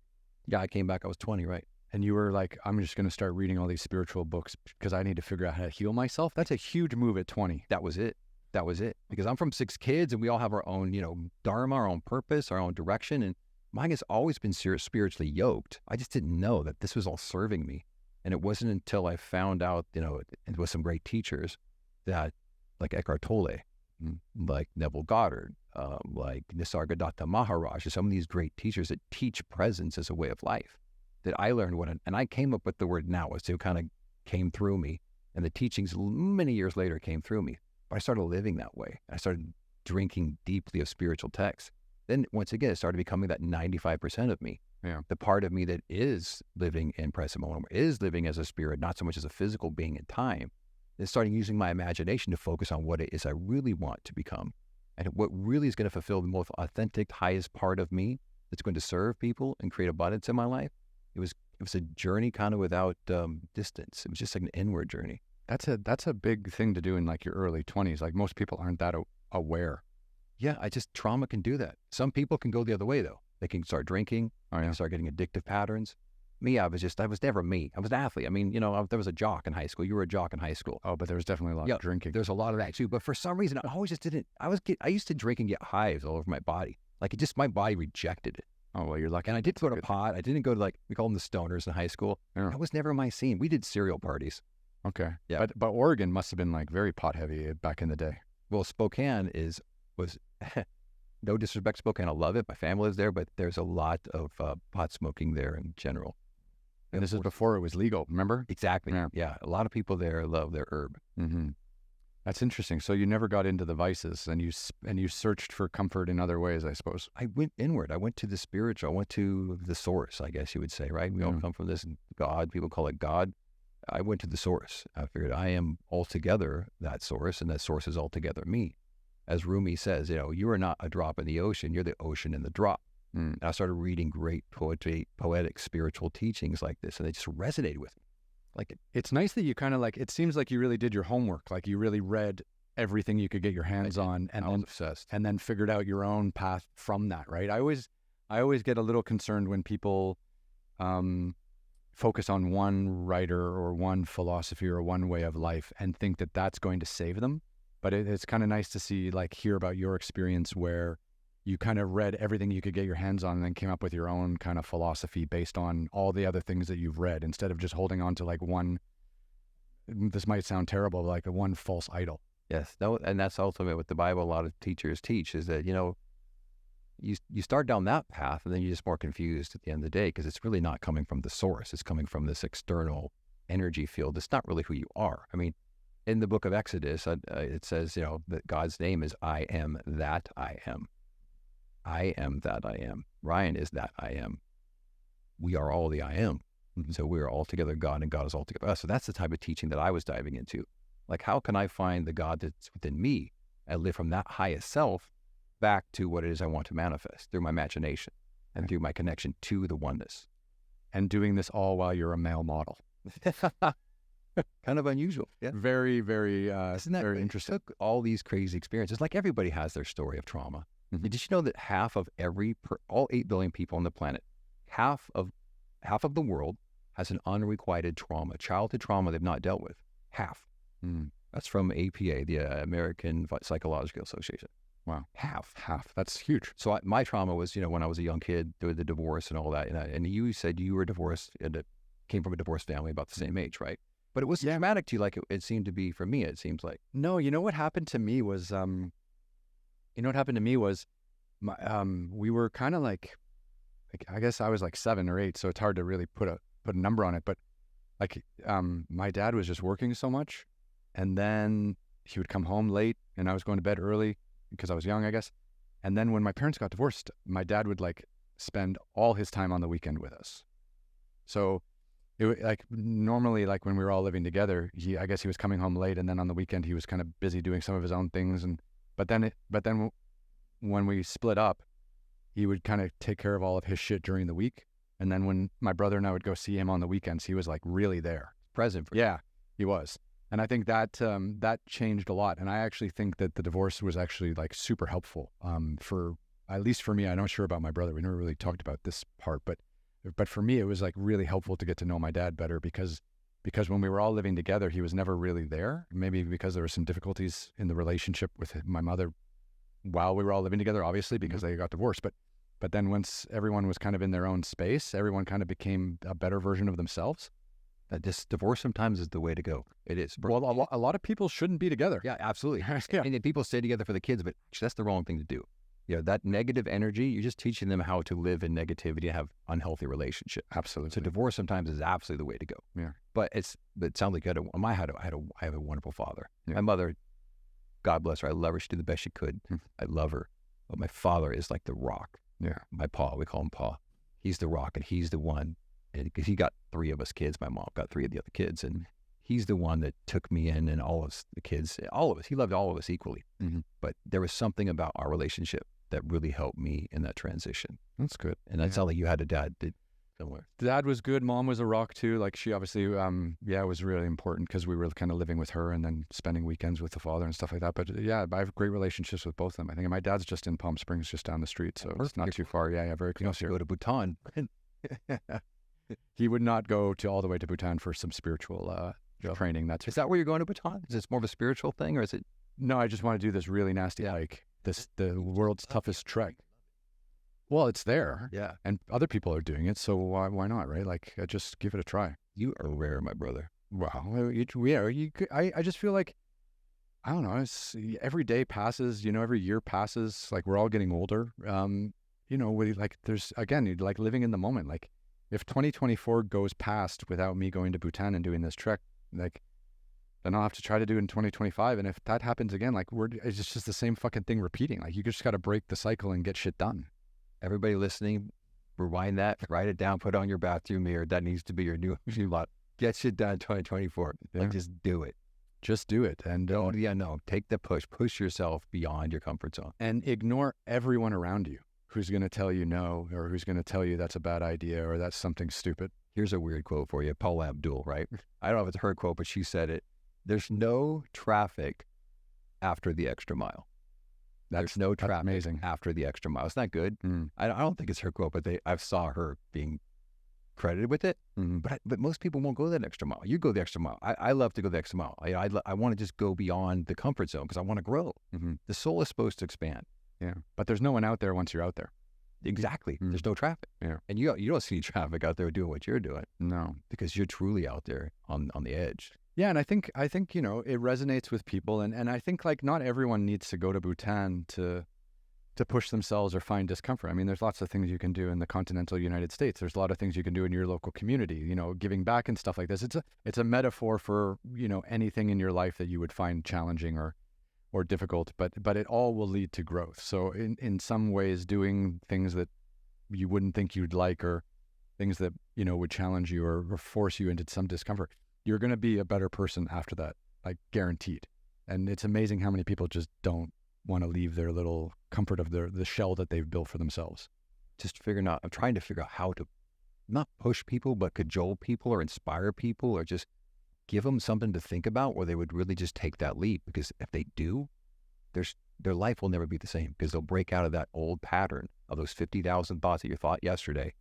Speaker 2: Yeah, I came back, I was 20, right?
Speaker 1: And you were like, I'm just going to start reading all these spiritual books because I need to figure out how to heal myself. That's a huge move at 20.
Speaker 2: That was it. Because I'm from 6 kids and we all have our own, dharma, our own purpose, our own direction. And mine has always been spiritually yoked. I just didn't know that this was all serving me. And it wasn't until I found out, and with some great teachers that, like Eckhart Tolle, like Neville Goddard, like Nisargadatta Maharaj, some of these great teachers that teach presence as a way of life, that I learned and I came up with the word Now-ist. It kind of came through me. And the teachings many years later came through me. But I started living that way. I started drinking deeply of spiritual texts. Then once again, it started becoming that 95% of me.
Speaker 1: Yeah.
Speaker 2: The part of me that is living in present moment, is living as a spirit, not so much as a physical being in time, is starting using my imagination to focus on what it is I really want to become. And what really is going to fulfill the most authentic, highest part of me that's going to serve people and create abundance in my life. It was a journey kind of without distance. It was just like an inward journey.
Speaker 1: That's a big thing to do in like your early 20s. Like most people aren't that aware.
Speaker 2: Yeah, trauma can do that. Some people can go the other way though. They can start drinking, they can start getting addictive patterns. Me, I was never me. I was an athlete. I mean, there was a jock in high school. You were a jock in high school.
Speaker 1: Oh, but there was definitely a lot of drinking.
Speaker 2: There's a lot of that too. But for some reason, I always just didn't. I used to drink and get hives all over my body. Like my body rejected it.
Speaker 1: Oh, well, you're lucky.
Speaker 2: And I did go to pot. I didn't go to we call them the stoners in high school.
Speaker 1: Yeah.
Speaker 2: That was never my scene. We did cereal parties.
Speaker 1: Okay.
Speaker 2: Yeah.
Speaker 1: But Oregon must have been like very pot heavy back in the day.
Speaker 2: Well, Spokane was no disrespect to Spokane. I love it. My family lives there, but there's a lot of pot smoking there in general.
Speaker 1: And this is before it was legal, remember?
Speaker 2: Exactly. Yeah. A lot of people there love their herb.
Speaker 1: Mm-hmm. That's interesting. So you never got into the vices, and you searched for comfort in other ways, I suppose.
Speaker 2: I went inward. I went to the spiritual. I went to the source, I guess you would say, right? We all come from this God. People call it God. I went to the source. I figured I am altogether that source, and that source is altogether me. As Rumi says, you are not a drop in the ocean. You're the ocean in the drop. And I started reading great poetic, spiritual teachings like this, and they just resonated with me. Like
Speaker 1: it's nice that you kind of it seems like you really did your homework. Like you really read everything you could get your hands on, and then figured out your own path from that, right? I always get a little concerned when people focus on one writer or one philosophy or one way of life and think that that's going to save them. But it's kind of nice to see, like, hear about your experience where you kind of read everything you could get your hands on and then came up with your own kind of philosophy based on all the other things that you've read, instead of just holding on to like one, this might sound terrible, like a one false idol.
Speaker 2: Yes, and that's ultimately what the Bible, a lot of teachers teach, is that, you start down that path and then you're just more confused at the end of the day, because it's really not coming from the source. It's coming from this external energy field. It's not really who you are. I mean, in the book of Exodus, it says, that God's name is I am that I am. I am that I am. Ryan is that I am. We are all the I am. So we are all together God, and God is all together us. So that's the type of teaching that I was diving into. Like, how can I find the God that's within me and live from that highest self back to what it is I want to manifest through my imagination and through my connection to the oneness?
Speaker 1: And doing this all while you're a male model.
Speaker 2: Kind of unusual. Yeah.
Speaker 1: Very, very,
Speaker 2: Isn't that
Speaker 1: very
Speaker 2: great?
Speaker 1: interesting.
Speaker 2: Took all these crazy experiences. Like, everybody has their story of trauma.
Speaker 1: Mhm.
Speaker 2: Did you know that half of all 8 billion people on the planet, half of the world has an unrequited trauma, childhood trauma they've not dealt with? Half.
Speaker 1: Mm.
Speaker 2: That's from APA, the American Psychological Association.
Speaker 1: Wow.
Speaker 2: Half.
Speaker 1: That's huge.
Speaker 2: So my trauma was, when I was a young kid, through the divorce and all that. And you said you were divorced and came from a divorced family about the same age, right? But it was traumatic to you, like it seemed to be for me. It seems like.
Speaker 1: No, what happened to me was, we were kind of like, I guess I was like 7 or 8, so it's hard to really put a number on it. But like, my dad was just working so much, and then he would come home late, and I was going to bed early because I was young, I guess. And then when my parents got divorced, my dad would like spend all his time on the weekend with us. So like normally, like when we were all living together, I guess he was coming home late, and then on the weekend he was kind of busy doing some of his own things. But then when we split up, he would kind of take care of all of his shit during the week. And then when my brother and I would go see him on the weekends, he was like really there.
Speaker 2: Present for you.
Speaker 1: Yeah, he was. And I think that that changed a lot. And I actually think that the divorce was actually like super helpful for, at least for me. I'm not sure about my brother. We never really talked about this part, but for me, it was like really helpful to get to know my dad better, because when we were all living together, he was never really there. Maybe because there were some difficulties in the relationship with my mother while we were all living together, obviously, because they got divorced. But then once everyone was kind of in their own space, everyone kind of became a better version of themselves.
Speaker 2: That this divorce sometimes is the way to go. It is.
Speaker 1: Well, a lot of people shouldn't be together.
Speaker 2: Yeah, absolutely.
Speaker 1: Yeah.
Speaker 2: And then people stay together for the kids, but actually that's the wrong thing to do. That negative energy, you're just teaching them how to live in negativity and have unhealthy relationships.
Speaker 1: Absolutely.
Speaker 2: So divorce sometimes is absolutely the way to go.
Speaker 1: Yeah.
Speaker 2: But it sounds like I have a wonderful father.
Speaker 1: Yeah.
Speaker 2: My mother, God bless her, I love her. She did the best she could. I love her. But my father is like the rock.
Speaker 1: Yeah.
Speaker 2: My Pa, we call him Pa. He's the rock, and he's the one, because he got 3 of us kids. My mom got 3 of the other kids, and he's the one that took me in, and all of us, the kids, all of us. He loved all of us equally.
Speaker 1: Mm-hmm.
Speaker 2: But there was something about our relationship that really helped me in that transition.
Speaker 1: That's good.
Speaker 2: And that sounds like you had a dad that similar.
Speaker 1: Dad was good. Mom was a rock too. Like, she obviously, it was really important because we were kind of living with her and then spending weekends with the father and stuff like that. But yeah, I have great relationships with both of them. I think my dad's just in Palm Springs, just down the street, so it's not too far. Yeah, very close here.
Speaker 2: Go to Bhutan.
Speaker 1: He would not go all the way to Bhutan for some spiritual training.
Speaker 2: Is that where you're going to Bhutan? Is it more of a spiritual thing, or is it?
Speaker 1: No, I just want to do this really nasty hike. The world's toughest trek. Well, it's there.
Speaker 2: Yeah.
Speaker 1: And other people are doing it, so why not, right? Like, just give it a try.
Speaker 2: You are rare, my brother.
Speaker 1: Wow. I just feel like, I don't know, every day passes, every year passes, like we're all getting older. There's, again, you're like living in the moment. Like, if 2024 goes past without me going to Bhutan and doing this trek, like, then I'll have to try to do it in 2025. And if that happens again, like, it's just the same fucking thing repeating. Like, you just got to break the cycle and get shit done.
Speaker 2: Everybody listening, rewind that, write it down, put it on your bathroom mirror. That needs to be your new lot. Get shit done 2024.
Speaker 1: Yeah.
Speaker 2: Like, just do it.
Speaker 1: Just do it. And
Speaker 2: take the push yourself beyond your comfort zone.
Speaker 1: And ignore everyone around you who's going to tell you no, or who's going to tell you that's a bad idea or that's something stupid.
Speaker 2: Here's a weird quote for you. Paula Abdul, right? I don't know if it's her quote, but she said it. There's no traffic after the extra mile. There's no traffic
Speaker 1: amazing.
Speaker 2: After the extra mile. It's not good. I don't think it's her quote, but I saw her being credited with it. But most people won't go that extra mile. You go the extra mile. I love to go the extra mile. I want to just go beyond the comfort zone because I want to grow. The soul is supposed to expand.
Speaker 1: Yeah. But there's no one out there once you're out there.
Speaker 2: Exactly. There's no traffic.
Speaker 1: Yeah.
Speaker 2: And you don't see traffic out there doing what you're doing.
Speaker 1: No.
Speaker 2: Because you're truly out there on the edge.
Speaker 1: Yeah, and I think it resonates with people, and I think like not everyone needs to go to Bhutan to push themselves or find discomfort. I mean, there's lots of things you can do in the continental United States. There's a lot of things you can do in your local community, giving back and stuff like this. It's a metaphor for, anything in your life that you would find challenging or difficult, but it all will lead to growth. So in some ways, doing things that you wouldn't think you'd like, or things that, would challenge you or force you into some discomfort, you're going to be a better person after that, like guaranteed. And it's amazing how many people just don't want to leave their little comfort of the shell that they've built for themselves.
Speaker 2: I'm trying to figure out how to not push people, but cajole people or inspire people or just give them something to think about where they would really just take that leap. Because if they do, their life will never be the same, because they'll break out of that old pattern of those 50,000 thoughts that you thought yesterday.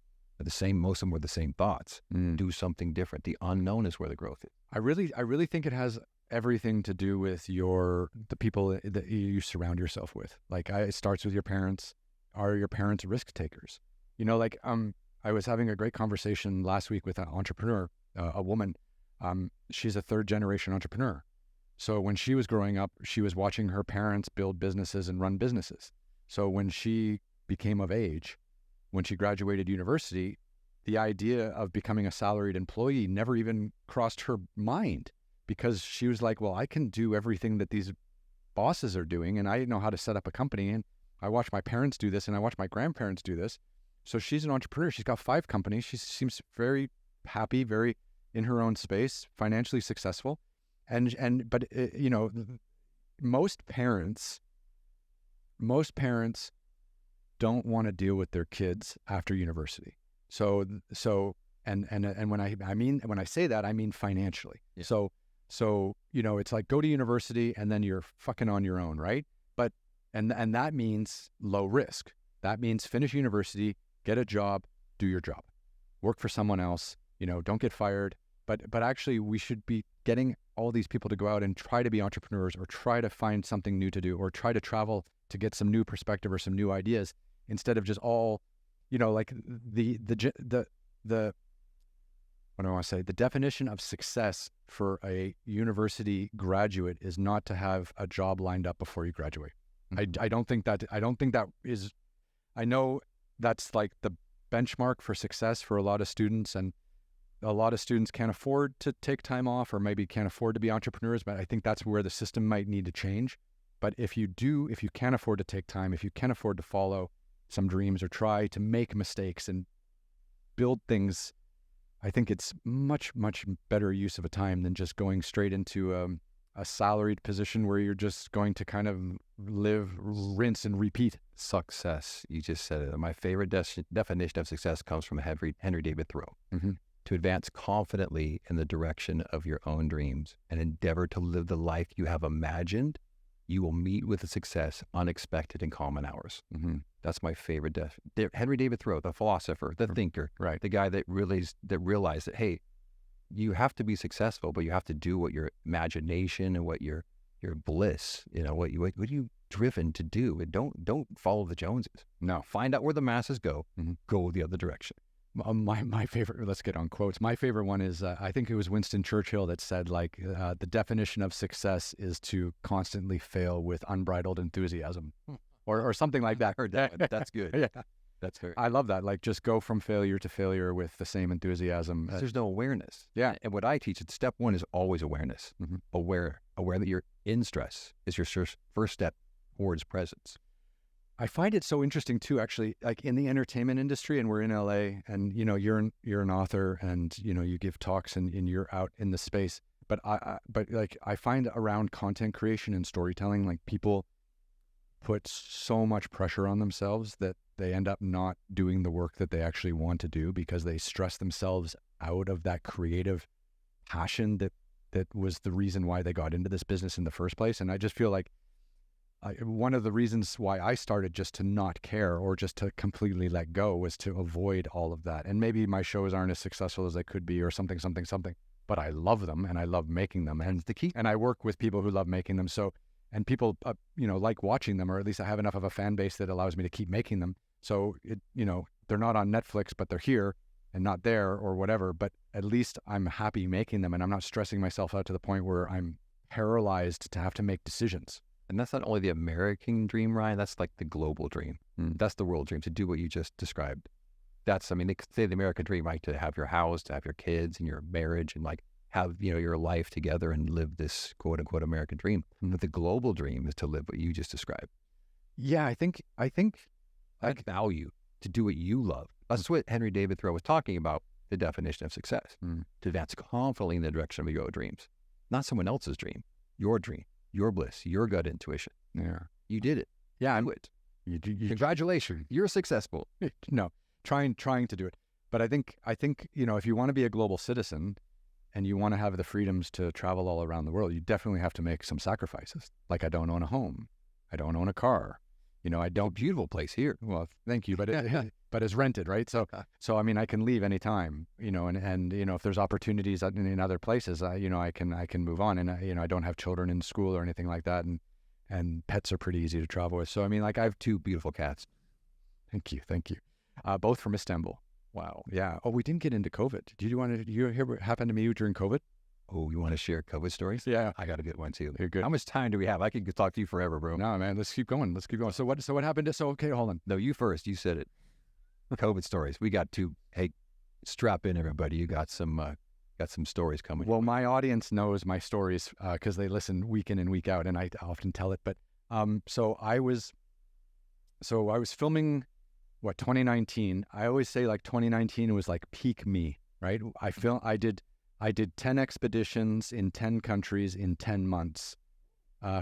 Speaker 2: Most of them were the same thoughts. Do something different. The unknown is where the growth is.
Speaker 1: I really think it has everything to do with the people that you surround yourself with. Like it starts with your parents. Are your parents risk takers? I was having a great conversation last week with an entrepreneur, a woman. She's a third generation entrepreneur. So when she was growing up, she was watching her parents build businesses and run businesses. So when she became of age, when she graduated university, the idea of becoming a salaried employee never even crossed her mind, because she was like, well, I can do everything that these bosses are doing, and I know how to set up a company, and I watch my parents do this, and I watch my grandparents do this. So she's an entrepreneur. She's got 5 companies. She seems very happy, very in her own space, financially successful. But most parents don't want to deal with their kids after university. So when I say that, I mean financially. Yeah. So it's like, go to university and then you're fucking on your own, right? But and that means low risk. That means finish university, get a job, do your job, work for someone else. Don't get fired. But actually, we should be getting all these people to go out and try to be entrepreneurs, or try to find something new to do, or try to travel to get some new perspective or some new ideas, instead of just all, like the what do I want to say? The definition of success for a university graduate is not to have a job lined up before you graduate. I don't think that is. I know that's like the benchmark for success for a lot of students, and a lot of students can't afford to take time off, or maybe can't afford to be entrepreneurs, but I think that's where the system might need to change. But if you can afford to take time, if you can afford to follow some dreams or try to make mistakes and build things, I think it's much, much better use of a time than just going straight into a salaried position where you're just going to kind of live, rinse, and repeat.
Speaker 2: Success. You just said it. My favorite definition of success comes from Henry David Thoreau. To advance confidently in the direction of your own dreams and endeavor to live the life you have imagined, you will meet with a success unexpected in common hours. That's my favorite. Henry David Thoreau, the philosopher, the thinker,
Speaker 1: right? The
Speaker 2: guy that realized that, hey, you have to be successful, but you have to do what your imagination and what your bliss, what you driven to do, and don't follow the Joneses.
Speaker 1: No,
Speaker 2: find out where the masses go. Go the other direction.
Speaker 1: My favorite, let's get on quotes. My favorite one is, I think it was Winston Churchill that said, like, the definition of success is to constantly fail with unbridled enthusiasm, or something like that.
Speaker 2: I heard that one. That's good.
Speaker 1: Yeah.
Speaker 2: That's very.
Speaker 1: I love that. Like, just go from failure to failure with the same enthusiasm.
Speaker 2: There's no awareness.
Speaker 1: Yeah.
Speaker 2: And what I teach, step 1 is always awareness. Aware that you're in stress is your first step towards presence.
Speaker 1: I find it so interesting too, actually, like in the entertainment industry, and we're in LA, and you're an author, and you give talks, and you're out in the space. But I find around content creation and storytelling, like, people put so much pressure on themselves that they end up not doing the work that they actually want to do, because they stress themselves out of that creative passion that was the reason why they got into this business in the first place. And I just feel like one of the reasons why I started just to not care or just to completely let go was to avoid all of that. And maybe my shows aren't as successful as they could be or something, but I love them and I love making them. And the key, and I work with people who love making them. So, and people, like watching them, or at least I have enough of a fan base that allows me to keep making them. So they're not on Netflix, but they're here and not there or whatever. But at least I'm happy making them and I'm not stressing myself out to the point where I'm paralyzed to have to make decisions.
Speaker 2: And that's not only the American dream, Ryan, that's like the global dream. That's the world dream, to do what you just described. They could say the American dream, right? To have your house, to have your kids and your marriage and like have, your life together and live this quote unquote American dream. But the global dream is to live what you just described.
Speaker 1: Yeah, I think
Speaker 2: That value to do what you love. That's what Henry David Thoreau was talking about, the definition of success. To advance confidently in the direction of your dreams, not someone else's dream, your dream. Your bliss, your gut intuition.
Speaker 1: Yeah.
Speaker 2: You did it.
Speaker 1: Yeah.
Speaker 2: Do it.
Speaker 1: You
Speaker 2: Congratulations. You're successful.
Speaker 1: No, trying to do it. But I think, if you want to be a global citizen and you want to have the freedoms to travel all around the world, you definitely have to make some sacrifices. Like I don't own a home. I don't own a car. I don't.
Speaker 2: Beautiful place here.
Speaker 1: Well, thank you. But but it's rented, right? So I can leave anytime, and if there's opportunities in other places, I can move on. And I don't have children in school or anything like that. And pets are pretty easy to travel with. So, I have
Speaker 2: 2 beautiful cats.
Speaker 1: Thank you. Both from Istanbul.
Speaker 2: Wow.
Speaker 1: Yeah. Oh, we didn't get into COVID. Did you hear what happened to me during COVID?
Speaker 2: Oh, you want to share COVID stories?
Speaker 1: Yeah.
Speaker 2: I got a good one too.
Speaker 1: You're good.
Speaker 2: How much time do we have? I could talk to you forever, bro.
Speaker 1: No, man, let's keep going. So what happened? Okay, hold on.
Speaker 2: No, you first. You said it. COVID stories. We got 2. Hey, strap in, everybody. You got some stories coming.
Speaker 1: Well, my audience knows my stories because they listen week in and week out, and I often tell it. But so I was filming 2019. I always say like 2019 was like peak me, right? I did 10 expeditions in 10 countries in 10 months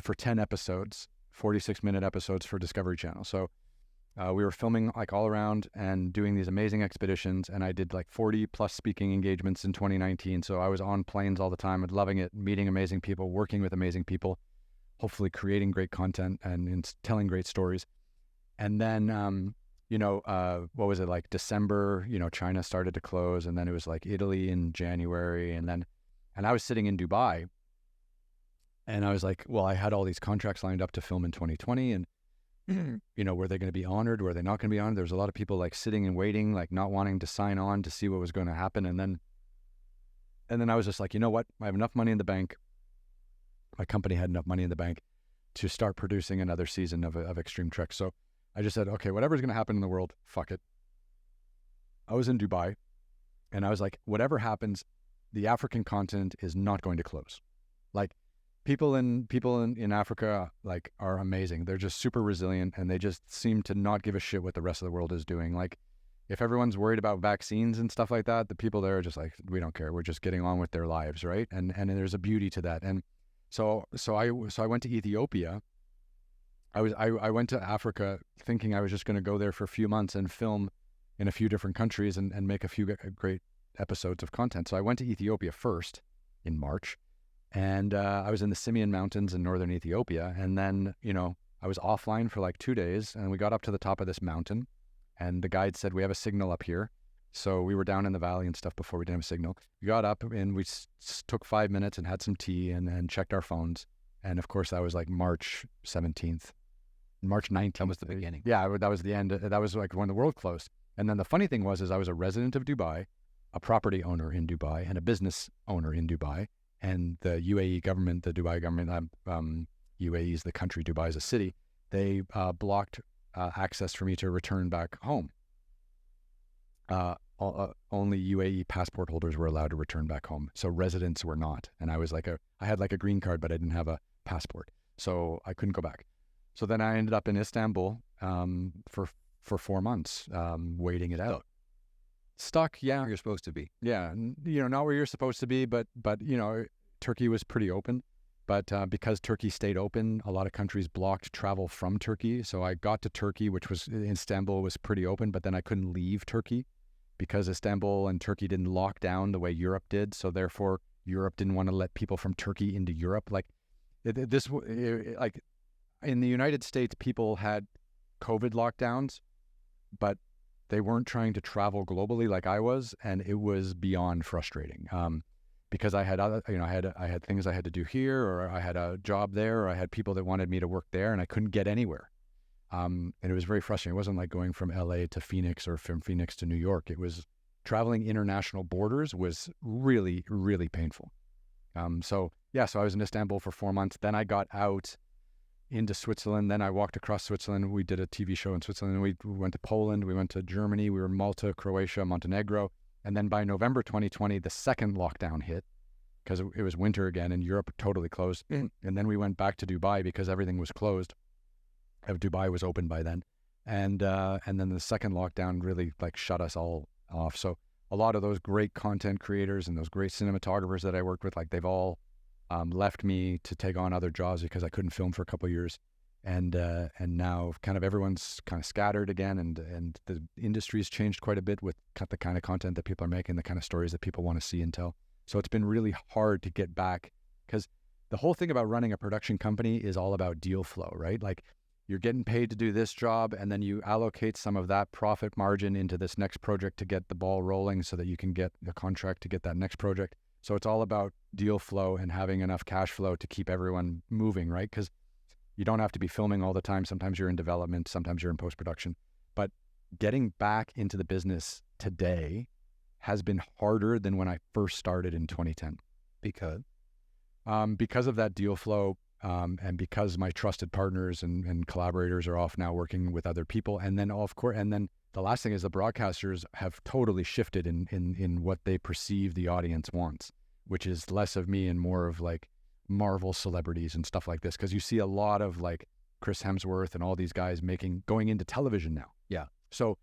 Speaker 1: for 10 episodes, 46-minute episodes for Discovery Channel. So we were filming like all around and doing these amazing expeditions. And I did like 40 plus speaking engagements in 2019. So I was on planes all the time and loving it, meeting amazing people, working with amazing people, hopefully creating great content and telling great stories. And then, what was it, like December, China started to close, and then it was like Italy in January. And I was sitting in Dubai and I was like, well, I had all these contracts lined up to film in 2020 and, were they going to be honored? Were they not going to be honored? There was a lot of people like sitting and waiting, like not wanting to sign on to see what was going to happen. And then I was just like, you know what? I have enough money in the bank. My company had enough money in the bank to start producing another season of Extreme Trek. So I just said, okay, whatever's going to happen in the world, fuck it. I was in Dubai and I was like, whatever happens, the African continent is not going to close. Like people in Africa like are amazing. They're just super resilient and they just seem to not give a shit what the rest of the world is doing. Like if everyone's worried about vaccines and stuff like that, the people there are just like, we don't care. We're just getting on with their lives, right? And there's a beauty to that. And so I went to Ethiopia. I went to Africa thinking I was just going to go there for a few months and film in a few different countries and make a few great episodes of content. So I went to Ethiopia first in March, and I was in the Simien Mountains in northern Ethiopia. And then, I was offline for like 2 days, and we got up to the top of this mountain, and the guide said, we have a signal up here. So we were down in the valley and stuff before we didn't have a signal. We got up and we took 5 minutes and had some tea and checked our phones. And of course, that was like March 17th. March 19th.
Speaker 2: That was the beginning.
Speaker 1: Yeah, that was the end. That was like when the world closed. And then the funny thing was I was a resident of Dubai, a property owner in Dubai, and a business owner in Dubai. And the UAE government, the Dubai government, UAE is the country, Dubai is a city, they blocked access for me to return back home. Only UAE passport holders were allowed to return back home. So residents were not. And I was like I had like a green card, but I didn't have a passport. So I couldn't go back. So then I ended up in Istanbul for 4 months, waiting it out. Stuck, yeah.
Speaker 2: Where you're supposed to be.
Speaker 1: Yeah, not where you're supposed to be, but Turkey was pretty open. But because Turkey stayed open, a lot of countries blocked travel from Turkey. So I got to Turkey, which was Istanbul was pretty open, but then I couldn't leave Turkey because Istanbul and Turkey didn't lock down the way Europe did. So therefore, Europe didn't want to let people from Turkey into Europe. in the United States, people had COVID lockdowns, but they weren't trying to travel globally like I was, and it was beyond frustrating. Because I had other, I had things I had to do here, or I had a job there, or I had people that wanted me to work there, and I couldn't get anywhere. And it was very frustrating. It wasn't like going from LA to Phoenix or from Phoenix to New York. It was traveling international borders was really, really painful. So I was in Istanbul for 4 months. Then I got out into Switzerland. Then I walked across Switzerland. We did a TV show in Switzerland. We went to Poland. We went to Germany. We were in Malta, Croatia, Montenegro. And then by November 2020, the second lockdown hit because it was winter again and Europe totally closed. And then we went back to Dubai because everything was closed. Dubai was open by then. And then the second lockdown really like shut us all off. So a lot of those great content creators and those great cinematographers that I worked with, like they've all left me to take on other jobs because I couldn't film for a couple of years. And now kind of everyone's kind of scattered again, and the industry's changed quite a bit with the kind of content that people are making, the kind of stories that people want to see and tell. So it's been really hard to get back, because the whole thing about running a production company is all about deal flow, right? Like you're getting paid to do this job, and then you allocate some of that profit margin into this next project to get the ball rolling so that you can get the contract to get that next project. So it's all about deal flow and having enough cash flow to keep everyone moving, right? Because you don't have to be filming all the time. Sometimes you're in development, sometimes you're in post-production. But getting back into the business today has been harder than when I first started in 2010. Because of that deal flow, and because my trusted partners and collaborators are off now working with other people. And then the last thing is the broadcasters have totally shifted in what they perceive the audience wants, which is less of me and more of like Marvel celebrities and stuff like this, because you see a lot of like Chris Hemsworth and all these guys going into television now.
Speaker 2: Yeah.
Speaker 1: So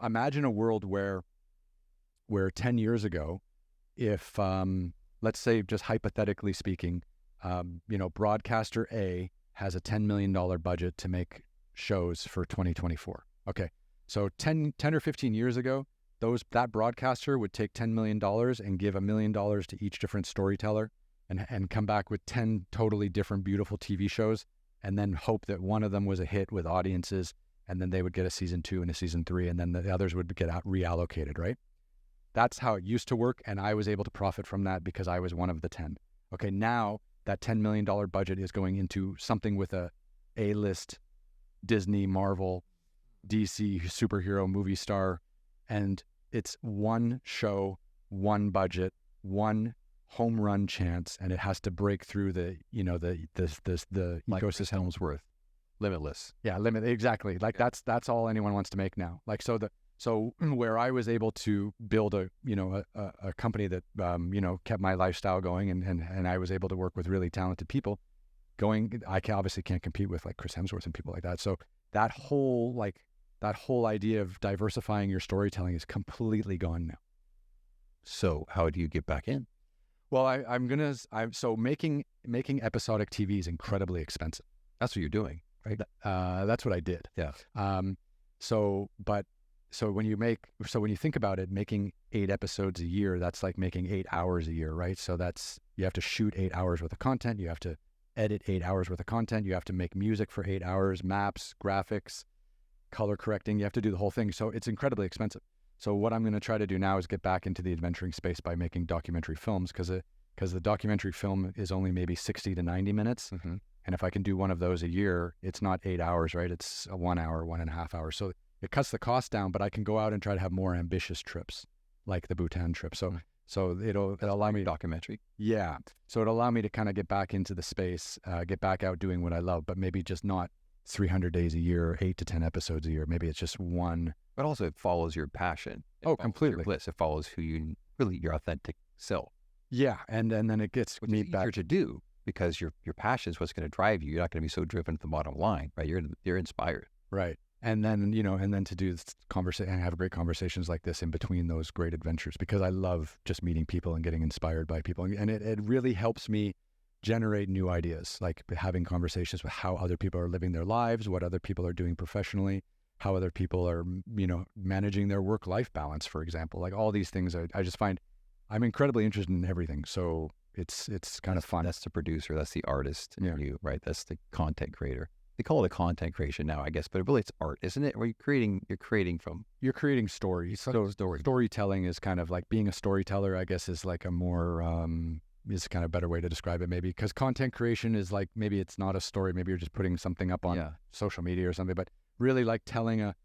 Speaker 1: imagine a world where 10 years ago, if let's say, just hypothetically speaking, broadcaster A has a $10 million budget to make shows for 2024. Okay. So 10 or 15 years ago, that broadcaster would take $10 million and give $1 million to each different storyteller, and come back with 10 totally different, beautiful TV shows, and then hope that one of them was a hit with audiences, and then they would get a season 2 and a season 3, and then the others would get reallocated, right? That's how it used to work, and I was able to profit from that because I was one of the 10. Okay, now that $10 million budget is going into something with a A-list Disney, Marvel, DC superhero movie star, and it's one show, one budget, one home run chance, and it has to break through the ecosystem.
Speaker 2: Hemsworth, limitless.
Speaker 1: Yeah, exactly. Like that's all anyone wants to make now. Like so where I was able to build a company that kept my lifestyle going, and I was able to work with really talented people. Obviously can't compete with like Chris Hemsworth and people like that. So that whole idea of diversifying your storytelling is completely gone now.
Speaker 2: So how do you get back in?
Speaker 1: Well, so making episodic TV is incredibly expensive.
Speaker 2: That's what you're doing, right?
Speaker 1: That's what I did.
Speaker 2: Yeah.
Speaker 1: So when you think about it, making 8 episodes a year, that's like making 8 hours a year, right? So you have to shoot 8 hours worth of content. You have to edit 8 hours worth of content. You have to make music for 8 hours, maps, graphics, color correcting. You have to do the whole thing. So it's incredibly expensive. So what I'm going to try to do now is get back into the adventuring space by making documentary films, because the documentary film is only maybe 60 to 90 minutes.
Speaker 2: Mm-hmm.
Speaker 1: And if I can do one of those a year, it's not 8 hours, right? It's a 1 hour, 1.5 hours. So it cuts the cost down, but I can go out and try to have more ambitious trips, like the Bhutan trip. So it'll allow me
Speaker 2: documentary.
Speaker 1: Yeah. So it'll allow me to kind of get back into the space, get back out doing what I love, but maybe just not 300 days a year, 8 to 10 episodes a year. Maybe it's just one.
Speaker 2: But also it follows your passion.
Speaker 1: Completely.
Speaker 2: Your bliss. It follows who you really, your authentic self.
Speaker 1: Yeah. And then it gets
Speaker 2: me back. Easier to do because your passion is what's going to drive you. You're not going to be so driven to the bottom line, right? You're inspired.
Speaker 1: Right. And then, to do this conversation and have great conversations like this in between those great adventures, because I love just meeting people and getting inspired by people. And it really helps me generate new ideas, like having conversations with how other people are living their lives, what other people are doing professionally, how other people are, managing their work-life balance, for example. Like all these things, I just find I'm incredibly interested in everything. So it's kind of fun.
Speaker 2: That's the producer, that's the artist,
Speaker 1: yeah.
Speaker 2: You, right? That's the content creator. they call it a content creation now, I guess, but really it's art, isn't it? Where you're creating
Speaker 1: stories. So
Speaker 2: story.
Speaker 1: storytelling is kind of like being a storyteller, I guess, is like a more, is kind of a better way to describe it maybe. Because content creation is like, maybe it's not a story. Maybe you're just putting something up on social media or something, but really like telling a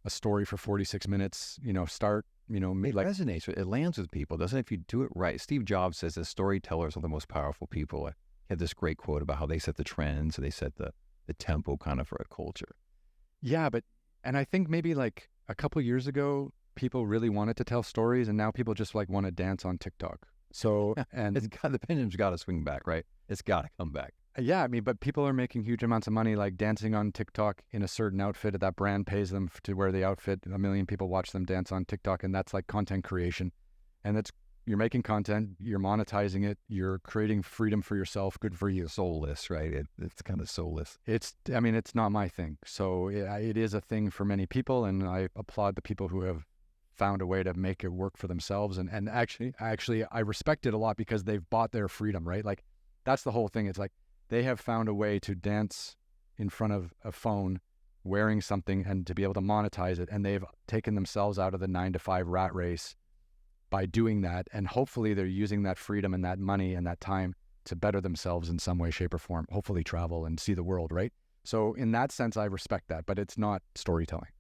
Speaker 1: story for 46 minutes, it
Speaker 2: resonates. It lands with people, doesn't it? If you do it right. Steve Jobs says that storytellers are the most powerful people. He had this great quote about how they set the trends, and they set the tempo kind of for a culture.
Speaker 1: Yeah, and I think maybe like a couple years ago, people really wanted to tell stories, and now people just like want to dance on TikTok. So, and
Speaker 2: the pendulum's got to swing back, right? It's got to come back.
Speaker 1: Yeah, I mean, but people are making huge amounts of money, like dancing on TikTok in a certain outfit that brand pays them to wear the outfit. 1 million people watch them dance on TikTok, and that's like content creation. And you're making content, you're monetizing it, you're creating freedom for yourself. Good for you.
Speaker 2: Soulless, right? It's kind of soulless.
Speaker 1: It's not my thing. So it is a thing for many people, and I applaud the people who have found a way to make it work for themselves. And actually, I respect it a lot because they've bought their freedom, right? Like, that's the whole thing. It's like they have found a way to dance in front of a phone wearing something and to be able to monetize it. And they've taken themselves out of the 9-to-5 rat race by doing that. And hopefully they're using that freedom and that money and that time to better themselves in some way, shape, or form, hopefully travel and see the world, right? So in that sense, I respect that, but it's not storytelling.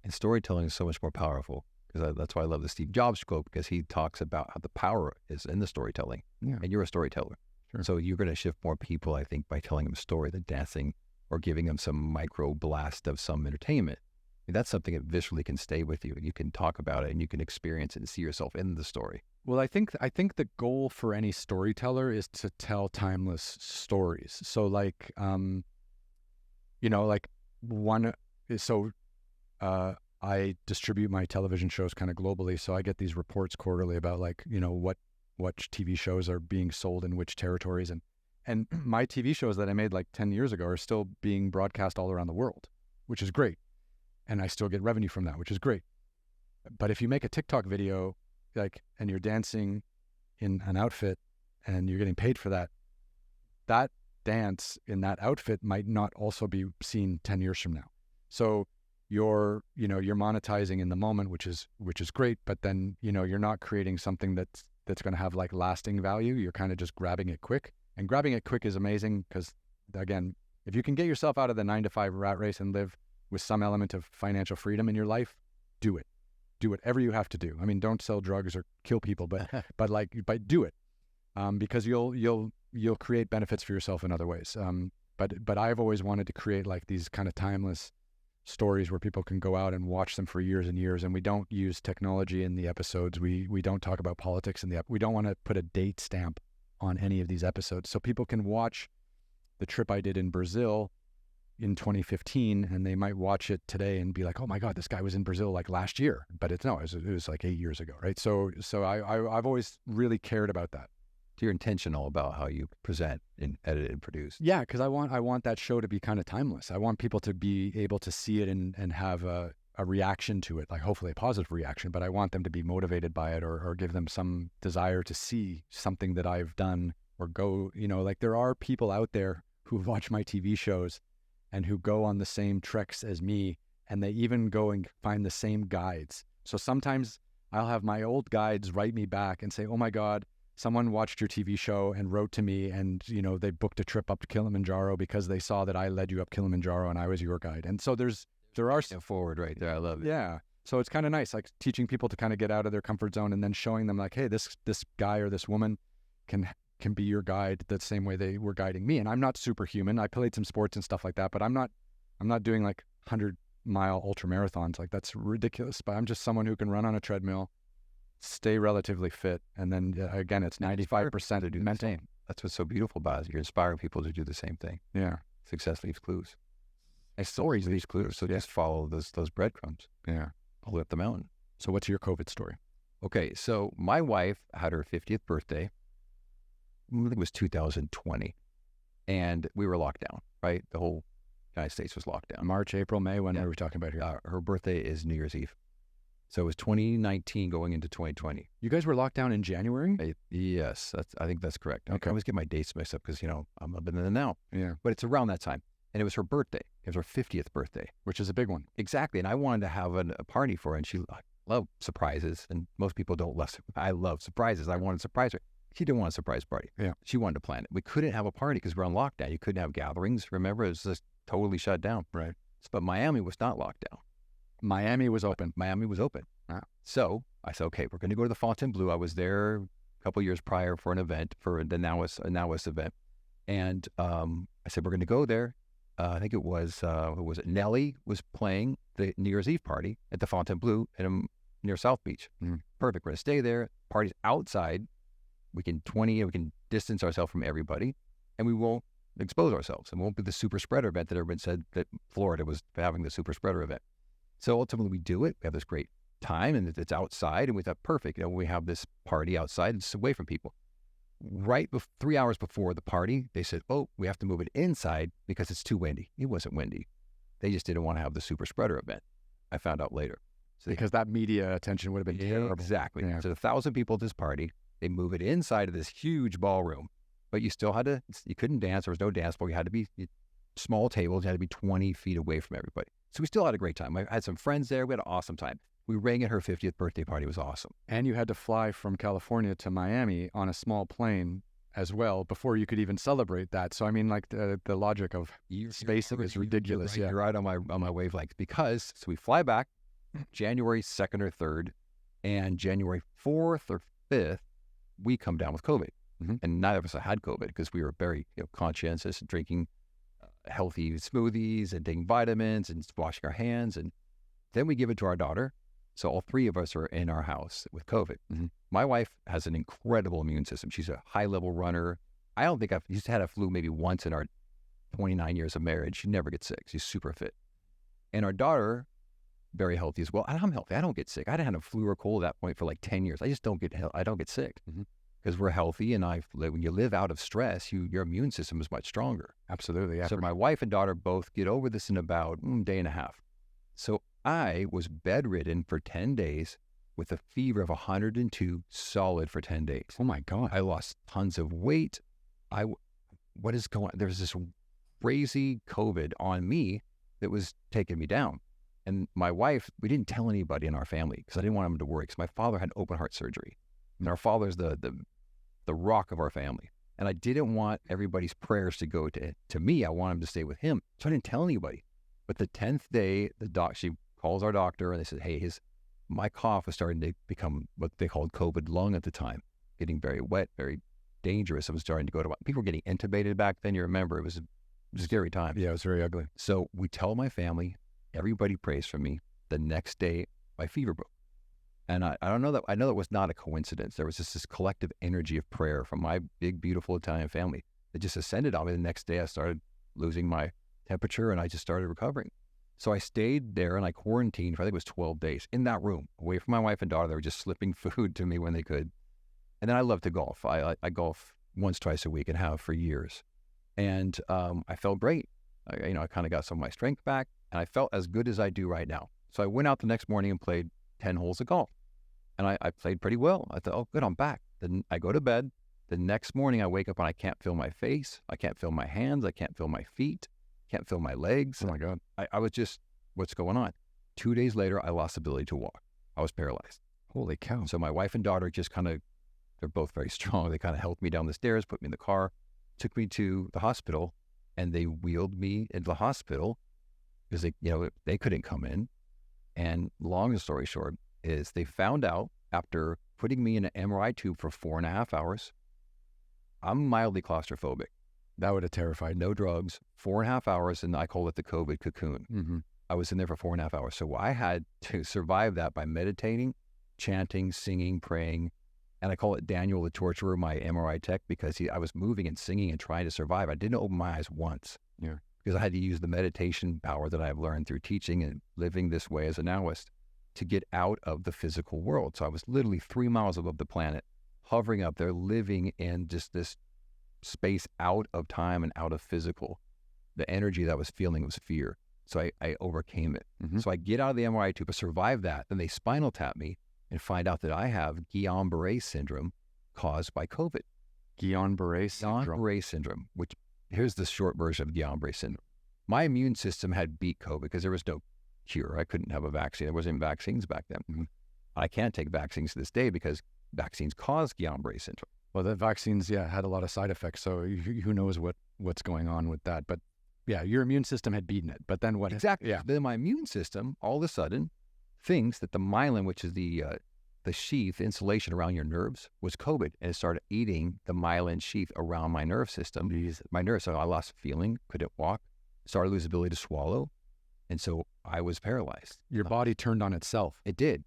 Speaker 2: And storytelling is so much more powerful, because that's why I love the Steve Jobs quote, because he talks about how the power is in the storytelling.
Speaker 1: Yeah.
Speaker 2: And you're a storyteller.
Speaker 1: Sure.
Speaker 2: So you're going to shift more people, I think, by telling them a story than dancing or giving them some micro blast of some entertainment. I mean, that's something that visually can stay with you, and you can talk about it, and you can experience it and see yourself in the story.
Speaker 1: Well, I think the goal for any storyteller is to tell timeless stories. So like, I distribute my television shows kind of globally. So I get these reports quarterly about like, what TV shows are being sold in which territories. And my TV shows that I made like 10 years ago are still being broadcast all around the world, which is great. And I still get revenue from that, which is great. But if you make a TikTok video, and you're dancing in an outfit and you're getting paid for that, that dance in that outfit might not also be seen 10 years from now. So you're monetizing in the moment, which is great, but then, you're not creating something that's going to have like lasting value. You're kind of just grabbing it quick, and grabbing it quick is amazing because, again, if you can get yourself out of the 9-to-5 rat race and live with some element of financial freedom in your life, do it. Do whatever you have to do. I mean, don't sell drugs or kill people, but do it, because you'll create benefits for yourself in other ways. But I've always wanted to create like these kind of timeless stories where people can go out and watch them for years and years. And we don't use technology in the episodes. We don't talk about politics in we don't want to put a date stamp on any of these episodes, so people can watch the trip I did in Brazil in 2015, and they might watch it today and be like, "Oh my God, this guy was in Brazil like last year," but it was like 8 years ago, right? So I've always really cared about that.
Speaker 2: So you're intentional about how you present and edit and produce.
Speaker 1: Yeah, because I want that show to be kind of timeless. I want people to be able to see it and have a reaction to it, like hopefully a positive reaction. But I want them to be motivated by it, or give them some desire to see something that I've done, or go. Like there are people out there who watch my TV shows and who go on the same treks as me, and they even go and find the same guides. So sometimes I'll have my old guides write me back and say, "Oh my God, someone watched your TV show and wrote to me, and they booked a trip up to Kilimanjaro because they saw that I led you up Kilimanjaro and I was your guide." And so there are
Speaker 2: forward right there. I love it.
Speaker 1: Yeah. So it's kind of nice, like teaching people to kind of get out of their comfort zone, and then showing them like, hey, this guy or this woman can be your guide the same way they were guiding me. And I'm not superhuman. I played some sports and stuff like that, but I'm not doing like 100-mile ultra marathons. Like that's ridiculous. But I'm just someone who can run on a treadmill, stay relatively fit, and then again, it's 95% to maintain.
Speaker 2: That's what's so beautiful about it. You're inspiring people to do the same thing.
Speaker 1: Yeah.
Speaker 2: Success leaves clues. And stories leave clues. So just follow those breadcrumbs.
Speaker 1: Yeah.
Speaker 2: All the way up the mountain.
Speaker 1: So what's your COVID story?
Speaker 2: Okay. So my wife had her 50th birthday. I think it was 2020. And we were locked down, right? The whole United States was locked down.
Speaker 1: March, April, May, when are we talking about here?
Speaker 2: Her birthday is New Year's Eve. So it was 2019 going into 2020.
Speaker 1: You guys were locked down in January?
Speaker 2: Yes, I think that's correct.
Speaker 1: Okay.
Speaker 2: I always get my dates mixed up because, I'm living in the now.
Speaker 1: Yeah.
Speaker 2: But it's around that time. And it was her birthday. It was her 50th birthday.
Speaker 1: Which is a big one.
Speaker 2: Exactly. And I wanted to have a party for her. And she loved surprises. And most people don't love. I love surprises. I wanted to surprise her. She didn't want a surprise party.
Speaker 1: Yeah.
Speaker 2: She wanted to plan it. We couldn't have a party because we're on lockdown. You couldn't have gatherings. Remember, it was just totally shut down.
Speaker 1: Right.
Speaker 2: But Miami was not locked down.
Speaker 1: Miami was open.
Speaker 2: Miami was open.
Speaker 1: Wow.
Speaker 2: So I said, okay, we're going to go to the Fontainebleau. I was there a couple years prior for an event, for the Now-ist event. And I said, we're going to go there. I think it was Nelly was playing the New Year's Eve party at the Fontainebleau near South Beach. Perfect. We're going to stay there. Party's outside. We can distance ourselves from everybody, and we won't expose ourselves. And won't be the super spreader event that everyone said that Florida was having, the super spreader event. So ultimately we do it. We have this great time, and it's outside, and we thought, perfect. We have this party outside. It's away from people. 3 hours before the party, they said, oh, we have to move it inside because it's too windy. It wasn't windy. They just didn't want to have the super spreader event. I found out later.
Speaker 1: So because that media attention would have been terrible.
Speaker 2: Exactly.
Speaker 1: Yeah.
Speaker 2: So 1,000 people at this party, they move it inside of this huge ballroom, but you still had you couldn't dance. There was no dance floor. You had to be small tables. You had to be 20 feet away from everybody. So we still had a great time. I had some friends there. We had an awesome time. We rang at her 50th birthday party. It was awesome.
Speaker 1: And you had to fly from California to Miami on a small plane as well before you could even celebrate that. So I mean, like the logic of spacing is ridiculous.
Speaker 2: You're right on my wavelength, because so we fly back January 2nd or 3rd, and January 4th or 5th, we come down with COVID. And neither of us had COVID because we were very conscientious and drinking healthy smoothies and taking vitamins and washing our hands. And then we give it to our daughter. So all three of us are in our house with COVID. My wife has an incredible immune system. She's a high-level runner. I don't think I've just had a flu maybe once in our 29 years of marriage. She never gets sick. She's super fit. And our daughter, very healthy as well. And I'm healthy. I don't get sick. I hadn't had a flu or cold at that point for like 10 years. I just don't get sick because we're healthy. And when you live out of stress, your immune system is much stronger.
Speaker 1: Absolutely. Yeah.
Speaker 2: So my wife and daughter both get over this in about a day and a half. So I was bedridden for 10 days with a fever of 102 solid for 10 days.
Speaker 1: Oh my God.
Speaker 2: I lost tons of weight. What is going on? There's this crazy COVID on me that was taking me down. And my wife, we didn't tell anybody in our family because I didn't want them to worry, because my father had open heart surgery. And our father's the rock of our family. And I didn't want everybody's prayers to go to me. I wanted them to stay with him. So I didn't tell anybody. But the 10th day, she calls our doctor and they said, hey, my cough was starting to become what they called COVID lung at the time, getting very wet, very dangerous. It was starting to go to, people were getting intubated back then. You remember, it was a scary time.
Speaker 1: Yeah, it was very ugly.
Speaker 2: So we tell my family, everybody prays for me. The next day, my fever broke. And I know that was not a coincidence. There was just this collective energy of prayer from my big, beautiful Italian family that just ascended on me. The next day I started losing my temperature and I just started recovering. So I stayed there and I quarantined for, I think it was 12 days in that room, away from my wife and daughter. They were just slipping food to me when they could. And then I love to golf. I golf once, twice a week and have for years. And I felt great. I kind of got some of my strength back and I felt as good as I do right now. So I went out the next morning and played 10 holes of golf. And I played pretty well. I thought, oh, good, I'm back. Then I go to bed. The next morning I wake up and I can't feel my face. I can't feel my hands. I can't feel my feet. Can't feel my legs.
Speaker 1: Oh my God.
Speaker 2: I was just, what's going on? 2 days later, I lost the ability to walk. I was paralyzed.
Speaker 1: Holy cow.
Speaker 2: So my wife and daughter just they're both very strong. They kind of helped me down the stairs, put me in the car, took me to the hospital, and they wheeled me into the hospital because they couldn't come in. And long story short is they found out after putting me in an MRI tube for 4.5 hours, I'm mildly claustrophobic.
Speaker 1: That would have terrified.
Speaker 2: No drugs, 4.5 hours, and I call it the COVID cocoon. I was in there for 4.5 hours. So I had to survive that by meditating, chanting, singing, praying. And I call it Daniel the Torturer, my MRI tech, because I was moving and singing and trying to survive. I didn't open my eyes once.
Speaker 1: Yeah.
Speaker 2: Because I had to use the meditation power that I've learned through teaching and living this way as a Now-ist to get out of the physical world. So I was literally 3 miles above the planet, hovering up there, living in just this space out of time and out of physical. The energy that I was feeling was fear. So I overcame it. So I get out of the MRI tube, I survive that. Then they spinal tap me and find out that I have Guillain-Barré syndrome caused by COVID.
Speaker 1: Guillain-Barré syndrome.
Speaker 2: Guillain-Barré syndrome, which here's the short version of Guillain-Barré syndrome. my immune system had beat COVID because there was no cure. I couldn't have a vaccine. There wasn't vaccines back then.
Speaker 1: Mm-hmm.
Speaker 2: I can't take vaccines to this day because vaccines cause Guillain-Barré syndrome.
Speaker 1: Well, the vaccines, had a lot of side effects. So who knows what's going on with that? But yeah, your immune system had beaten it. But then what?
Speaker 2: Exactly.
Speaker 1: Yeah.
Speaker 2: Then my immune system, all of a sudden, thinks that the myelin, which is the sheath, insulation around your nerves, was COVID, and it started eating the myelin sheath around my nerve system. My nerves, so I lost feeling, couldn't walk, started to lose ability to swallow, and so I was paralyzed.
Speaker 1: Your body turned on itself.
Speaker 2: It did.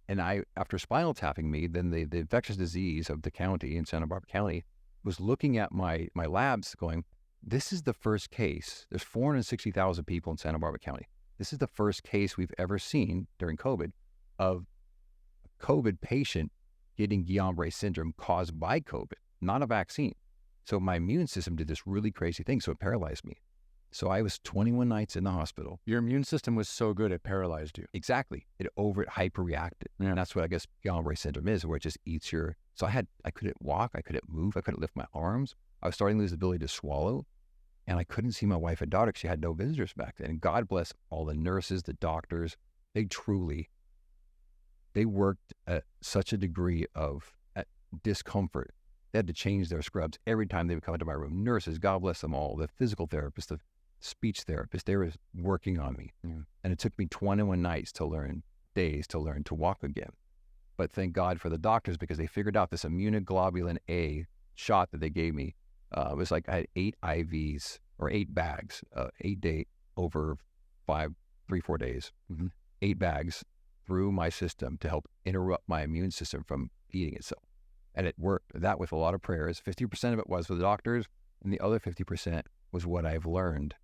Speaker 2: And I, after spinal tapping me, then the infectious disease of the county in Santa Barbara County was looking at my labs going, this is the first case. There's 460,000 people in Santa Barbara County. This is the first case we've ever seen during COVID of a COVID patient getting Guillain-Barré syndrome caused by COVID, not a vaccine. So my immune system did this really crazy thing. So it paralyzed me. So I was 21 nights in the hospital.
Speaker 1: Your immune system was so good, it paralyzed you.
Speaker 2: Exactly. It hyperreacted.
Speaker 1: Yeah.
Speaker 2: And that's what I guess Guillain-Barré syndrome is, where it just eats your... So I couldn't walk, I couldn't move, I couldn't lift my arms. I was starting to lose the ability to swallow. And I couldn't see my wife and daughter because she had no visitors back then. And God bless all the nurses, the doctors. They worked at such a degree of discomfort. They had to change their scrubs every time they would come into my room. Nurses, God bless them all. The physical therapists, the speech therapist, they were working on me.
Speaker 1: Yeah.
Speaker 2: And it took me 21 days to learn to walk again. But thank God for the doctors, because they figured out this immunoglobulin A shot that they gave me. It was like I had 8 IVs or 8 bags, 8 over 4 days, 8 bags through my system to help interrupt my immune system from eating itself. And it worked. That with a lot of prayers. 50% of it was with the doctors, and the other 50% was what I've learned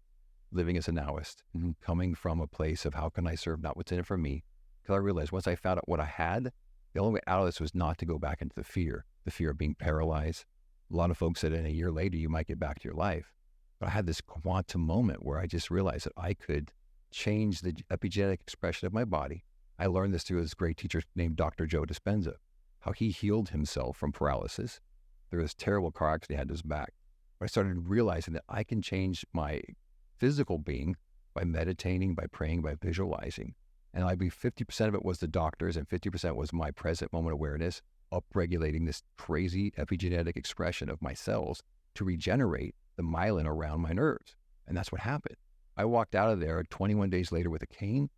Speaker 2: living as a Now-ist, coming from a place of how can I serve, not what's in it for me. Because I realized once I found out what I had, the only way out of this was not to go back into the fear of being paralyzed. A lot of folks said in a year later, you might get back to your life. But I had this quantum moment where I just realized that I could change the epigenetic expression of my body. I learned this through this great teacher named Dr. Joe Dispenza, how he healed himself from paralysis through this terrible car accident he had in his back. But I started realizing that I can change my physical being by meditating, by praying, by visualizing. And I believe 50% of it was the doctors and 50% was my present moment awareness, upregulating this crazy epigenetic expression of my cells to regenerate the myelin around my nerves. And that's what happened. I walked out of there 21 days later with a cane.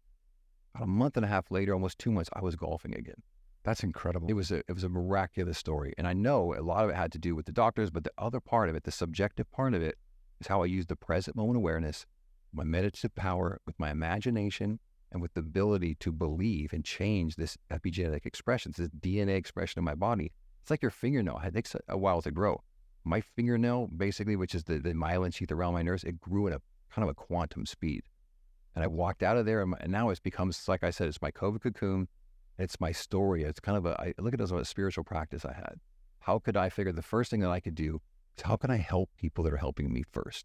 Speaker 2: About a month and a half later, almost 2 months, I was golfing again.
Speaker 1: That's incredible.
Speaker 2: It was a miraculous story. And I know a lot of it had to do with the doctors, but the other part of it, the subjective part of it, is how I used the present moment awareness, my meditative power, with my imagination, and with the ability to believe and change this epigenetic expression, this DNA expression of my body. It's like your fingernail. It takes a while to grow. My fingernail, basically, which is the myelin sheath around my nerves, it grew at a kind of a quantum speed. And I walked out of there, and now it becomes, like I said, it's my COVID cocoon. It's my story. It's kind of I look at it as a spiritual practice I had. How could I figure the first thing that I could do is how can I help people that are helping me first?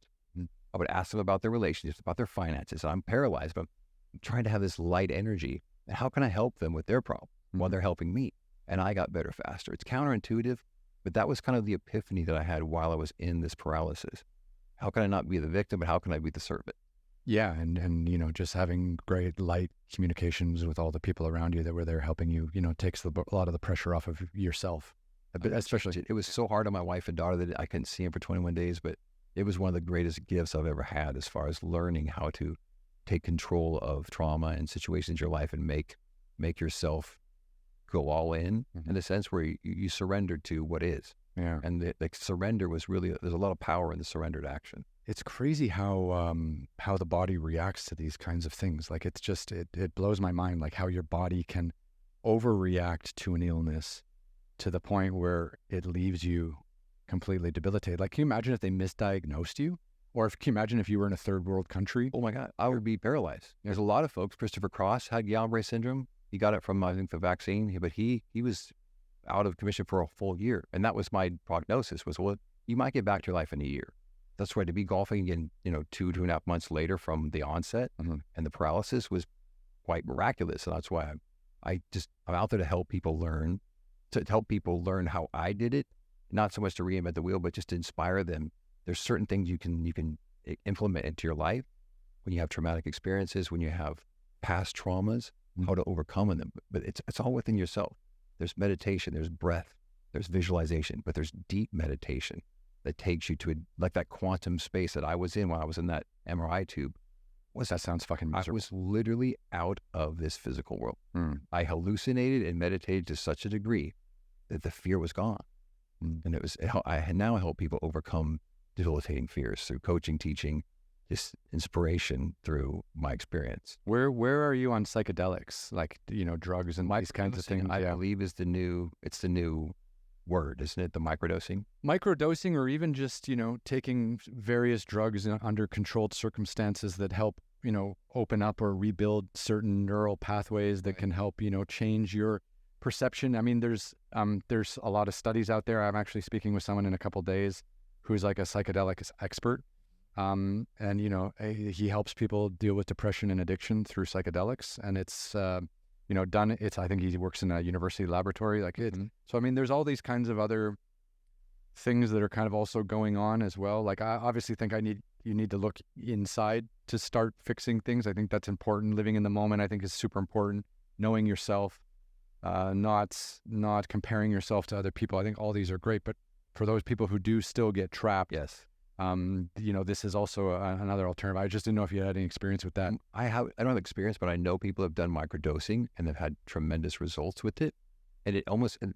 Speaker 2: I would ask them about their relationships, about their finances. I'm paralyzed, but I'm trying to have this light energy. And how can I help them with their problem while they're helping me? And I got better faster. It's counterintuitive, but that was kind of the epiphany that I had while I was in this paralysis. How can I not be the victim, but how can I be the servant?
Speaker 1: Yeah, and just having great light communications with all the people around you that were there helping you, takes a lot of the pressure off of yourself. But especially,
Speaker 2: it was so hard on my wife and daughter that I couldn't see them for 21 days, but it was one of the greatest gifts I've ever had as far as learning how to take control of trauma and situations in your life and make yourself go all in a sense where you surrender to what is.
Speaker 1: Yeah.
Speaker 2: And the surrender was really, there's a lot of power in the surrendered action.
Speaker 1: It's crazy how the body reacts to these kinds of things. Like it's just, it blows my mind, like how your body can overreact to an illness to the point where it leaves you completely debilitated. Like, can you imagine if they misdiagnosed you? Or can you imagine if you were in a third world country?
Speaker 2: Oh my God, I would be paralyzed. There's a lot of folks. Christopher Cross had Guillain-Barré syndrome. He got it from, I think, the vaccine, but he was out of commission for a full year. And that was my prognosis was, well, you might get back to your life in a year. That's right. To be golfing again, 2.5 months later from the onset and the paralysis was quite miraculous. And that's why I'm out there to help people learn, how I did it, not so much to reinvent the wheel, but just to inspire them. There's certain things you can implement into your life when you have traumatic experiences, when you have past traumas, how to overcome them. But it's all within yourself. There's meditation, there's breath, there's visualization, but there's deep meditation that takes you to like that quantum space that I was in when I was in that MRI tube.
Speaker 1: That sounds fucking miserable.
Speaker 2: I was literally out of this physical world. I hallucinated and meditated to such a degree that the fear was gone. And now I help people overcome debilitating fears through coaching, teaching, just inspiration through my experience.
Speaker 1: Where are you on psychedelics, like, drugs and these kinds of things?
Speaker 2: I believe it's the new word, isn't it? The microdosing,
Speaker 1: or even just, taking various drugs under controlled circumstances that help, open up or rebuild certain neural pathways that can help, change your perception. I mean, there's a lot of studies out there. I'm actually speaking with someone in a couple of days who's like a psychedelic expert. And, he helps people deal with depression and addiction through psychedelics. And it's, I think he works in a university laboratory. So, I mean, there's all these kinds of other things that are kind of also going on as well. Like, I obviously think you need to look inside to start fixing things. I think that's important. Living in the moment, I think, is super important. Knowing yourself, not comparing yourself to other people. I think all these are great, but for those people who do still get trapped,
Speaker 2: yes,
Speaker 1: this is also another alternative. I just didn't know if you had any experience with that.
Speaker 2: I don't have experience, but I know people have done microdosing and they've had tremendous results with it. And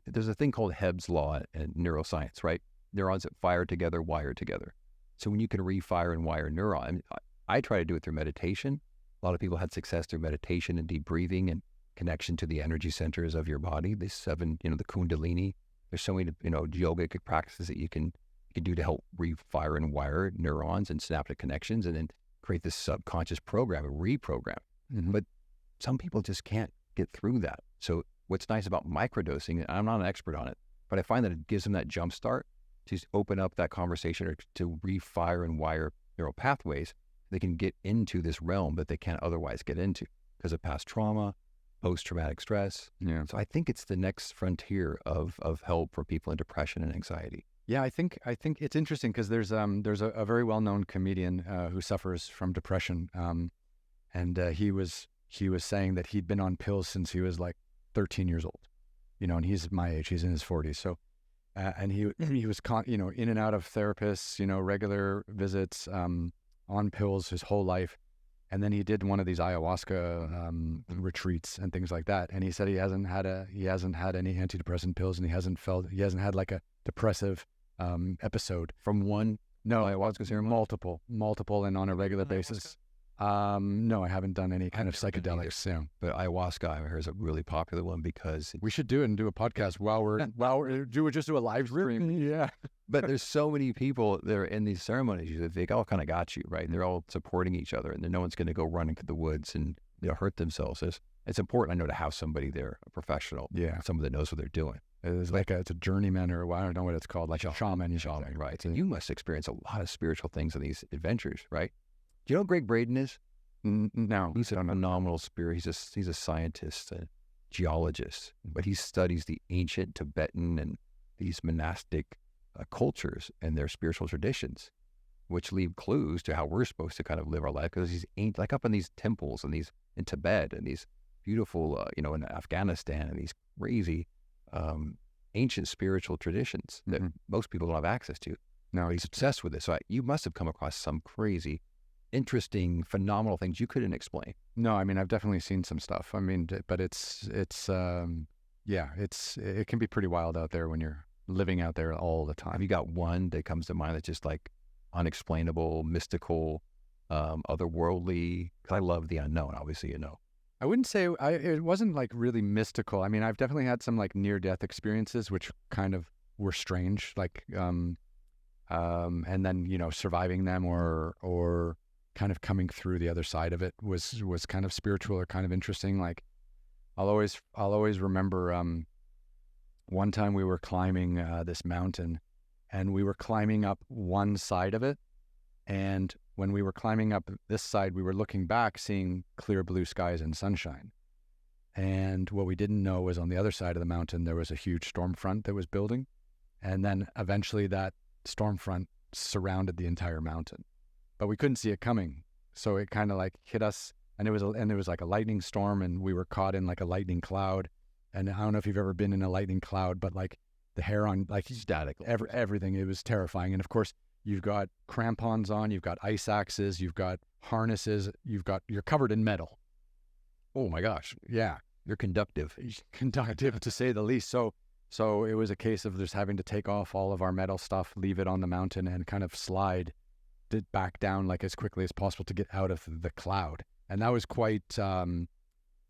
Speaker 2: there's a thing called Hebb's law in neuroscience, right? Neurons that fire together, wire together. So when you can refire and wire neurons, I try to do it through meditation. A lot of people had success through meditation and deep breathing and connection to the energy centers of your body. These 7, the Kundalini. There's so many, yogic practices that you can do to help refire and wire neurons and synaptic connections, and then create this subconscious program, a reprogram. But some people just can't get through that. So what's nice about microdosing, and I'm not an expert on it, but I find that it gives them that jump start to open up that conversation or to refire and wire neural pathways. They can get into this realm that they can't otherwise get into because of past trauma, post-traumatic stress.
Speaker 1: Yeah.
Speaker 2: So I think it's the next frontier of help for people in depression and anxiety.
Speaker 1: Yeah, I think it's interesting because there's a very well-known comedian who suffers from depression, and he was saying that he'd been on pills since he was like 13 years old, and he's my age, he's in his 40s, so and he was in and out of therapists, regular visits, on pills his whole life. And then he did one of these ayahuasca retreats and things like that. And he said he hasn't had any antidepressant pills, and he hasn't had like a depressive episode
Speaker 2: From one ayahuasca ceremony?
Speaker 1: multiple, and on a regular basis. No, I haven't done any kind of psychedelics. Yeah.
Speaker 2: But ayahuasca, I heard, is a really popular one because
Speaker 1: we should do it and do a podcast while we're do a live stream. Yeah.
Speaker 2: But there's so many people that are in these ceremonies that they all kind of got you, right? They're all supporting each other, and then no one's going to go running to the woods and hurt themselves. It's important, I know, to have somebody there, a professional, someone that knows what they're doing.
Speaker 1: It's like it's a journeyman, or I don't know what it's called, like a shaman,
Speaker 2: right? And you must experience a lot of spiritual things on these adventures, right? Do you know who Greg Braden is?
Speaker 1: No.
Speaker 2: He's a phenomenal spirit. He's a scientist, a geologist, but he studies the ancient Tibetan and these monastic cultures and their spiritual traditions, which leave clues to how we're supposed to kind of live our life. Because he's like up in these temples and these in Tibet and these beautiful, in Afghanistan, and these crazy ancient spiritual traditions that most people don't have access to.
Speaker 1: No,
Speaker 2: he's obsessed with this. So you must have come across some crazy, interesting, phenomenal things you couldn't explain.
Speaker 1: No, I mean, I've definitely seen some stuff. I mean, but it can be pretty wild out there when you're living out there all the time.
Speaker 2: Have you got one that comes to mind that's just like unexplainable, mystical, otherworldly? Because I love the unknown, obviously,
Speaker 1: I wouldn't say it wasn't like really mystical. I mean, I've definitely had some like near-death experiences, which kind of were strange, like, and then, surviving them or kind of coming through the other side of it was kind of spiritual or kind of interesting. Like, I'll always remember, one time we were climbing this mountain, and we were climbing up one side of it. And when we were climbing up this side, we were looking back, seeing clear blue skies and sunshine. And what we didn't know was on the other side of the mountain, there was a huge storm front that was building. And then eventually that storm front surrounded the entire mountain. But we couldn't see it coming. So it kind of like hit us, and there was like a lightning storm, and we were caught in like a lightning cloud. And I don't know if you've ever been in a lightning cloud, but like the hair on, like
Speaker 2: Static.
Speaker 1: everything, it was terrifying. And of course, you've got crampons on, you've got ice axes, you've got harnesses, you're covered in metal.
Speaker 2: Oh my gosh.
Speaker 1: Yeah.
Speaker 2: You're conductive.
Speaker 1: Conductive to say the least. So it was a case of just having to take off all of our metal stuff, leave it on the mountain, and kind of slide it back down like as quickly as possible to get out of the cloud. And that was quite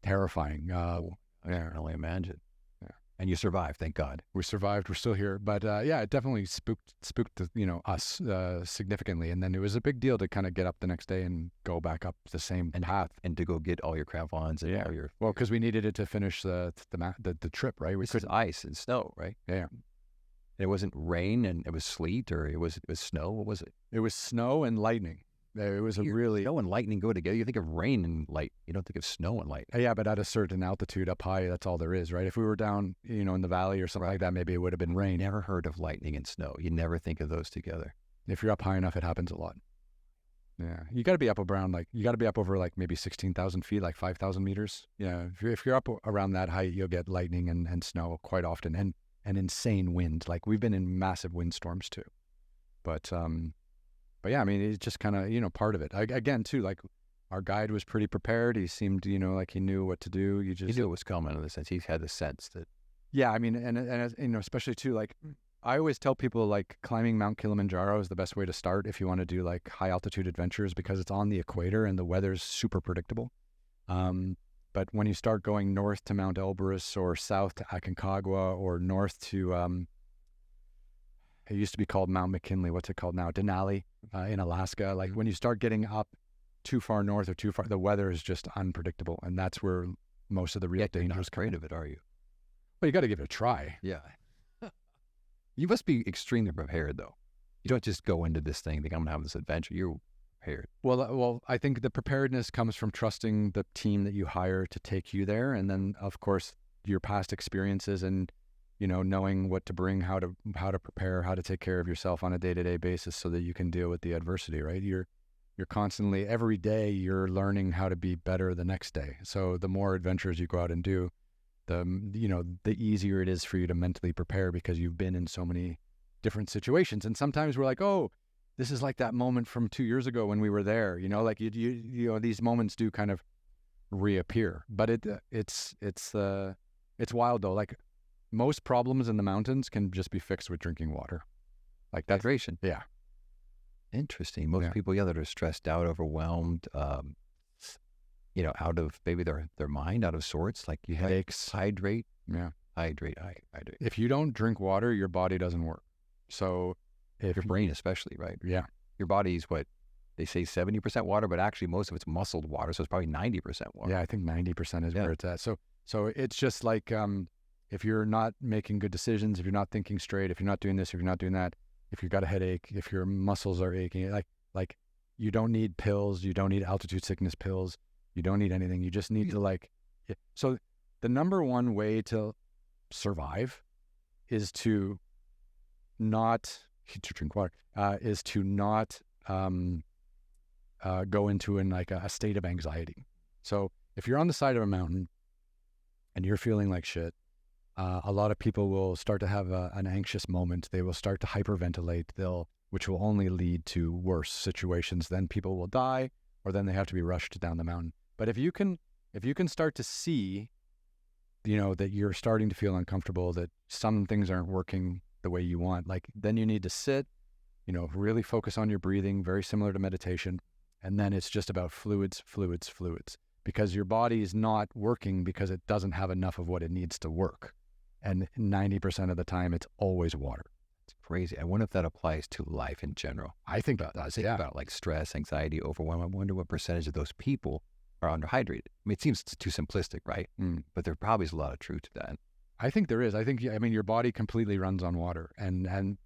Speaker 1: terrifying.
Speaker 2: I can only imagine. Yeah. And you survived, thank God.
Speaker 1: We survived. We're still here. But yeah, it definitely spooked us significantly. And then it was a big deal to kind of get up the next day and go back up the same path.
Speaker 2: And to go get all your crampons and all your...
Speaker 1: Well, because we needed it to finish the trip, right?
Speaker 2: It was ice and snow, right?
Speaker 1: Yeah.
Speaker 2: It wasn't rain and it was sleet, or it was snow. What was it?
Speaker 1: It was snow and lightning. It was
Speaker 2: snow and lightning go together. You think of rain and light. You don't think of snow and light.
Speaker 1: Yeah, but at a certain altitude up high, that's all there is, right? If we were down, in the valley or something like that, maybe it would have been rain.
Speaker 2: Never heard of lightning and snow. You never think of those together.
Speaker 1: If you're up high enough, it happens a lot. Yeah, you got to be up over like maybe 16,000 feet, like 5,000 meters. Yeah, if you're up around that height, you'll get lightning and snow quite often, and insane wind. Like we've been in massive windstorms too, but yeah, I mean, it's just kind of, part of it. Again, too, like our guide was pretty prepared. He seemed, like he knew what to do.
Speaker 2: He knew it was coming in the sense. He had the sense that.
Speaker 1: Yeah, I mean, and especially too, like I always tell people, like climbing Mount Kilimanjaro is the best way to start if you want to do like high altitude adventures, because it's on the equator and the weather's super predictable. But when you start going north to Mount Elbrus or south to Aconcagua or north to it used to be called Mount McKinley. What's it called now? Denali in Alaska. Like when you start getting up too far north or too far, the weather is just unpredictable. And that's where most of the real dangers.
Speaker 2: You're not afraid of it, are you?
Speaker 1: Well, you got to give it a try.
Speaker 2: Yeah. You must be extremely prepared, though. You don't just go into this thing, think I'm going to have this adventure. You're prepared.
Speaker 1: Well, I think the preparedness comes from trusting the team that you hire to take you there. And then, of course, your past experiences and knowing what to bring, how to prepare, how to take care of yourself on a day-to-day basis so that you can deal with the adversity, right? You're constantly, every day, you're learning how to be better the next day. So the more adventures you go out and do, the easier it is for you to mentally prepare, because you've been in so many different situations. And sometimes we're like, oh, this is like that moment from 2 years ago when we were there, like these moments do kind of reappear. But it's wild though. Like, most problems in the mountains can just be fixed with drinking water. Like that.
Speaker 2: Hydration.
Speaker 1: Yeah.
Speaker 2: Interesting. Most people, that are stressed out, overwhelmed, out of maybe their mind, out of sorts, like you
Speaker 1: headaches.
Speaker 2: Hydrate.
Speaker 1: Yeah.
Speaker 2: Hydrate.
Speaker 1: If you don't drink water, your body doesn't work. So
Speaker 2: your brain especially, right?
Speaker 1: Yeah.
Speaker 2: Your body's what? They say 70% water, but actually most of it's muscled water. So it's probably 90% water.
Speaker 1: Yeah, I think 90% is where it's at. So it's just like, if you're not making good decisions, if you're not thinking straight, if you're not doing this, if you're not doing that, if you've got a headache, if your muscles are aching, like you don't need pills, you don't need altitude sickness pills, you don't need anything. You just need to So the number one way to survive is to drink water, is to not go into a state of anxiety. So if you're on the side of a mountain and you're feeling like shit, a lot of people will start to have an anxious moment. They will start to hyperventilate, which will only lead to worse situations. Then people will die, or then they have to be rushed down the mountain. But if you can start to see, that you're starting to feel uncomfortable, that some things aren't working the way you want, then you need to sit, really focus on your breathing, very similar to meditation. And then it's just about fluids, because your body is not working because it doesn't have enough of what it needs to work. And 90% of the time, it's always water.
Speaker 2: It's crazy. I wonder if that applies to life in general.
Speaker 1: I think that does. Yeah.
Speaker 2: About like stress, anxiety, overwhelm. I wonder what percentage of those people are underhydrated. I mean, it seems too simplistic, right? But there probably is a lot of truth to that.
Speaker 1: I think there is. Your body completely runs on water, and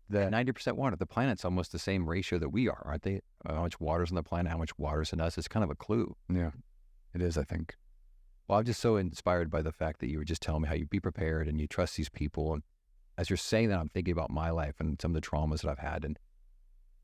Speaker 1: the
Speaker 2: 90% water. The planet's almost the same ratio that we are, aren't they? How much water's on the planet, how much water's in us? It's kind of a clue.
Speaker 1: Yeah, it is, I think.
Speaker 2: Well, I'm just so inspired by the fact that you were just telling me how you be prepared and you trust these people. And as you're saying that, I'm thinking about my life and some of the traumas that I've had. And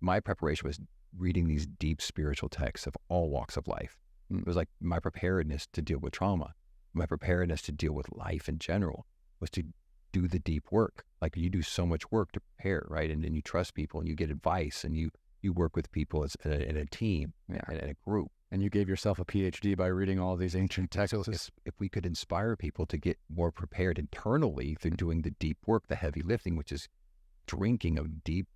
Speaker 2: my preparation was reading these deep spiritual texts of all walks of life. It was like my preparedness to deal with trauma, my preparedness to deal with life in general was to do the deep work. Like you do so much work to prepare, right? And then you trust people and you get advice and you work with people as in a team and in a group.
Speaker 1: And you gave yourself a PhD by reading all these ancient texts.
Speaker 2: So if we could inspire people to get more prepared internally through doing the deep work, the heavy lifting, which is drinking of deep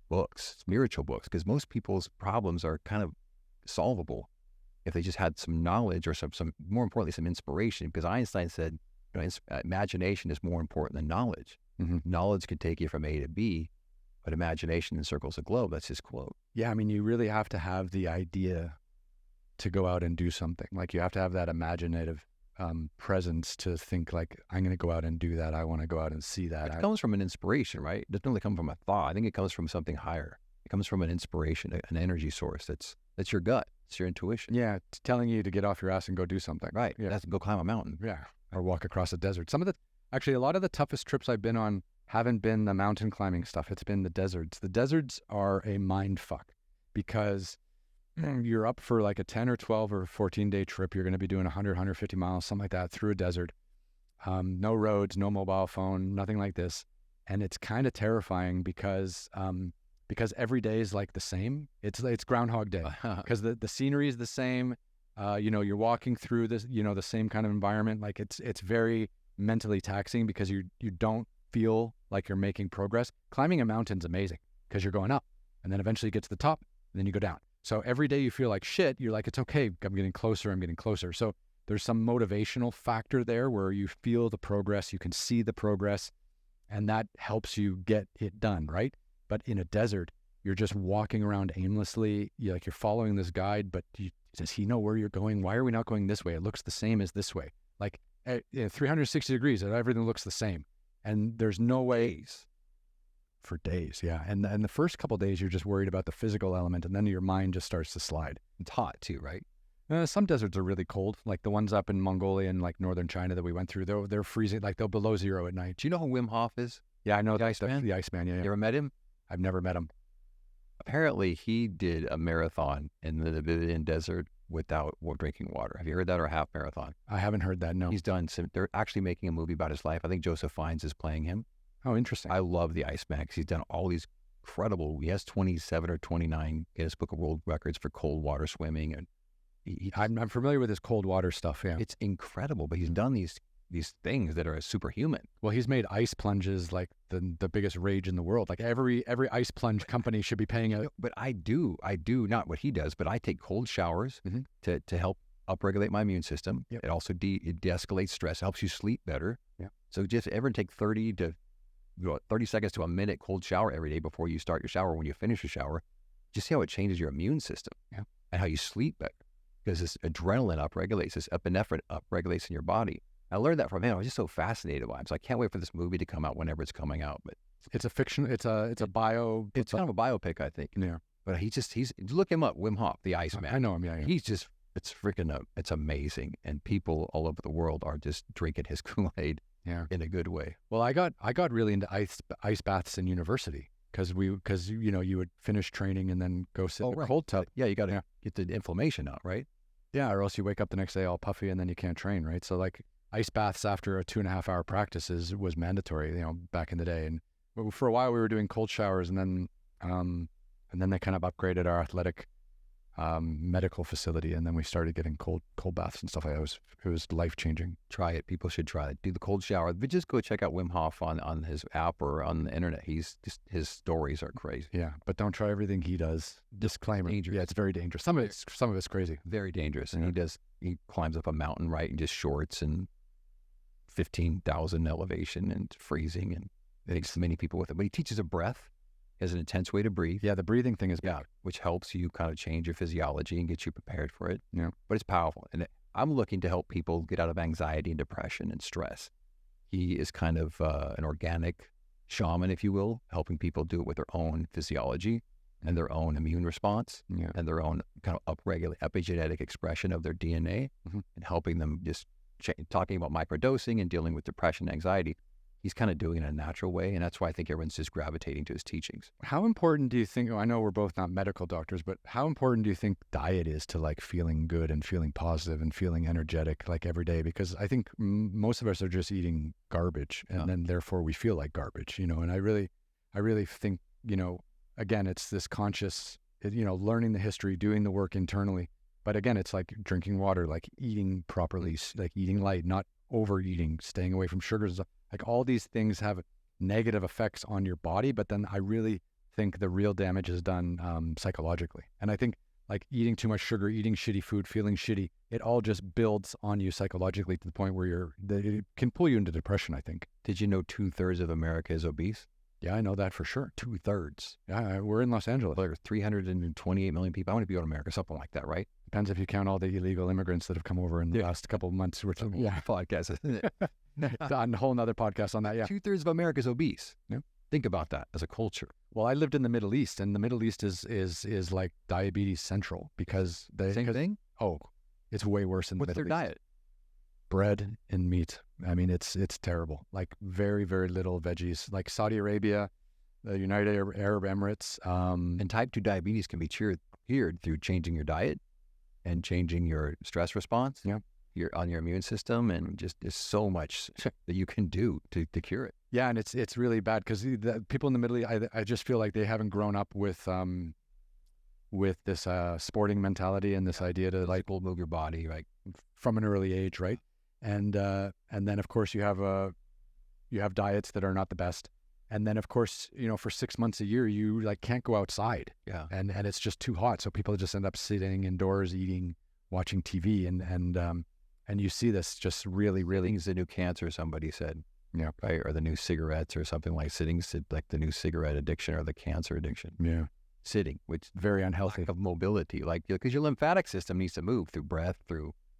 Speaker 2: books, spiritual books, because most people's problems are kind of solvable if they just had some knowledge or some more importantly, some inspiration. Because Einstein said, imagination is more important than knowledge. Knowledge can take you from A to B, but imagination encircles the globe. That's his quote.
Speaker 1: Yeah, I mean, you really have to have the idea to go out and do something. Like you have to have that imaginative presence to think like, I'm going to go out and do that. I want to go out and see that.
Speaker 2: It comes from an inspiration, right? It doesn't really come from a thought. I think it comes from something higher. It comes from an inspiration, an energy source. That's your gut. It's your intuition.
Speaker 1: Yeah, it's telling you to get off your ass and go do something.
Speaker 2: Right.
Speaker 1: Yeah.
Speaker 2: That's go climb a mountain.
Speaker 1: Yeah. Or walk across a desert. Actually, a lot of the toughest trips I've been on haven't been the mountain climbing stuff. It's been the deserts. The deserts are a mind fuck because you're up for like a 10 or 12 or 14-day trip. You're going to be doing 100, 150 miles, something like that, through a desert. No roads, no mobile phone, nothing like this. And it's kind of terrifying because every day is like the same. It's Groundhog Day because the scenery is the same. You're walking through this, the same kind of environment. Like it's very mentally taxing because you don't feel like you're making progress. Climbing a mountain's amazing because you're going up and then eventually you get to the top and then you go down. So every day you feel like shit, you're like, it's okay. I'm getting closer. I'm getting closer. So there's some motivational factor there where you feel the progress, you can see the progress, and that helps you get it done, right? But in a desert, you're just walking around aimlessly. You're following this guide, but does he know where you're going? Why are we not going this way? It looks the same as this way. 360 degrees, everything looks the same. And there's no ways. For days, yeah. And the first couple of days, you're just worried about the physical element, and then your mind just starts to slide.
Speaker 2: It's hot too, right?
Speaker 1: Some deserts are really cold, like the ones up in Mongolia and like northern China that we went through. They're freezing, like they're below zero at night.
Speaker 2: Do you know who Wim Hof is?
Speaker 1: Yeah, I know
Speaker 2: the Iceman.
Speaker 1: The Iceman, yeah.
Speaker 2: You ever met him?
Speaker 1: I've never met him.
Speaker 2: Apparently, he did a marathon in the Namibian desert without drinking water. Have you heard that, or a half marathon?
Speaker 1: I haven't heard that. No.
Speaker 2: He's done some. They're actually making a movie about his life. I think Joseph Fiennes is playing him.
Speaker 1: Oh, interesting.
Speaker 2: I love the Iceman because he's done all these incredible. He has 27 or 29 Guinness Book of World Records for cold water swimming, and
Speaker 1: I'm familiar with his cold water stuff. Yeah,
Speaker 2: it's incredible. But he's done these things that are superhuman.
Speaker 1: Well, he's made ice plunges like the biggest rage in the world. Like every ice plunge company should be paying a.
Speaker 2: But I do not what he does, but I take cold showers to help upregulate my immune system.
Speaker 1: Yep.
Speaker 2: It also it de-escalates stress, helps you sleep better.
Speaker 1: Yeah.
Speaker 2: So just ever take 30 seconds to a minute cold shower every day before you start your shower. When you finish your shower, just see how it changes your immune system and how you sleep better. Because this adrenaline upregulates, this epinephrine upregulates in your body. I learned that from him. I was just so fascinated by him. So I can't wait for this movie to come out whenever it's coming out. But
Speaker 1: it's a fiction. It's a bio.
Speaker 2: It's kind of a biopic, I think.
Speaker 1: Yeah.
Speaker 2: But he's look him up, Wim Hof, the Iceman.
Speaker 1: I know him. Yeah.
Speaker 2: He's just it's amazing, and people all over the world are just drinking his Kool-Aid.
Speaker 1: Yeah.
Speaker 2: In a good way.
Speaker 1: Well, I got really into ice baths in university because you would finish training and then go sit in a cold tub.
Speaker 2: Yeah, you got to get the inflammation out, right?
Speaker 1: Yeah, or else you wake up the next day all puffy and then you can't train, right? So like ice baths after a 2.5-hour practice was mandatory, back in the day. And for a while we were doing cold showers, and then they kind of upgraded our athletic medical facility, and then we started getting cold baths and stuff like that. It was life-changing.
Speaker 2: Try it. People should try it. Do the cold shower. But just go check out Wim Hof on his app or on the internet. His stories are crazy.
Speaker 1: Yeah, but don't try everything he does. Disclaimer.
Speaker 2: Dangerous.
Speaker 1: Yeah, it's very dangerous. Some of it's crazy.
Speaker 2: Very dangerous. And he climbs up a mountain, right, in just shorts and 15,000 elevation and freezing, and takes many people with it. But he teaches a breath. Has an intense way to breathe.
Speaker 1: Yeah, the breathing thing is big.
Speaker 2: Which helps you kind of change your physiology and get you prepared for it.
Speaker 1: Yeah.
Speaker 2: But it's powerful. And I'm looking to help people get out of anxiety and depression and stress. He is kind of an organic shaman, if you will, helping people do it with their own physiology and their own immune response and their own kind of upregulate epigenetic expression of their DNA and helping them just talking about microdosing and dealing with depression and anxiety. he's kind of doing it in a natural way. And that's why I think everyone's just gravitating to his teachings.
Speaker 1: How important do you think, I know we're both not medical doctors, but how important do you think diet is to like feeling good and feeling positive and feeling energetic like every day? Because I think most of us are just eating garbage and then therefore we feel like garbage, you know, and I really think, you know, again, it's this conscious, you know, learning the history, doing the work internally. But again, it's like drinking water, like eating properly, like eating light, not overeating, staying away from sugars. Like all these things have negative effects on your body. But then I really think the real damage is done psychologically. And I think like eating too much sugar, eating shitty food, feeling shitty, it all just builds on you psychologically to the point where it can pull you into depression, I think.
Speaker 2: Did you know 2/3 of America is obese?
Speaker 1: Yeah, I know that for sure.
Speaker 2: 2/3.
Speaker 1: Yeah, we're in Los Angeles.
Speaker 2: There are 328 million people. I want to be in America, something like that, right?
Speaker 1: Depends if you count all the illegal immigrants that have come over in the last couple of months. Which,
Speaker 2: Podcast, isn't it?
Speaker 1: A whole nother podcast on that, yeah.
Speaker 2: 2/3 of America is obese.
Speaker 1: Yeah.
Speaker 2: Think about that as a culture.
Speaker 1: Well, I lived in the Middle East, and the Middle East is like diabetes central because
Speaker 2: Same thing?
Speaker 1: Oh, it's way worse in the
Speaker 2: What's
Speaker 1: Middle
Speaker 2: their
Speaker 1: East.
Speaker 2: diet?
Speaker 1: Bread and meat. I mean, it's terrible. Like very, very little veggies. Like Saudi Arabia, the United Arab Emirates.
Speaker 2: And type 2 diabetes can be cured through changing your diet and changing your stress response.
Speaker 1: Yeah.
Speaker 2: On your immune system, and just there's so much that you can do to cure it.
Speaker 1: Yeah, and it's really bad because the people in the Middle East, I just feel like they haven't grown up with this sporting mentality and this idea to like
Speaker 2: move your body like
Speaker 1: from an early age, right? And then of course you have diets that are not the best, and then of course, you know, for 6 months a year you like can't go outside, and it's just too hot, so people just end up sitting indoors eating, watching TV, and you see this just really, really.
Speaker 2: Things the new cancer, somebody said.
Speaker 1: Yeah.
Speaker 2: Right. Or the new cigarettes or something like like the new cigarette addiction or the cancer addiction.
Speaker 1: Yeah.
Speaker 2: Sitting, which is
Speaker 1: very unhealthy.
Speaker 2: Lack of mobility. Like, because your lymphatic system needs to move through breath,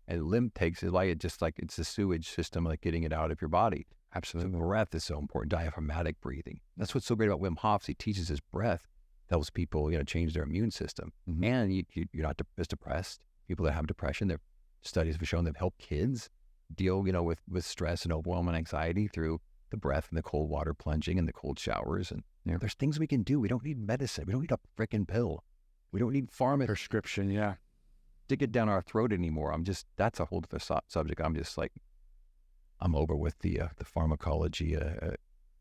Speaker 2: and lymph takes it like it's the sewage system, like getting it out of your body.
Speaker 1: Absolutely.
Speaker 2: So breath is so important. Diaphragmatic breathing. That's what's so great about Wim Hof. He teaches his breath, helps people, you know, change their immune system.
Speaker 1: Mm-hmm.
Speaker 2: And you're not as depressed. People that have depression, studies have shown they've helped kids deal, you know, with stress and overwhelm and anxiety through the breath and the cold water plunging and the cold showers. And you know, there's things we can do. We don't need medicine. We don't need a freaking pill. We don't need
Speaker 1: prescription. Yeah.
Speaker 2: Dig it down our throat anymore. That's a whole other subject. I'm over with the pharmacology,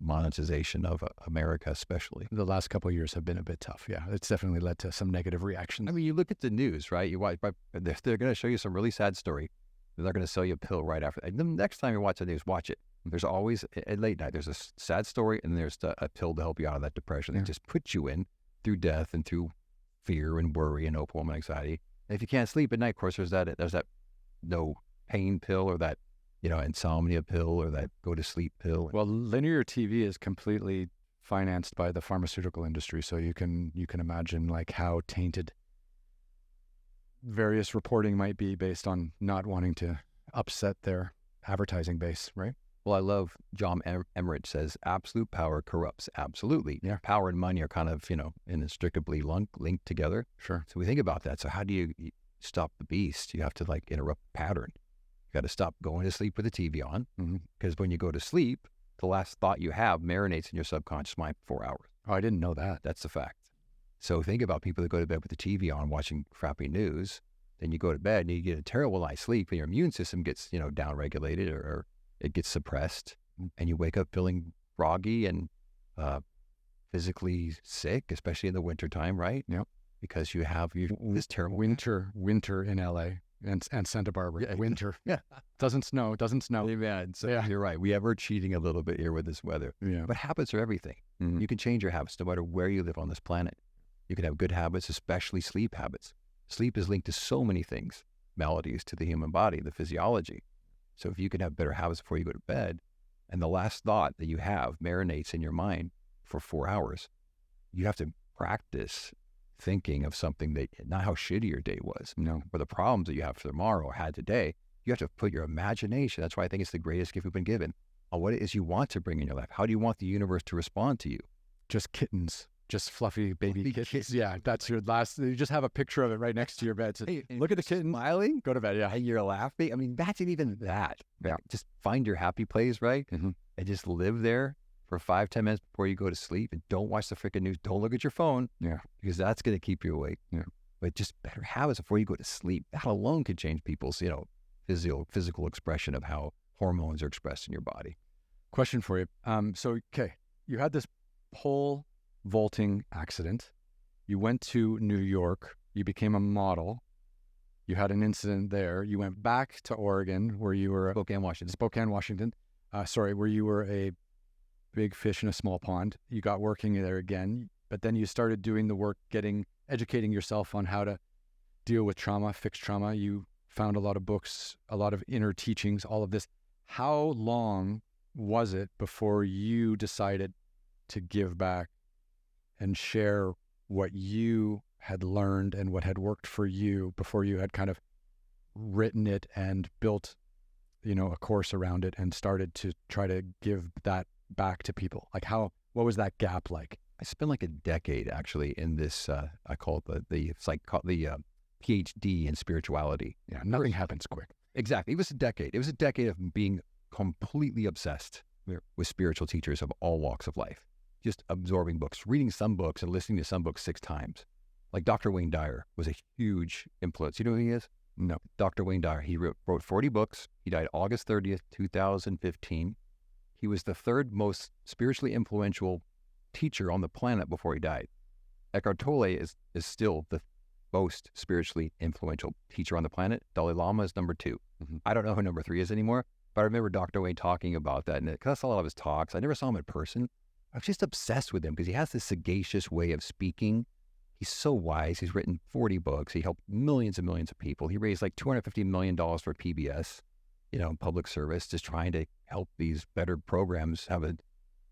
Speaker 2: monetization of America, especially.
Speaker 1: The last couple of years have been a bit tough. Yeah, it's definitely led to some negative reactions.
Speaker 2: I mean, you look at the news, right? You watch, they're going to show you some really sad story. They're going to sell you a pill right after. And the next time you watch the news, watch it. There's always at late night. There's a sad story, and there's a pill to help you out of that depression. It just puts you in through death and through fear and worry and overwhelm and anxiety. And if you can't sleep at night, of course, there's that no pain pill or that, you know, insomnia pill or that go to sleep pill.
Speaker 1: Well, linear TV is completely financed by the pharmaceutical industry, so you can imagine like how tainted various reporting might be based on not wanting to upset their advertising base, right?
Speaker 2: Well, I love John Emmerich says absolute power corrupts. Absolutely.
Speaker 1: Yeah.
Speaker 2: Power and money are kind of, you know, inextricably linked together.
Speaker 1: Sure.
Speaker 2: So we think about that. So how do you stop the beast? You have to like interrupt the pattern. You got to stop going to sleep with the TV on, because when you go to sleep, the last thought you have marinates in your subconscious mind for 4 hours.
Speaker 1: Oh, I didn't know that.
Speaker 2: That's the fact. So think about people that go to bed with the TV on watching crappy news. Then you go to bed and you get a terrible night's sleep, and your immune system gets, you know, downregulated or it gets suppressed, and you wake up feeling groggy and physically sick, especially in the wintertime, right?
Speaker 1: Yep.
Speaker 2: Because you have this terrible
Speaker 1: winter in LA and Santa Barbara. Winter.
Speaker 2: Yeah.
Speaker 1: Doesn't snow.
Speaker 2: Amen. So you're right. We are cheating a little bit here with this weather.
Speaker 1: Yeah.
Speaker 2: But habits are everything. You can change your habits no matter where you live on this planet. You can have good habits, especially sleep habits. Sleep is linked to so many things, maladies to the human body, the physiology. So if you can have better habits before you go to bed, and the last thought that you have marinates in your mind for 4 hours, you have to practice thinking of something that, not how shitty your day was, or the problems that you have for tomorrow or had today. You have to put your imagination. That's why I think it's the greatest gift we've been given, on what it is you want to bring in your life. How do you want the universe to respond to you?
Speaker 1: Just kittens. Just fluffy baby kittens. Yeah, that's your last. You just have a picture of it right next to your bed. So look at the kitten.
Speaker 2: Smiling.
Speaker 1: Go to bed, yeah.
Speaker 2: And you're laughing. I mean, imagine even that.
Speaker 1: Yeah.
Speaker 2: Just find your happy place, right?
Speaker 1: Mm-hmm.
Speaker 2: and just live there for 5-10 minutes before you go to sleep, and don't watch the freaking news. Don't look at your phone.
Speaker 1: Yeah.
Speaker 2: Because that's going to keep you awake.
Speaker 1: Yeah.
Speaker 2: But just better habits before you go to sleep. That alone could change people's, physical expression of how hormones are expressed in your body.
Speaker 1: Question for you. Okay, you had this pole vaulting accident. You went to New York. You became a model. You had an incident there. You went back to Oregon, where you were
Speaker 2: Spokane, Washington.
Speaker 1: Where you were a big fish in a small pond. You got working there again, but then you started doing the work, educating yourself on how to deal with trauma, fix trauma. You found a lot of books, a lot of inner teachings, all of this. How long was it before you decided to give back and share what you had learned and what had worked for you before you had kind of written it and built, a course around it and started to try to give that back to people? Like what was that gap like?
Speaker 2: I spent like a decade actually in this, I call it the PhD in spirituality.
Speaker 1: Yeah, nothing happens quick.
Speaker 2: Exactly. It was a decade. It was a decade of being completely obsessed with spiritual teachers of all walks of life, just absorbing books, reading some books and listening to some books 6 times. Like Dr. Wayne Dyer was a huge influence. You know who he is?
Speaker 1: No.
Speaker 2: Dr. Wayne Dyer. He wrote 40 books. He died August 30th, 2015. He was the 3rd most spiritually influential teacher on the planet before he died. Eckhart Tolle is still the most spiritually influential teacher on the planet. Dalai Lama is number 2.
Speaker 1: Mm-hmm.
Speaker 2: I don't know who number 3 is anymore, but I remember Dr. Wayne talking about that. And because I saw a lot of his talks, I never saw him in person. I was just obsessed with him because he has this sagacious way of speaking. He's so wise. He's written 40 books. He helped millions and millions of people. He raised like $250 million for PBS, public service, just trying to help these better programs have a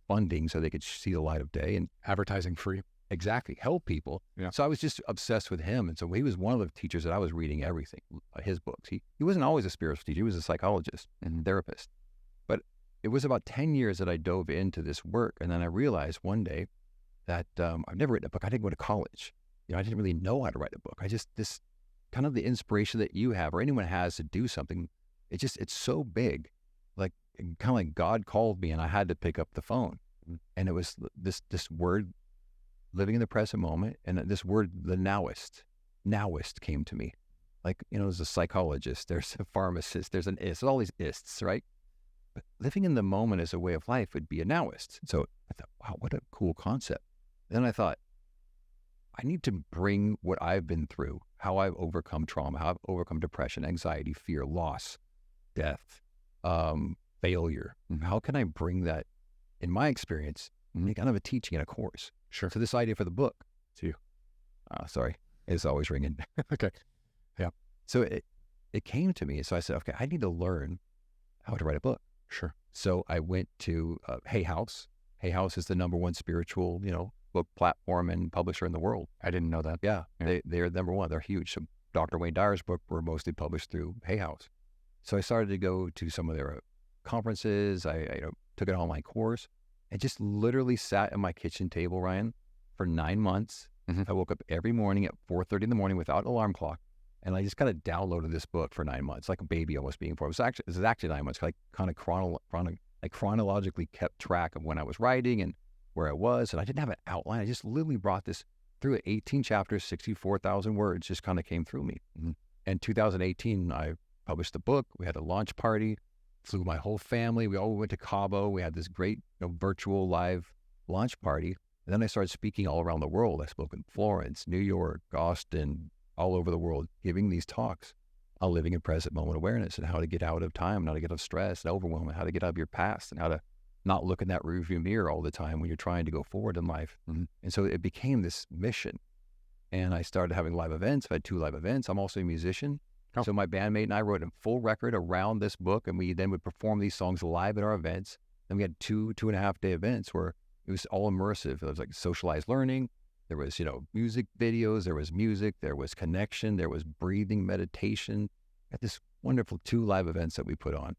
Speaker 2: funding so they could see the light of day, and
Speaker 1: advertising free.
Speaker 2: Exactly. Help people.
Speaker 1: Yeah.
Speaker 2: So I was just obsessed with him. And so he was one of the teachers that I was reading everything, his books. He wasn't always a spiritual teacher. He was a psychologist and therapist. But it was about 10 years that I dove into this work. And then I realized one day that I've never written a book. I didn't go to college. I didn't really know how to write a book. this kind of the inspiration that you have or anyone has to do something, it's so big. Like kind of like God called me and I had to pick up the phone. And it was this word, living in the present moment. And this word, the Now-ist came to me. Like, there's a psychologist, there's a pharmacist, there's an ist, all these ists, right? But living in the moment as a way of life would be a Now-ist. So I thought, wow, what a cool concept. Then I thought, I need to bring what I've been through, how I've overcome trauma, how I've overcome depression, anxiety, fear, loss, death, failure. How can I bring that, in my experience, kind of a teaching and a course?
Speaker 1: Sure.
Speaker 2: So this idea for the book.
Speaker 1: To you.
Speaker 2: Sorry, it's always ringing.
Speaker 1: Okay. Yeah.
Speaker 2: So it came to me. So I said, okay, I need to learn how to write a book.
Speaker 1: Sure.
Speaker 2: So I went to Hay House. Hay House is the #1 spiritual, book platform and publisher in the world.
Speaker 1: I didn't know that.
Speaker 2: Yeah. They're #1. They're huge. So Dr. Wayne Dyer's book were mostly published through Hay House. So I started to go to some of their conferences. I took an online course and just literally sat at my kitchen table, Ryan, for 9 months. I woke up every morning at 4:30 in the morning without an alarm clock. And I just kind of downloaded this book for 9 months, like a baby almost being born. It was actually 9 months, like kind of chronologically kept track of when I was writing and where I was. And I didn't have an outline. I just literally brought this through it. 18 chapters, 64,000 words just kind of came through me. In 2018, I published the book. We had a launch party, flew my whole family. We all went to Cabo. We had this great virtual live launch party. And then I started speaking all around the world. I spoke in Florence, New York, Austin, all over the world, giving these talks on living in present moment awareness and how to get out of time, and how to get out of stress and overwhelm, and how to get out of your past, and how to not look in that rearview mirror all the time when you're trying to go forward in life. And so it became this mission. And I started having live events. I had 2 live events. I'm also a musician. Oh. So my bandmate and I wrote a full record around this book, and we then would perform these songs live at our events. Then we had 2.5 day events where it was all immersive. It was like socialized learning. There was, music videos, there was music, there was connection, there was breathing, meditation. At this wonderful 2 live events that we put on.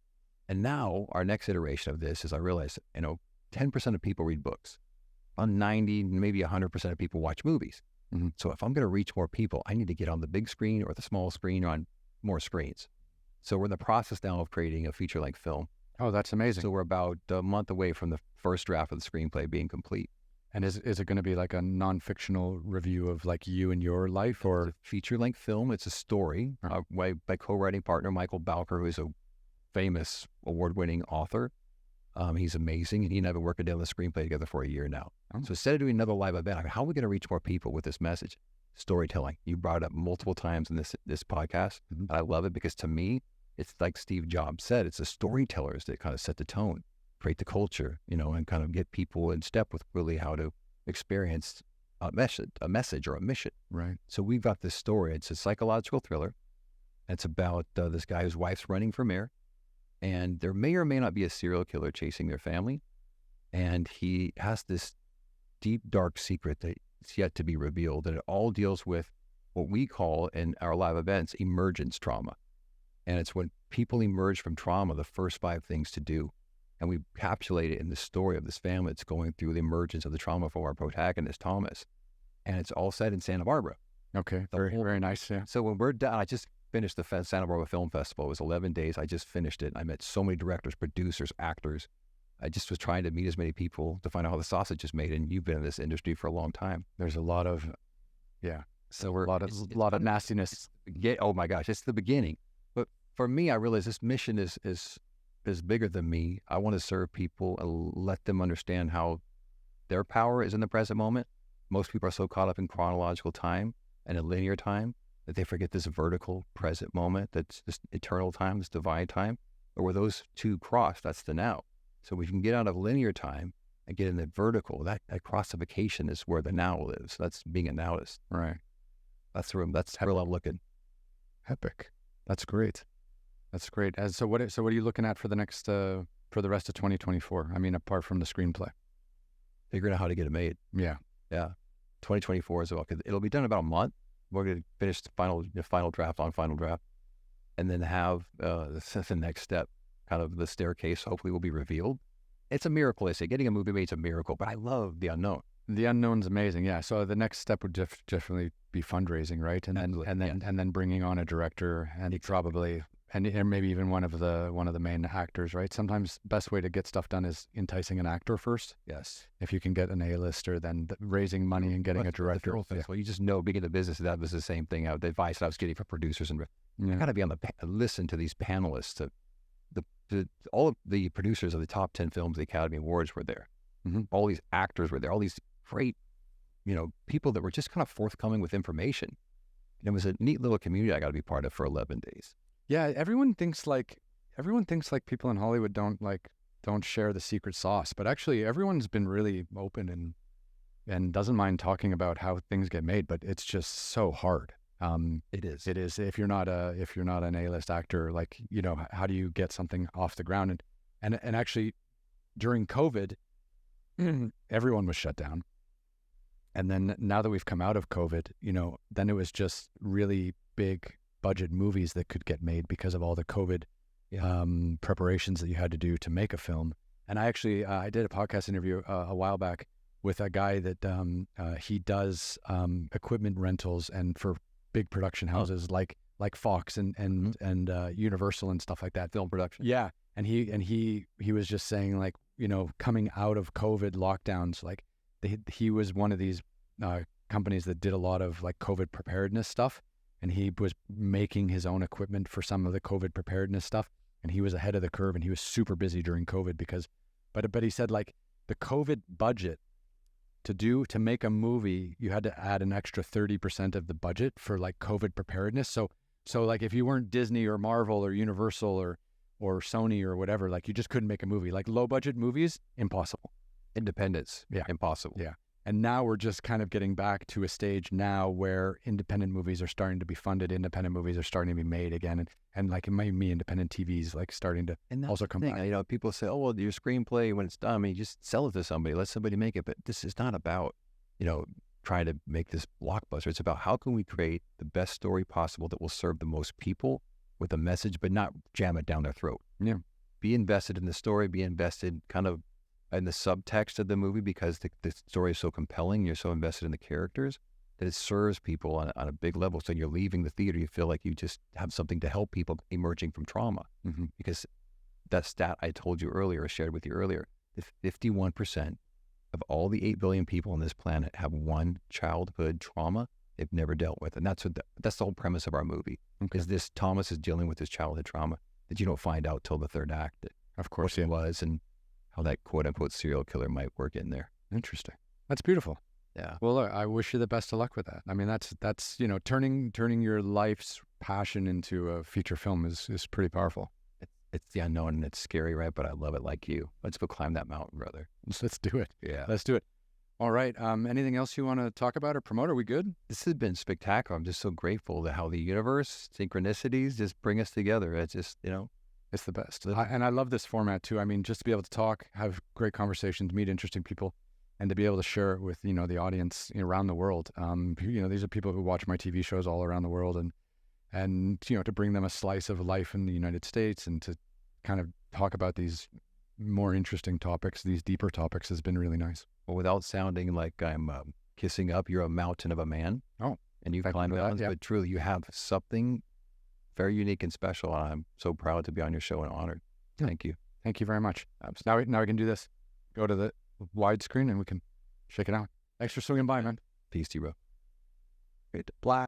Speaker 2: And now our next iteration of this is I realized, 10% of people read books. On 90, maybe 100% of people watch movies. So if I'm going to reach more people, I need to get on the big screen or the small screen or on more screens. So we're in the process now of creating a feature-length film.
Speaker 1: Oh, that's amazing.
Speaker 2: So we're about a month away from the first draft of the screenplay being complete.
Speaker 1: And is it going to be like a non-fictional review of like you and your life, or
Speaker 2: It's a feature-length film? It's a story by co-writing partner Michael Balker, who is a famous award-winning author. He's amazing, and he and I have been working down the screenplay together for a year now.
Speaker 1: Oh.
Speaker 2: So instead of doing another live event, I mean, how are we going to reach more people with this message? Storytelling. You brought it up multiple times in this podcast.
Speaker 1: Mm-hmm.
Speaker 2: I love it because to me, it's like Steve Jobs said, it's the storytellers that kind of set the tone, create the culture, and kind of get people in step with really how to experience a message or a mission.
Speaker 1: Right.
Speaker 2: So we've got this story. It's a psychological thriller. It's about this guy whose wife's running for mayor, and there may or may not be a serial killer chasing their family. And he has this deep, dark secret that's yet to be revealed. And it all deals with what we call in our live events, emergence trauma. And it's when people emerge from trauma, the first 5 things to do. And we encapsulate it in the story of this family that's going through the emergence of the trauma from our protagonist, Thomas. And it's all set in Santa Barbara.
Speaker 1: Okay. Very nice. Yeah.
Speaker 2: So when we're done, I just finished the Santa Barbara Film Festival. It was 11 days. I just finished it. I met so many directors, producers, actors. I just was trying to meet as many people to find out how the sausage is made. And you've been in this industry for a long time.
Speaker 1: There's a lot of,
Speaker 2: So we're
Speaker 1: a lot of nastiness.
Speaker 2: Oh my gosh, it's the beginning. But for me, I realize this mission is bigger than me. I want to serve people and let them understand how their power is in the present moment. Most people are so caught up in chronological time and in linear time that they forget this vertical present moment, that's this eternal time, this divine time. But where those two cross, that's the now. So we can get out of linear time and get in the vertical. That crossification is where the now lives. That's being a now-ist.
Speaker 1: Right.
Speaker 2: That's where I'm looking.
Speaker 1: Epic. That's great. That's great. And so what are you looking at for the next for the rest of 2024? I mean, apart from the screenplay.
Speaker 2: Figuring out how to get it made.
Speaker 1: Yeah.
Speaker 2: 2024 as well, because it'll be done in about a month. We're going to finish the final draft, and then have the next step, kind of the staircase. Hopefully, will be revealed. It's a miracle. I say getting a movie made is a miracle, but I love the unknown.
Speaker 1: The unknown's amazing. Yeah. So the next step would definitely be fundraising, right? And then bringing on a director and probably. And maybe even one of the main actors, right? Sometimes best way to get stuff done is enticing an actor first.
Speaker 2: Yes.
Speaker 1: If you can get an A-lister, then raising money and getting a director.
Speaker 2: Well, you just know, being in the business, that was the same thing. The advice that I was getting from producers, and I got to be on listen to these panelists. All of the producers of the top 10 films, the Academy Awards were there.
Speaker 1: Mm-hmm.
Speaker 2: All these actors were there. All these great, people that were just kind of forthcoming with information. And it was a neat little community I got to be part of for 11 days.
Speaker 1: Yeah, everyone thinks like people in Hollywood don't share the secret sauce, but actually everyone's been really open and doesn't mind talking about how things get made, but it's just so hard.
Speaker 2: It is.
Speaker 1: If you're not an A-list actor, how do you get something off the ground? And actually during COVID, everyone was shut down. And then now that we've come out of COVID, then it was just really big budget movies that could get made because of all the COVID preparations that you had to do to make a film. And I did a podcast interview a while back with a guy that he does equipment rentals and for big production houses like Fox and Universal and stuff like that, film production. Yeah, and he was just saying coming out of COVID lockdowns, he was one of these companies that did a lot of COVID preparedness stuff. And he was making his own equipment for some of the COVID preparedness stuff. And he was ahead of the curve and he was super busy during COVID but he said the COVID budget to make a movie, you had to add an extra 30% of the budget for COVID preparedness. So if you weren't Disney or Marvel or Universal or Sony or whatever, you just couldn't make a movie. Low budget movies, impossible.
Speaker 2: Independence, impossible.
Speaker 1: Yeah. And now we're just kind of getting back to a stage now where independent movies are starting to be funded. Independent movies are starting to be made again. And it might be independent TVs starting to also come back.
Speaker 2: People say, oh, well, your screenplay, when it's done, you just sell it to somebody, let somebody make it. But this is not about, trying to make this blockbuster. It's about how can we create the best story possible that will serve the most people with a message, but not jam it down their throat.
Speaker 1: Yeah.
Speaker 2: Be invested in the story, be invested kind of in the subtext of the movie because the story is so compelling, you're so invested in the characters that it serves people on a big level. So you're leaving the theater, you feel like you just have something to help people emerging from trauma.
Speaker 1: Mm-hmm.
Speaker 2: Because that stat I told you earlier, shared with you earlier, that 51% of all the 8 billion people on this planet have one childhood trauma they've never dealt with. And that's the whole premise of our movie.
Speaker 1: Okay.
Speaker 2: Is this Thomas is dealing with his childhood trauma that you don't find out till the third act.
Speaker 1: Of course,
Speaker 2: what it was and how that quote unquote serial killer might work in there.
Speaker 1: Interesting. That's beautiful.
Speaker 2: Yeah.
Speaker 1: Well, look, I wish you the best of luck with that. I mean, that's you know, turning your life's passion into a feature film is pretty powerful.
Speaker 2: It's the unknown and it's scary, right? But I love it like you. Let's go climb that mountain, brother.
Speaker 1: Let's do it.
Speaker 2: Yeah.
Speaker 1: Let's do it. All right. Anything else you want to talk about or promote? Are we good?
Speaker 2: This has been spectacular. I'm just so grateful to how the universe, synchronicities just bring us together. It's just, you know,
Speaker 1: it's the best. And I love this format too. I mean, just to be able to talk, have great conversations, meet interesting people, and to be able to share it with, you know, the audience around the world. You know, these are people who watch my TV shows all around the world, and you know, to bring them a slice of life in the United States and to kind of talk about these more interesting topics, these deeper topics, has been really nice.
Speaker 2: Well, without sounding like I'm kissing up, you're a mountain of a man.
Speaker 1: Oh,
Speaker 2: and you climb mountains, but truly you have something very unique and special. And I'm so proud to be on your show and honored. Thank you.
Speaker 1: Thank you very much. Now we can do this. Go to the widescreen and we can shake it out. Thanks for swinging by, man.
Speaker 2: Peace to you, bro.
Speaker 1: Great. Black.